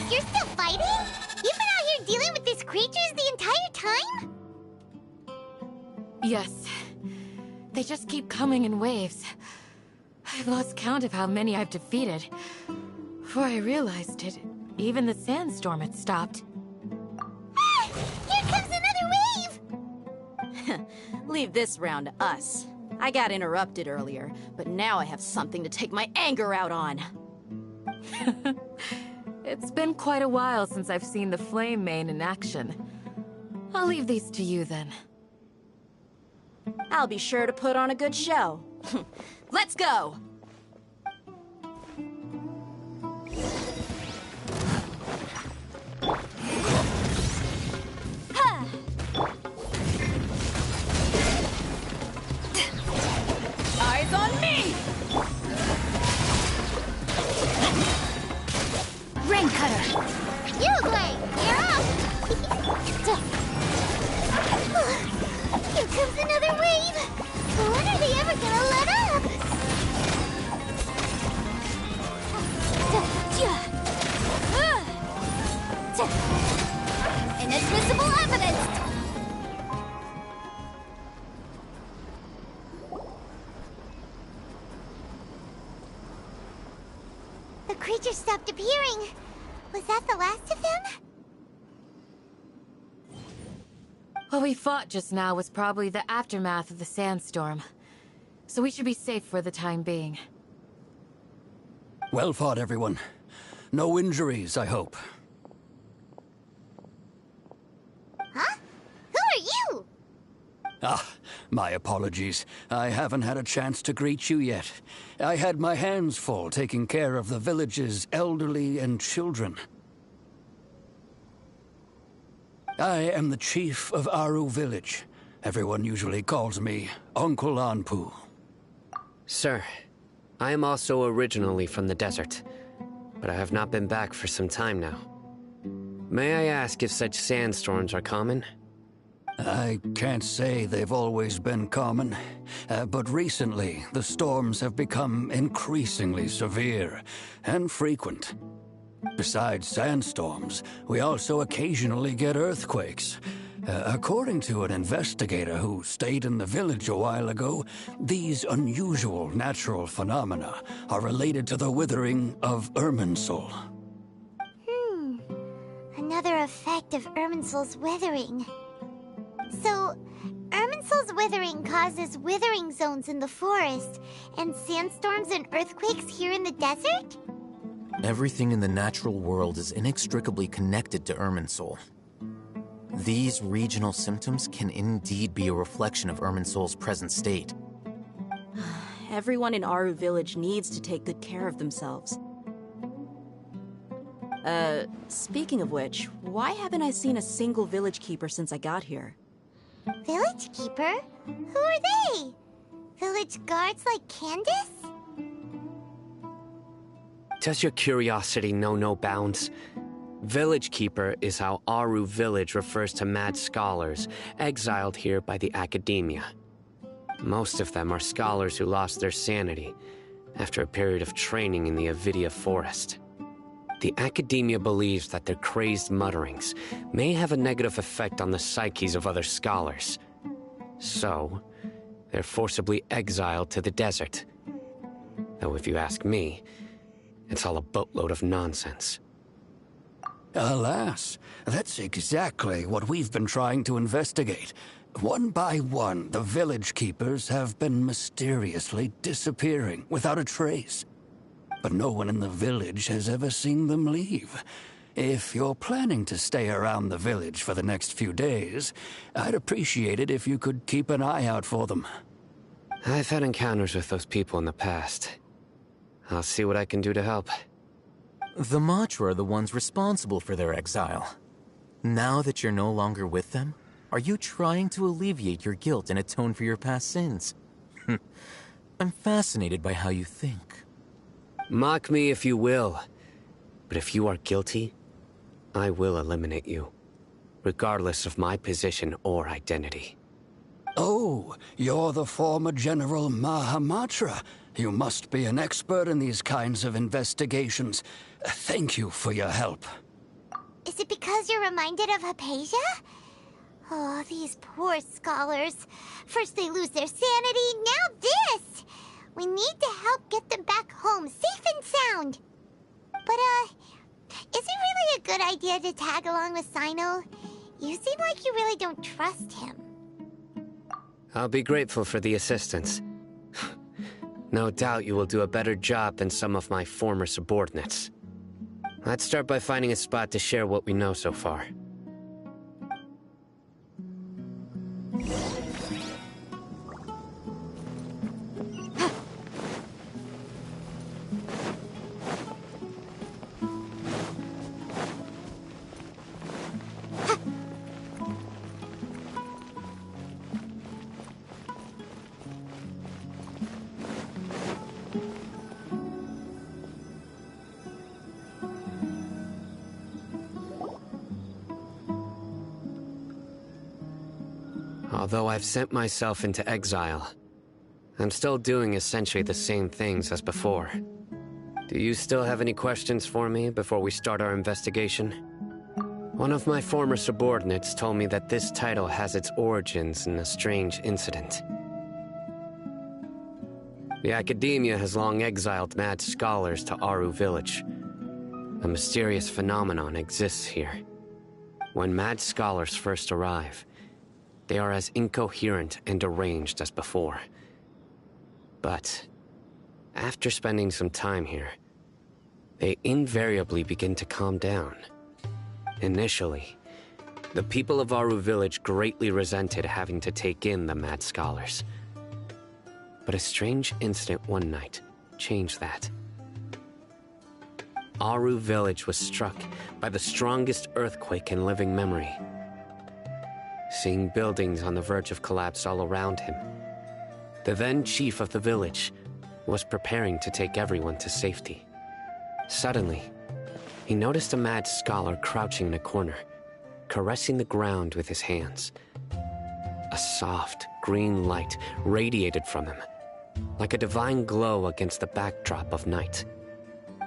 You're still fighting? You've been out here dealing with these creatures the entire time? Yes. They just keep coming in waves. I've lost count of how many I've defeated. Before I realized it, even the sandstorm had stopped. Ah! Here comes another wave! Leave this round to us. I got interrupted earlier, but now I have something to take my anger out on. It's been quite a while since I've seen the Flame Mane in action. I'll leave these to you then. I'll be sure to put on a good show. Let's go! Eyes on me! Rain Cutter! Uruguay, you're up! Here comes another wave! When are they ever gonna let up? Inadmissible evidence! The creature stopped appearing. Was that the last of them? What we fought just now was probably the aftermath of the sandstorm. So we should be safe for the time being. Well fought, everyone. No injuries, I hope. Huh? Who are you? Ah, my apologies. I haven't had a chance to greet you yet. I had my hands full taking care of the village's elderly and children. I am the chief of Aru village. Everyone usually calls me Uncle Anpu. Sir, I am also originally from the desert, but I have not been back for some time now. May I ask if such sandstorms are common? I can't say they've always been common, but recently the storms have become increasingly severe and frequent. Besides sandstorms, we also occasionally get earthquakes. According to an investigator who stayed in the village a while ago, these unusual natural phenomena are related to the withering of Irminsul. Another effect of Irminsul's withering. So, Irminsul's withering causes withering zones in the forest, and sandstorms and earthquakes here in the desert? Everything in the natural world is inextricably connected to Irminsul. These regional symptoms can indeed be a reflection of Irminsul's present state. Everyone in Aru village needs to take good care of themselves. Speaking of which, why haven't I seen a single village keeper since I got here? Village keeper? Who are they? Village guards like Candace? Does your curiosity know no bounds? Village Keeper is how Aru village refers to mad scholars exiled here by the Academia. Most of them are scholars who lost their sanity after a period of training in the Avidia forest. The Academia believes that their crazed mutterings may have a negative effect on the psyches of other scholars. So, they're forcibly exiled to the desert. Though if you ask me, it's all a boatload of nonsense. Alas, that's exactly what we've been trying to investigate. One by one, the village keepers have been mysteriously disappearing without a trace. But no one in the village has ever seen them leave. If you're planning to stay around the village for the next few days, I'd appreciate it if you could keep an eye out for them. I've had encounters with those people in the past. I'll see what I can do to help. The Matra are the ones responsible for their exile. Now that you're no longer with them, are you trying to alleviate your guilt and atone for your past sins? I'm fascinated by how you think. Mock me if you will, but if you are guilty, I will eliminate you, regardless of my position or identity. Oh, you're the former General Mahamatra. You must be an expert in these kinds of investigations. Thank you for your help. Is it because you're reminded of Hypatia? Oh, these poor scholars. First they lose their sanity, now this! We need to help get them back home, safe and sound. But, is it really a good idea to tag along with Sino? You seem like you really don't trust him. I'll be grateful for the assistance. No doubt you will do a better job than some of my former subordinates. Let's start by finding a spot to share what we know so far. Although I've sent myself into exile, I'm still doing essentially the same things as before. Do you still have any questions for me before we start our investigation? One of my former subordinates told me that this title has its origins in a strange incident. The Academia has long exiled mad scholars to Aru Village. A mysterious phenomenon exists here. When mad scholars first arrive, they are as incoherent and deranged as before. But after spending some time here, they invariably begin to calm down. Initially, the people of Aru Village greatly resented having to take in the mad scholars. But a strange incident one night changed that. Aru Village was struck by the strongest earthquake in living memory. Seeing buildings on the verge of collapse all around him, the then chief of the village was preparing to take everyone to safety. Suddenly, he noticed a mad scholar crouching in a corner, caressing the ground with his hands. A soft, green light radiated from him, like a divine glow against the backdrop of night.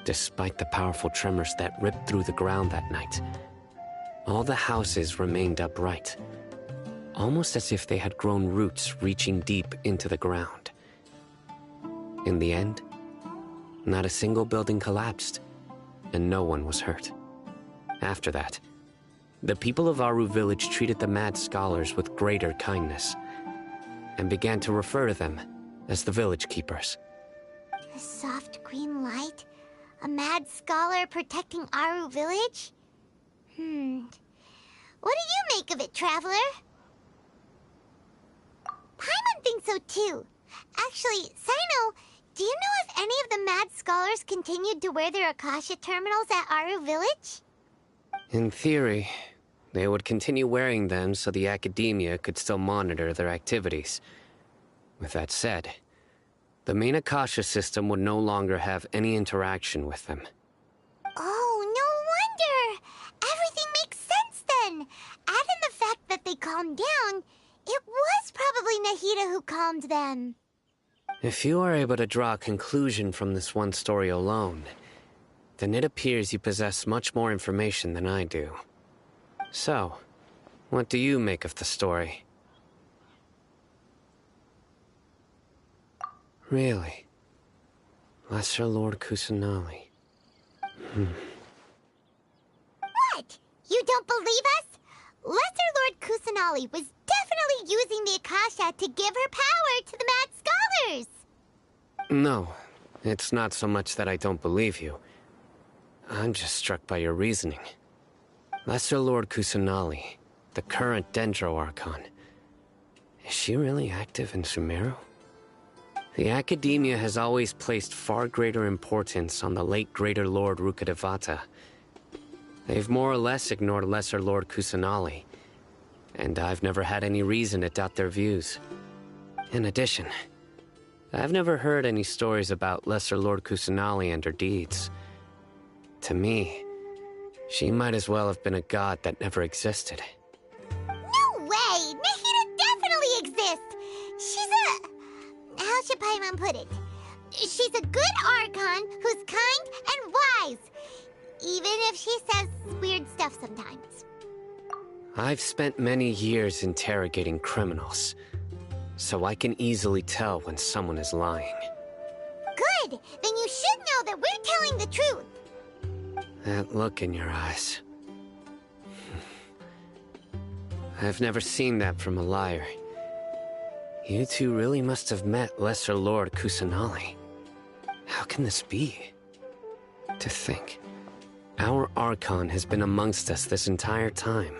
Despite the powerful tremors that ripped through the ground that night, all the houses remained upright, almost as if they had grown roots reaching deep into the ground. In the end, not a single building collapsed, and no one was hurt. After that, the people of Aru Village treated the mad scholars with greater kindness, and began to refer to them as the village keepers. A soft green light? A mad scholar protecting Aru Village? What do you make of it, Traveler? Paimon thinks so too. Actually, Sino, do you know if any of the mad scholars continued to wear their Akasha terminals at Aru Village? In theory, they would continue wearing them so the Academia could still monitor their activities. With that said, the main Akasha system would no longer have any interaction with them. Oh, no wonder! Everything makes sense then! Add in the fact that they calmed down, it was probably Nahida who calmed them. If you are able to draw a conclusion from this one story alone, then it appears you possess much more information than I do. So, what do you make of the story? Really? Lesser Lord Kusanali. What? You don't believe us? Lesser Lord Kusanali was definitely using the Akasha to give her power to the mad scholars! No, it's not so much that I don't believe you. I'm just struck by your reasoning. Lesser Lord Kusanali, the current Dendro Archon, is she really active in Sumeru? The Academia has always placed far greater importance on the late Greater Lord Rukkhadevata. They've more or less ignored Lesser Lord Kusanali, and I've never had any reason to doubt their views. In addition, I've never heard any stories about Lesser Lord Kusanali and her deeds. To me, she might as well have been a god that never existed. No way! Nahida definitely exists! She's a... how should Paimon put it? She's a good Archon who's kind and wise. Even if she says weird stuff sometimes. I've spent many years interrogating criminals, so I can easily tell when someone is lying. Good! Then you should know that we're telling the truth. That look in your eyes. I've never seen that from a liar. You two really must have met Lesser Lord Kusanali. How can this be? To think, our Archon has been amongst us this entire time.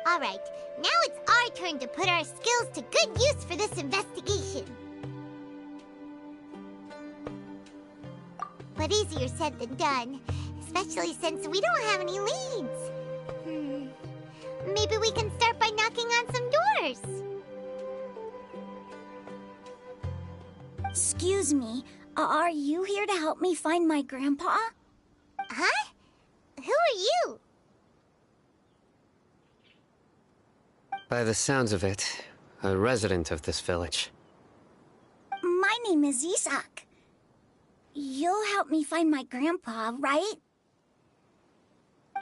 Alright, now it's our turn to put our skills to good use for this investigation. But easier said than done, especially since we don't have any leads. Maybe we can start by knocking on some doors. Excuse me, are you here to help me find my grandpa? Huh? Who are you? By the sounds of it, a resident of this village. My name is Isak. You'll help me find my grandpa, right?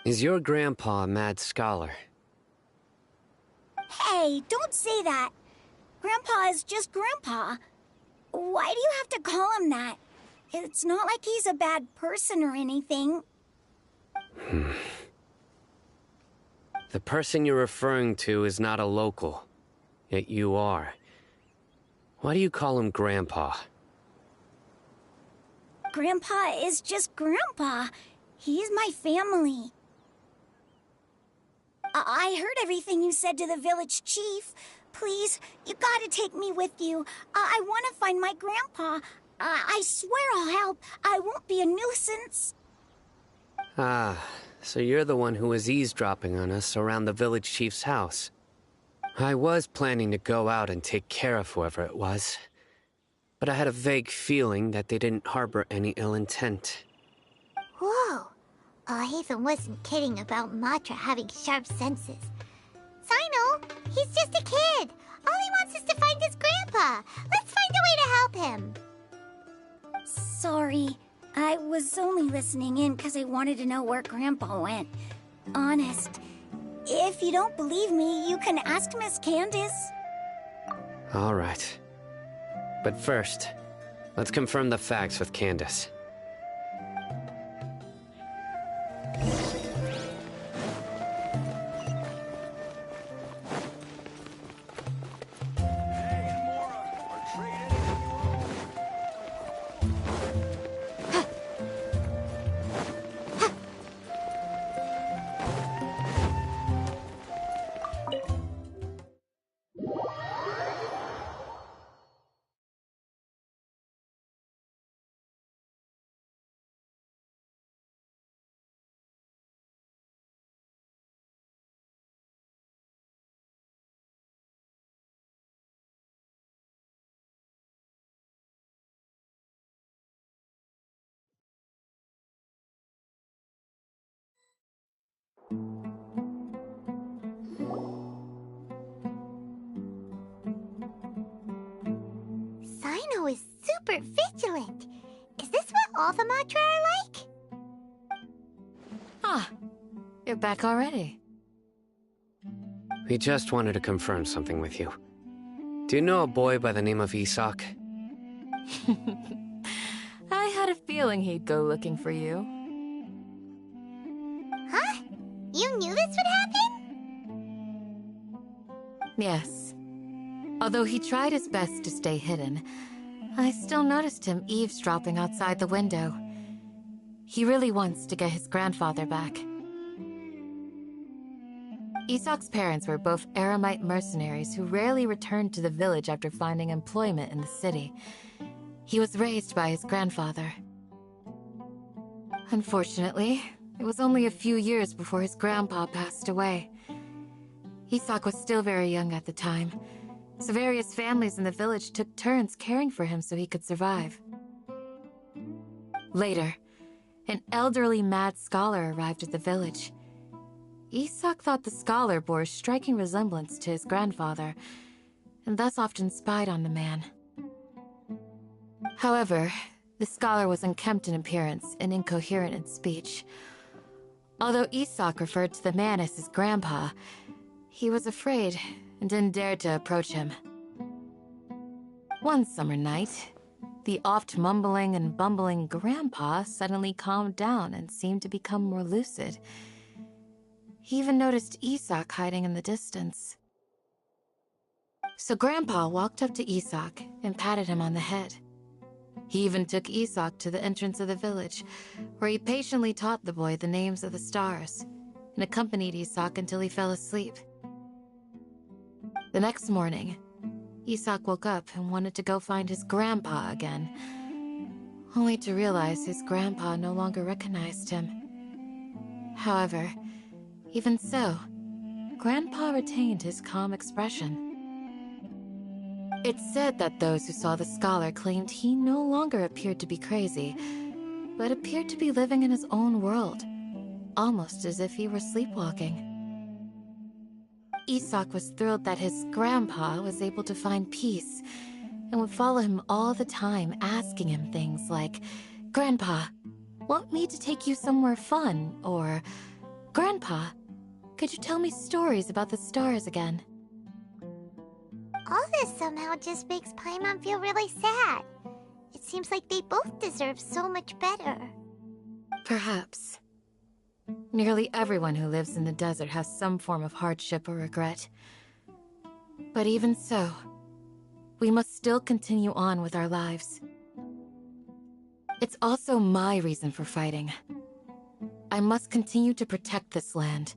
Is your grandpa a mad scholar? Hey, don't say that. Grandpa is just Grandpa. Why do you have to call him that? It's not like he's a bad person or anything. The person you're referring to is not a local, yet you are. Why do you call him Grandpa? Grandpa is just Grandpa. He's my family. I heard everything you said to the village chief. Please, you gotta take me with you. I want to find my grandpa. I swear I'll help. I won't be a nuisance. Ah, so you're the one who was eavesdropping on us around the village chief's house. I was planning to go out and take care of whoever it was, but I had a vague feeling that they didn't harbor any ill intent. Whoa. Hatham wasn't kidding about Matra having sharp senses. Sino, he's just a kid. All he wants is to find his grandpa. Let's find a way to help him. Sorry. I was only listening in because I wanted to know where Grandpa went. Honest. If you don't believe me, you can ask Miss Candace. All right. But first, let's confirm the facts with Candace. Sino is super vigilant. Is this what all the Matra are like? Ah, you're back already. We just wanted to confirm something with you. Do you know a boy by the name of Isak? I had a feeling he'd go looking for you. Huh? You knew this would happen? Yes. Although he tried his best to stay hidden, I still noticed him eavesdropping outside the window. He really wants to get his grandfather back. Isak's parents were both Aramite mercenaries who rarely returned to the village after finding employment in the city. He was raised by his grandfather. Unfortunately, it was only a few years before his grandpa passed away. Isak was still very young at the time, so various families in the village took turns caring for him so he could survive. Later, an elderly mad scholar arrived at the village. Isak thought the scholar bore a striking resemblance to his grandfather, and thus often spied on the man. However, the scholar was unkempt in appearance and incoherent in speech. Although Isak referred to the man as his grandpa, he was afraid and didn't dare to approach him. One summer night, the oft mumbling and bumbling grandpa suddenly calmed down and seemed to become more lucid. He even noticed Isak hiding in the distance. So Grandpa walked up to Isak and patted him on the head. He even took Isak to the entrance of the village, where he patiently taught the boy the names of the stars and accompanied Isak until he fell asleep. The next morning, Isak woke up and wanted to go find his grandpa again, only to realize his grandpa no longer recognized him. However, even so, Grandpa retained his calm expression. It's said that those who saw the scholar claimed he no longer appeared to be crazy, but appeared to be living in his own world, almost as if he were sleepwalking. Isak was thrilled that his grandpa was able to find peace and would follow him all the time, asking him things like, "Grandpa, want me to take you somewhere fun?" Or, "Grandpa, could you tell me stories about the stars again?" All this somehow just makes Paimon feel really sad. It seems like they both deserve so much better. Perhaps. Nearly everyone who lives in the desert has some form of hardship or regret. But even so, we must still continue on with our lives. It's also my reason for fighting. I must continue to protect this land.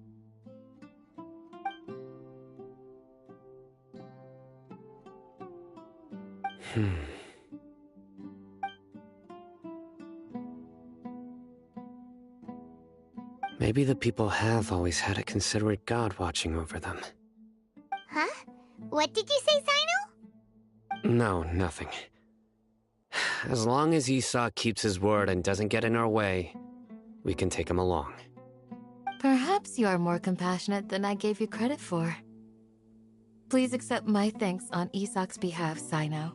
Maybe the people have always had a considerate god watching over them. Huh? What did you say, Sino? No, nothing. As long as Esau keeps his word and doesn't get in our way, we can take him along. Perhaps you are more compassionate than I gave you credit for. Please accept my thanks on Isak's behalf, Sino.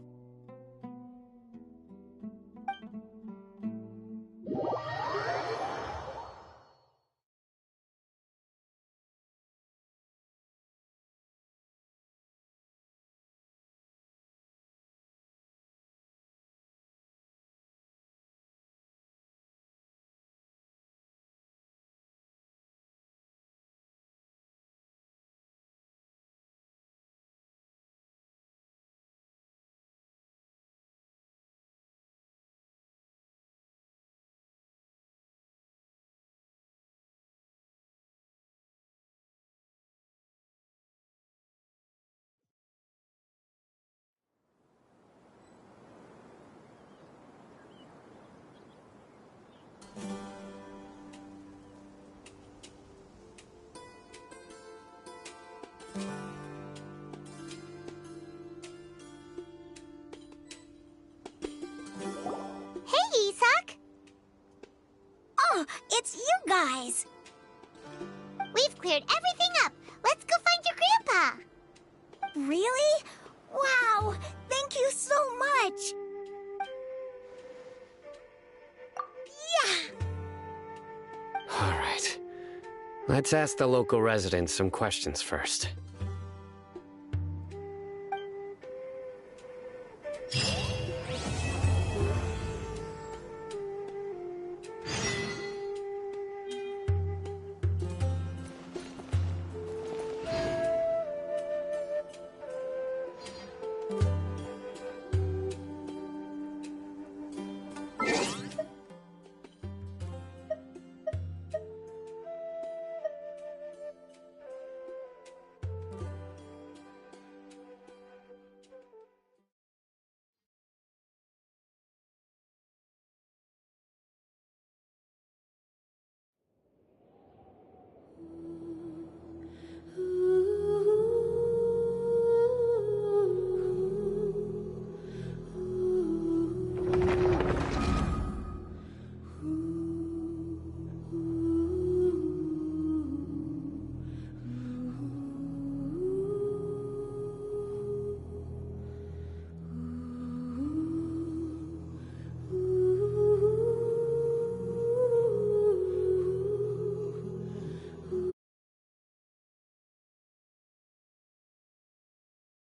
Hey, Isak! Oh, it's you guys! We've cleared everything up. Let's go find your grandpa. Really? Wow! Thank you so much! Yeah! All right. Let's ask the local residents some questions first.